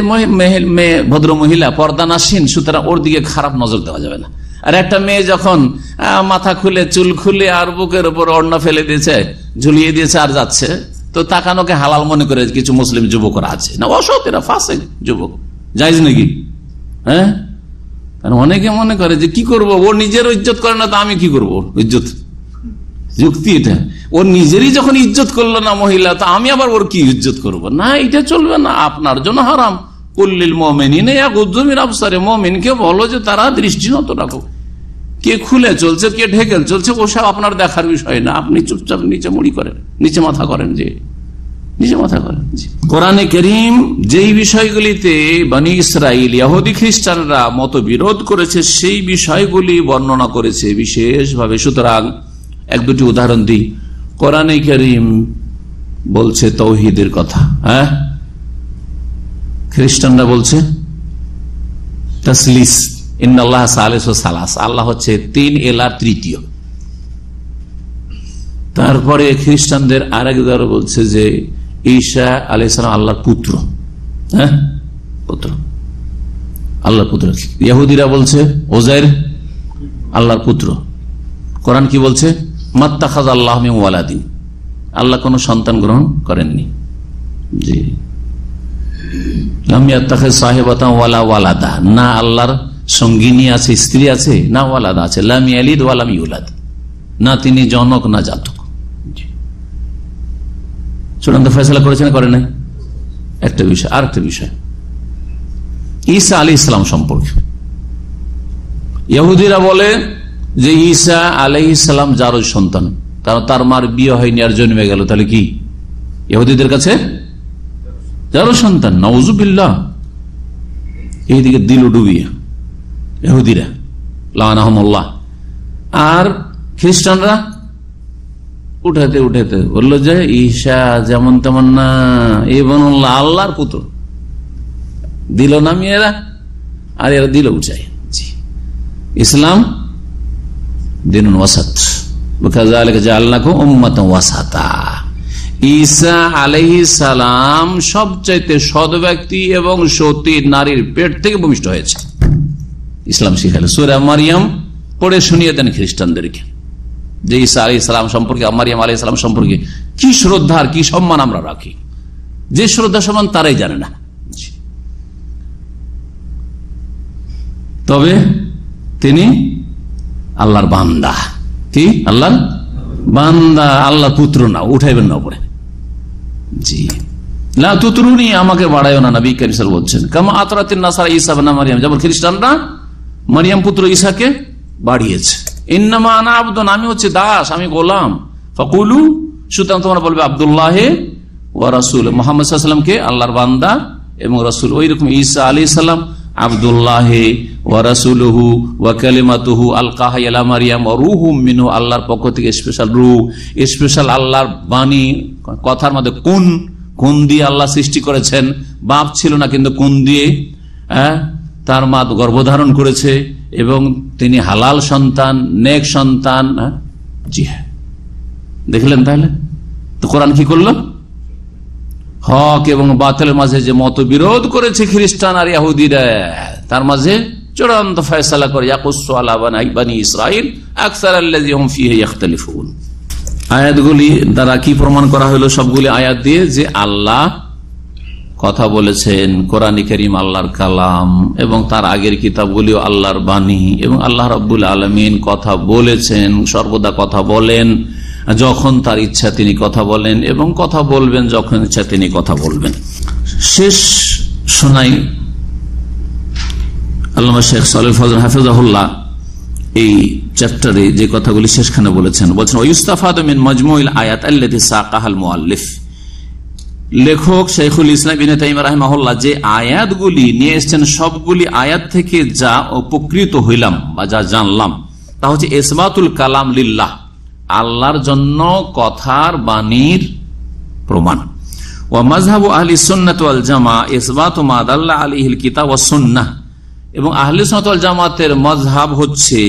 মেয়ে ভদ্র মহিলা পর্দানাসীন, সুতরাং ওর দিকে খারাপ নজর দেওয়া যাবে না। আর একটা মেয়ে যখন মাথা খুলে, চুল খুলে আর বুকের উপর ওড়না ফেলে দিয়েছে, ঝুলিয়ে দিয়েছে আর যাচ্ছে, তো তাকানোকে হালাল মনে করে কিছু মুসলিম যুবকরা আছে না, অসৎ, এরা ফাসেক যুবক, জায়েজ নাকি? হ্যাঁ, অনেকে মনে করে যে কি করব, ও নিজের ইজ্জত করে না তো আমি কি করবো, ইজ্জত যুক্তি এটা। ও নিজেরই যখন ইজ্জত করলো না মহিলা, তো আমি আবার ওর কি ইজ্জত করব? না, এটা চলবে না, আপনার জন্য হারাম। কুল্লিল মুমিনিনা ইয়াগুদ্দু মিন আবসারিহিম, মুমিনকে বলো যে তারা দৃষ্টি নত রাখো। কে খুলে চলছে, কে ঢেকে চলছে, ওসব আপনার দেখার বিষয় না। আপনি চুপচাপ নিচে মুড়ি করেন, নিচে মাথা করেন, যে নিচে মাথা করেন। কোরআনে কারীম যেই বিষয়গুলিতে বনি ইসরাইল, ইহুদি খ্রিস্টানরা মতবিরোধ করেছে, সেই বিষয়গুলি বর্ণনা করেছে বিশেষভাবে। সুতরাং এক দুটি উদাহরণ দিই। কোরআনে কারীম বলছে তাওহীদের কথা, হ্যাঁ, খ্রিস্টানরা বলছে তাসলিস, ইন্নাল্লাহ সালিসু সালাস, আল্লাহ হচ্ছে তিন, এলার তৃতীয়। তারপরে খ্রিস্টানদের আরেক দ্বারা বলছে যে ঈসা আলাইহিস সালাম আল্লাহর পুত্র, হ্যাঁ, পুত্র, আল্লাহর পুত্র। ইহুদিরা বলছে ওজাইর আল্লাহর পুত্র। কোরআন কি বলছে? মাত্তাখাযা আল্লাহু মিন ওয়ালাদিন, আল্লাহ কোন সন্তান গ্রহণ করেননি। জি, লাম ইয়াত্তাখিয সাহিবাতান ওয়ালা ওয়ালাদা, না আল্লাহর সঙ্গিনী আছে, স্ত্রী আছে, না ওয়ালাদা আছে। লাম ইয়ালিদ ওয়া লাম ইউলাদ, না তিনি জনক না জাতক। চূড়ান্ত ফয়সালা করেছেন, করে নাই? একটা বিষয়। আর একটা বিষয় ঈসা আলাইহিস সালাম সম্পর্কে। ইহুদিরা বলে যে ঈসা আলাইহিস সালাম যার সন্তান, কারণ তার মার বিয়ে হয়নি আর জন্মে গেল, তাহলে কি ইহুদিদের কাছে যার সন্তান? নাউজুবিল্লাহ। এইদিকে দিল ডুবিয়ে ইহুদিরা লাআনাহুমুল্লাহ, আর খ্রিস্টানরা উঠাতে উঠাতে বললো যে ঈসা যেমন তেমন না, ইবনুল্লাহ, আল্লাহর পুত্র। দিল নামিয়ে এরা, আর এরা দিল উঠায়। ইসলাম দিনুন ওয়াসাত, ওয়াকাযালিকা জাআলনাকুম উম্মাতান ওয়াসাতা। ঈসা আলাইহিস সালাম সবচাইতে সৎ ব্যক্তি এবং সতী নারীর পেট থেকে ভূমিষ্ঠ হয়েছে। ইসলাম শিখালে সূরা মারিয়াম পড়ে শুনিয়ে দেন খ্রিস্টানদেরকে যে ঈসা আলাইহিস সালাম সম্পর্কে, মারিয়াম আলাইহিস সালাম সম্পর্কে কি শ্রদ্ধা আর কি সম্মান আমরা রাখি, যে শ্রদ্ধা সম্মান তারাই জানে না। তবে তিনি আল্লাহর বান্দা। কি? আল্লাহর বান্দা, আল্লাহর পুত্র না, উঠাইবেন না উপরে। জি, লা তুতরুনি, আমাকে বাড়ায়ও না, নবী কারীম সাল্লাল্লাহু আলাইহি ওয়াসাল্লাম বলছেন। কামা আতরাতিন নাসারা ঈসা ইবনে মারইয়াম, যেমন খ্রিস্টানরা মারিয়াম পুত্র ঈসাকে বাড়িয়েছে। ইন্নামা আনা আবদুন, আমি হচ্ছে দাস, আমি গোলাম। ফাকুলু, সুতরাং তোমরা বলবে আব্দুল্লাহ ওয়া রাসূল, মুহাম্মদ সাল্লাল্লাহু আলাইহি ওয়াসাল্লামকে আল্লাহর বান্দা এবং রাসূল। ওই রকম ঈসা আলাইহিস সালাম আব্দুল্লাহ ওয়া রাসূলুহু ওয়া কালিমাতুহু আলকাহা ইলা মারইয়াম ওয়া রূহুম মিনহু, আল্লাহর পক্ষ থেকে স্পেশাল রূহ, স্পেশাল আল্লাহর বাণী। কথার মধ্যে কোন দিয়ে আল্লাহ সৃষ্টি করেছেন, বাপ ছিল না কিন্তু কোন দিয়ে তার মা গর্ভধারণ করেছে এবং তিনি হালাল সন্তান, নেক সন্তান। জি হ্যাঁ, দেখলেন তাহলে তো কোরআন কি করলো? হক এবং বাতিলের মাঝে যে মতবিরোধ করেছে খ্রিস্টান আর ইহুদিরা, তার মাঝে চূড়ান্ত ফয়সালা করে ইয়াকুসু আলা বানি ইসরাইল আকসারাল্লাযী হুম ফীহি ইখতালিফুন। আয়াতগুলি দ্বারা কি প্রমাণ করা হলো? সবগুলি আয়াত দিয়ে যে আল্লাহ কথা বলেছেন, কোরআন কারীম আল্লাহর কালাম এবং তার আগের কিতাবগুলিও আল্লাহর বাণী, এবং আল্লাহ রাব্বুল আলামিন কথা বলেছেন, সর্বদা কথা বলেন, যখন তার ইচ্ছা তিনি কথা বলেন এবং কথা বলবেন যখন ইচ্ছা তিনি কথা বলবেন। শেষ শোনাই আল্লামা শেখ সালেহ ফজল হাফিজাহুল্লাহ এই চ্যাপ্টারে যে কথাগুলি শেষখানে বলেছেন ওয়ায়ুস্তাফাদু মিন মাজমুইল আয়াত আল্লাতী সাকাহাল মুআল্লিফ। লেখক শাইখুল ইসলাম ইবনে তাইমিয়া রাহিমাহুল্লাহ যে আয়াতগুলি নিয়ে এসেছেন, সবগুলি আয়াত থেকে যা উপকৃত হইলাম বা যা জানলাম তা হচ্ছে ইসবাতুল কালাম লিল্লাহ, আল্লাহর জন্য কথার বাণীর প্রমাণ। ওয়া মাযহাবু আহলি সুন্নাত ওয়াল জামাআহ ইসবাতু মা দাল্লা আলাইহিল কিতাব ওয়াস সুন্নাহ, এবং আহলে সুন্নাত ওয়াল জামাতের মাযহাব হচ্ছে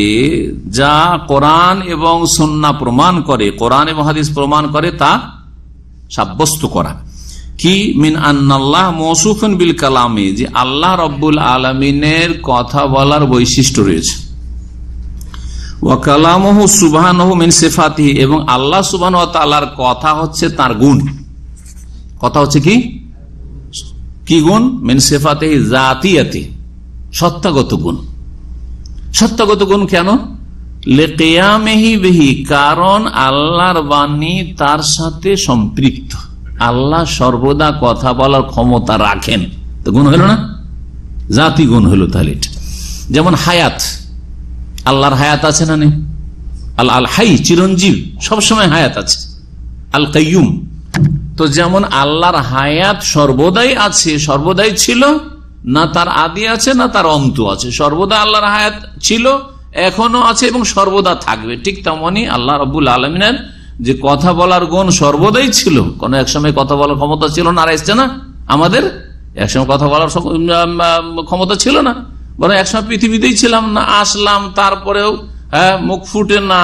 যা কোরআন এবং সুন্নাহ প্রমাণ করে, কোরআন এবং হাদিস প্রমাণ করে তা সাব্যস্ত করা। কি মিন আন্নাল্লাহ মওসুফুন বিল কালামি, যে আল্লাহ রাব্বুল আলামিনের কথা বলার বৈশিষ্ট্য রয়েছে। ওয়া কালামুহু সুবহানাহু মিন সিফাতিহি, এবং আল্লাহ সুবহানাহু ওয়া তাআলার কথা হচ্ছে তার গুণ। কথা হচ্ছে কি গুণ? মিন সিফাতিহি যাতিয়াতি, সত্তাগত গুণ। সত্তাগত গুণ কেন? লিকিয়ামিহি বিহি, কারণ আল্লাহর বাণী তার সাথে সম্পৃক্ত, আল্লাহ সর্বদা কথা বলার ক্ষমতা রাখেন, তো গুণ হলো না, জাতি গুণ হলো। তাহলে যেমন হায়াত, আল্লাহর হায়াত আছে না নেই? আল হাই, চিরঞ্জীব, সবসময় হায়াত আছে। আল কাইয়ুম, তো যেমন আল্লাহর হায়াত সর্বদাই আছে, সর্বদাই ছিল, না তার আদি আছে না তার অন্ত আছে, সর্বদা আল্লাহর হায়াত ছিল, এখনো আছে এবং সর্বদা থাকবে। ঠিক তেমনি আল্লাহ রাব্বুল আলামিনের যে কথা বলার গুণ সর্বদাই ছিল, কোন এক সময় কথা বলার ক্ষমতা ছিল না, আর এসছে না আমাদের একসময় কথা বলার ক্ষমতা ছিল না, বরং একসময় পৃথিবীতেই ছিলাম না, আসলাম, তারপরেও মুখ ফুটে না,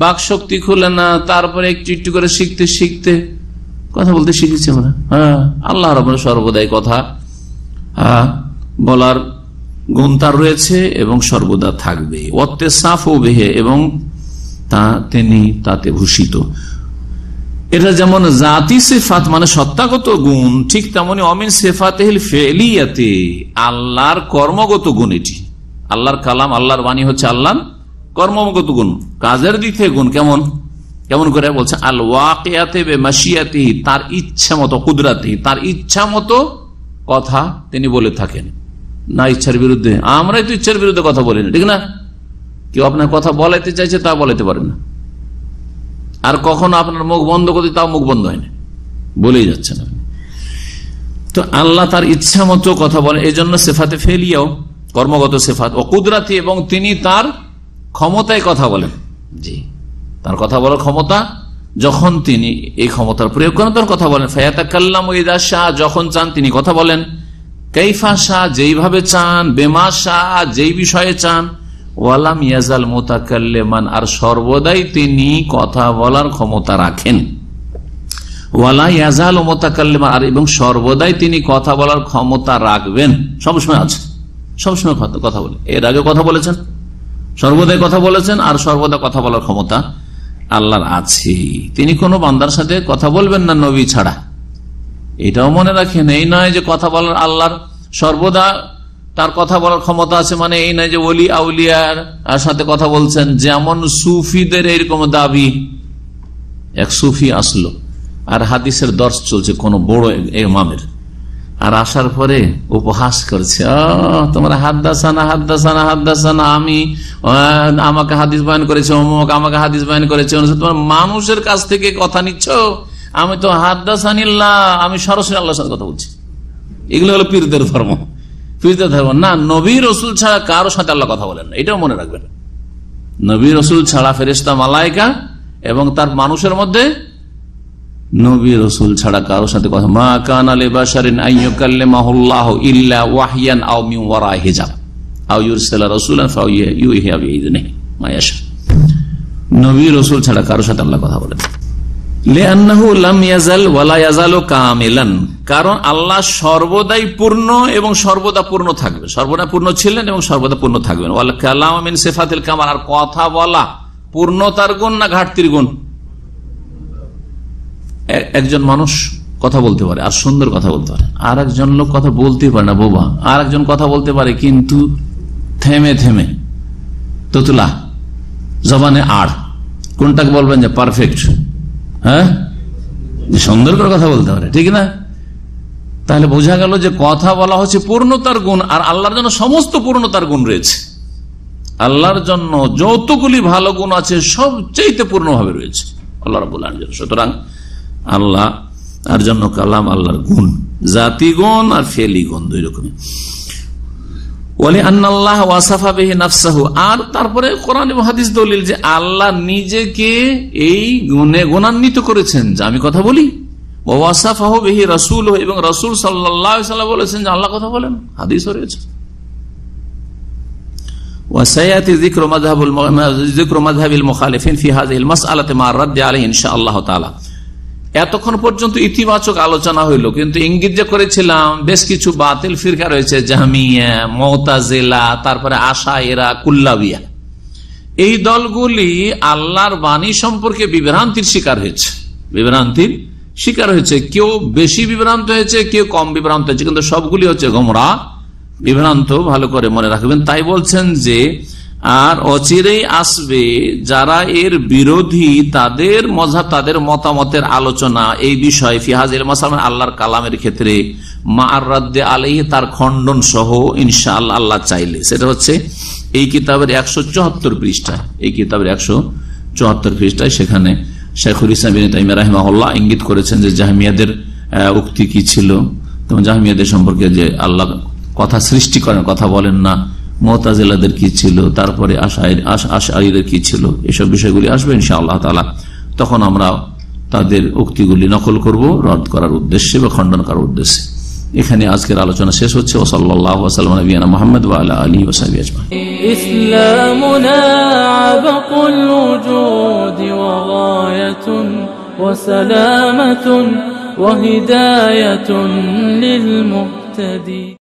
বাক শক্তি খুলে না, তারপরে একটু একটু করে শিখতে শিখতে কথা বলতে শিখেছি আমরা। আল্লাহ রাব্বুল সর্বদাই কথা বলার গুণ তার রয়েছে এবং সর্বদা থাকবে। ওয়াত্তেসাফু বিহি, এবং তিনি তাতে ভূষিত। এটা যেমন জাতি সিফাত মানে সত্তাগত গুণ, ঠিক তেমনি অমিন সিফাতিহিল ফি'লিয়াতি, আল্লাহর কর্মগত গুণ। এটি আল্লাহর কালাম, আল্লাহর বাণী হচ্ছে আল্লাহর কর্মগত গুণ, কাজের দিক থেকে গুণ। কেমন করে বলছে? আল ওয়াকিয়াতি বিমাশিয়াতিহি, তার ইচ্ছা মতো, কুদরাতিহি, তার ইচ্ছা মতো কথা তিনি বলে থাকেন, না ইচ্ছার বিরুদ্ধে। আমরাই তো ইচ্ছার বিরুদ্ধে কথা বলি না, ঠিক না? কেউ আপনার কথা বলাইতে চাইছে, তা বলাইতে পারেন না, আর কখনো আপনার মুখ বন্ধ করতে, তাও মুখ বন্ধ হয় না, বলেই যাচ্ছেন আপনি। তো আল্লাহ তার ইচ্ছা মতো কথা বলেন, এই জন্য সেফাতে ফেলিয়াও কর্মগত সেফাত, ও কুদরাতি, এবং তিনি তার ক্ষমতায় কথা বলেন। জি, তার কথা বলার ক্ষমতা, যখন তিনি এই ক্ষমতার প্রয়োগ করেন তখন কথা বলেন। ফায়াতাকাল্লামু ইযা শাআ, যখন চান তিনি কথা বলেন। কাইফা শাআ, যেইভাবে চান। বেমা শাআ, যেই বিষয়ে চান। ওয়ালাম ইয়াজাল মুতাকাল্লিমান, আর সর্বদাই তিনি কথা বলার ক্ষমতা রাখেন। ওয়ালা ইয়াজাল মুতাকাল্লিমান, আর এবং সর্বদাই তিনি কথা বলার ক্ষমতা রাখবেন, সবসময় আছে, সবসময় কথা বলে। এর আগে কথা বলেছেন, সর্বদাই কথা বলেছেন, আর সর্বদা কথা বলার ক্ষমতা আল্লাহর আছে। তিনি কোনো বান্দার সাথে কথা বলবেন না নবী ছাড়া, এটাও মনে রাখেন। এই নয় যে কথা বলার আল্লাহর সর্বদা তার কথা বলার ক্ষমতা আছে, মানে এই নয় যে ওলি আউলিয়ার সাথে কথা বলছেন। যেমন সুফিদের এরকম দাবি, এক সুফি আসলো আর হাদিসের দর্শ চলছে কোন বড় ইমামের, আর আসার পরে উপহাস করছে, তোমরা হাদ্দাসানা হাদ্দাসানা হাদ্দাসানা, আমি আমাকে হাদিস বয়ান করেছে, অমুক আমাকে হাদিস বয়ান করেছে, তোমার মানুষের কাছ থেকে কথা নিচ্ছ, আমি তো হাদ্দাসানিল্লাহ, আমি সরাসরি আল্লাহর সাথে কথা বলছি। এগুলো হলো পীরদের ধর্ম। তুইতে ধরবো না, নবী রসুল ছাড়া কারো সাথে আল্লাহ কথা বলেন না, এটাও মনে রাখবেন। নবী রসুল ছাড়া ফেরেশতা মালায়েকা এবং তার মানুষের মধ্যে নবী রসুল ছাড়া কারো সাথে কথা, মা কানা লিবাশারিন আইয়ুকাল্লিমাহুল্লাহু ইল্লা ওয়াহয়ান আও মিন ওয়ারাই হিজাব আও ইউরসিলা রাসূলান ফায়ুহিয়া বিইذনিহি মা ইয়াশা। নবী রসুল ছাড়া কারো সাথে আল্লাহ কথা বলেন। লিআন্নাহু লাম ইয়াজাল ওয়া লা ইয়াজালু কামিলান, কারণ আল্লাহ সর্বদাই পূর্ণ এবং সর্বদা পূর্ণ থাকবে, সর্বদা পূর্ণ ছিলেন এবং সর্বদা পূর্ণ থাকবেন। ওয়াল কালামু মিন সিফাতিল কামাল, আর কথা বলা পূর্ণতার গুণ না ঘাটতির গুণ? একজন মানুষ কথা বলতে পারে আর সুন্দর কথা বলতে পারে, আর একজন লোক কথা বলতে পারে না, বোবা। আর একজন কথা বলতে পারে কিন্তু থেমে থেমে, তোতলা জবানে আড়। কোনটাকে বলবেন যে পারফেক্ট? হ্যাঁ, সুন্দর করে কথা বলতে পারে, ঠিক না? তাহলে বোঝা গেল যে কথা বলা হচ্ছে পূর্ণতার গুণ, আর আল্লাহর জন্য সমস্ত পূর্ণতার গুণ রয়েছে। আল্লাহর জন্য যতগুলি ভালো গুণ আছে সবচেয়ে পূর্ণভাবে রয়েছে আল্লাহ রাব্বুল আলামিন। সুতরাং আল্লাহ আর জন্য কালাম আল্লাহর গুণ, জাতি গুণ আর ফেলি গুণ, দুই রকম। আর তারপরে কোরআন এবং হাদিস দলিল যে আল্লাহ নিজেকে এই গুণে গুণান্বিত করেছেন যে আমি কথা বলি। ওয়াসাফাহু বিহি রাসূলুহু, এবং রাসূল সাল্লাল্লাহু আলাইহি ওয়াসাল্লাম বলেছেন যে আল্লাহ কথা বলেন, হাদিসও রয়েছে। ওয়াসায়াতি যিকরু মাযহাবিল মুখালিফিন ফি হাযিহিল মাসআলাতি মা রাদ্দি আলাইহি ইনশাআল্লাহ তাআলা। এতক্ষণ পর্যন্ত ইতিবাচক আলোচনা হইল, কিন্তু ইঙ্গিত যে করেছিলাম বেশ কিছু বাতিল ফিরকা রয়েছে, জাহমিয়া, মুতাজিলা, তারপরে আশাইরা, কুল্লাবিয়া। এই দলগুলি আল্লাহর বাণী সম্পর্কে বিভ্রান্তির শিকার হয়েছে, কেউ বেশি বিভ্রান্ত হয়েছে, কেউ কম বিভ্রান্ত হয়েছে, কিন্তু সবগুলি হচ্ছে গোমরা, বিভ্রান্ত। ভালো করে মনে রাখবেন। তাই বলছেন যে আর অচিরেই আসবে যারা এর বিরোধী, তাদের মযহাব, তাদের মতামতের আলোচনা এই বিষয়ে ফিহাজিল মাসালাম আল্লাহর কালামের ক্ষেত্রে মা'আর রাদ্দি আলাইহি, তার খণ্ডন সহ ইনশাআল্লাহ আল্লাহ চাইলে। সেটা হচ্ছে এই কিতাবের 174 পৃষ্ঠায়, এই কিতাবের 174 পৃষ্ঠায়। সেখানে শাইখুল ইসলাম ইবনে তাইমিয়া রাহিমাহুল্লাহ ইঙ্গিত করেছেন যে জাহমিয়াদের উক্তি কি ছিল, এবং জাহমিয়াদের সম্পর্কে যে আল্লাহ কথা সৃষ্টি করেন, কথা বলেন না, মুতাজিলাদের কি ছিল, তারপরে আশআরীদের কি ছিল, এসব বিষয়গুলি আসবে ইনশাআল্লাহ তাআলা। তখন আমরা তাদের উক্তিগুলি নকল করব রদ করার উদ্দেশ্যে বা খণ্ডন করার উদ্দেশ্যে। এখানে আজকের আলোচনা শেষ হচ্ছে। ওয়া সাল্লাল্লাহু ওয়া সাল্লাম আলা নবিয়িনা মুহাম্মদ ওয়া আলা আলিহি ওয়া সাহবিহি আজমাইন। ইসলামুনা আবাকুল ওজুদি ওয়া গায়াতুন ওয়া সালামাতুন ওয়া হিদায়াতুন লিল মুহতাদি।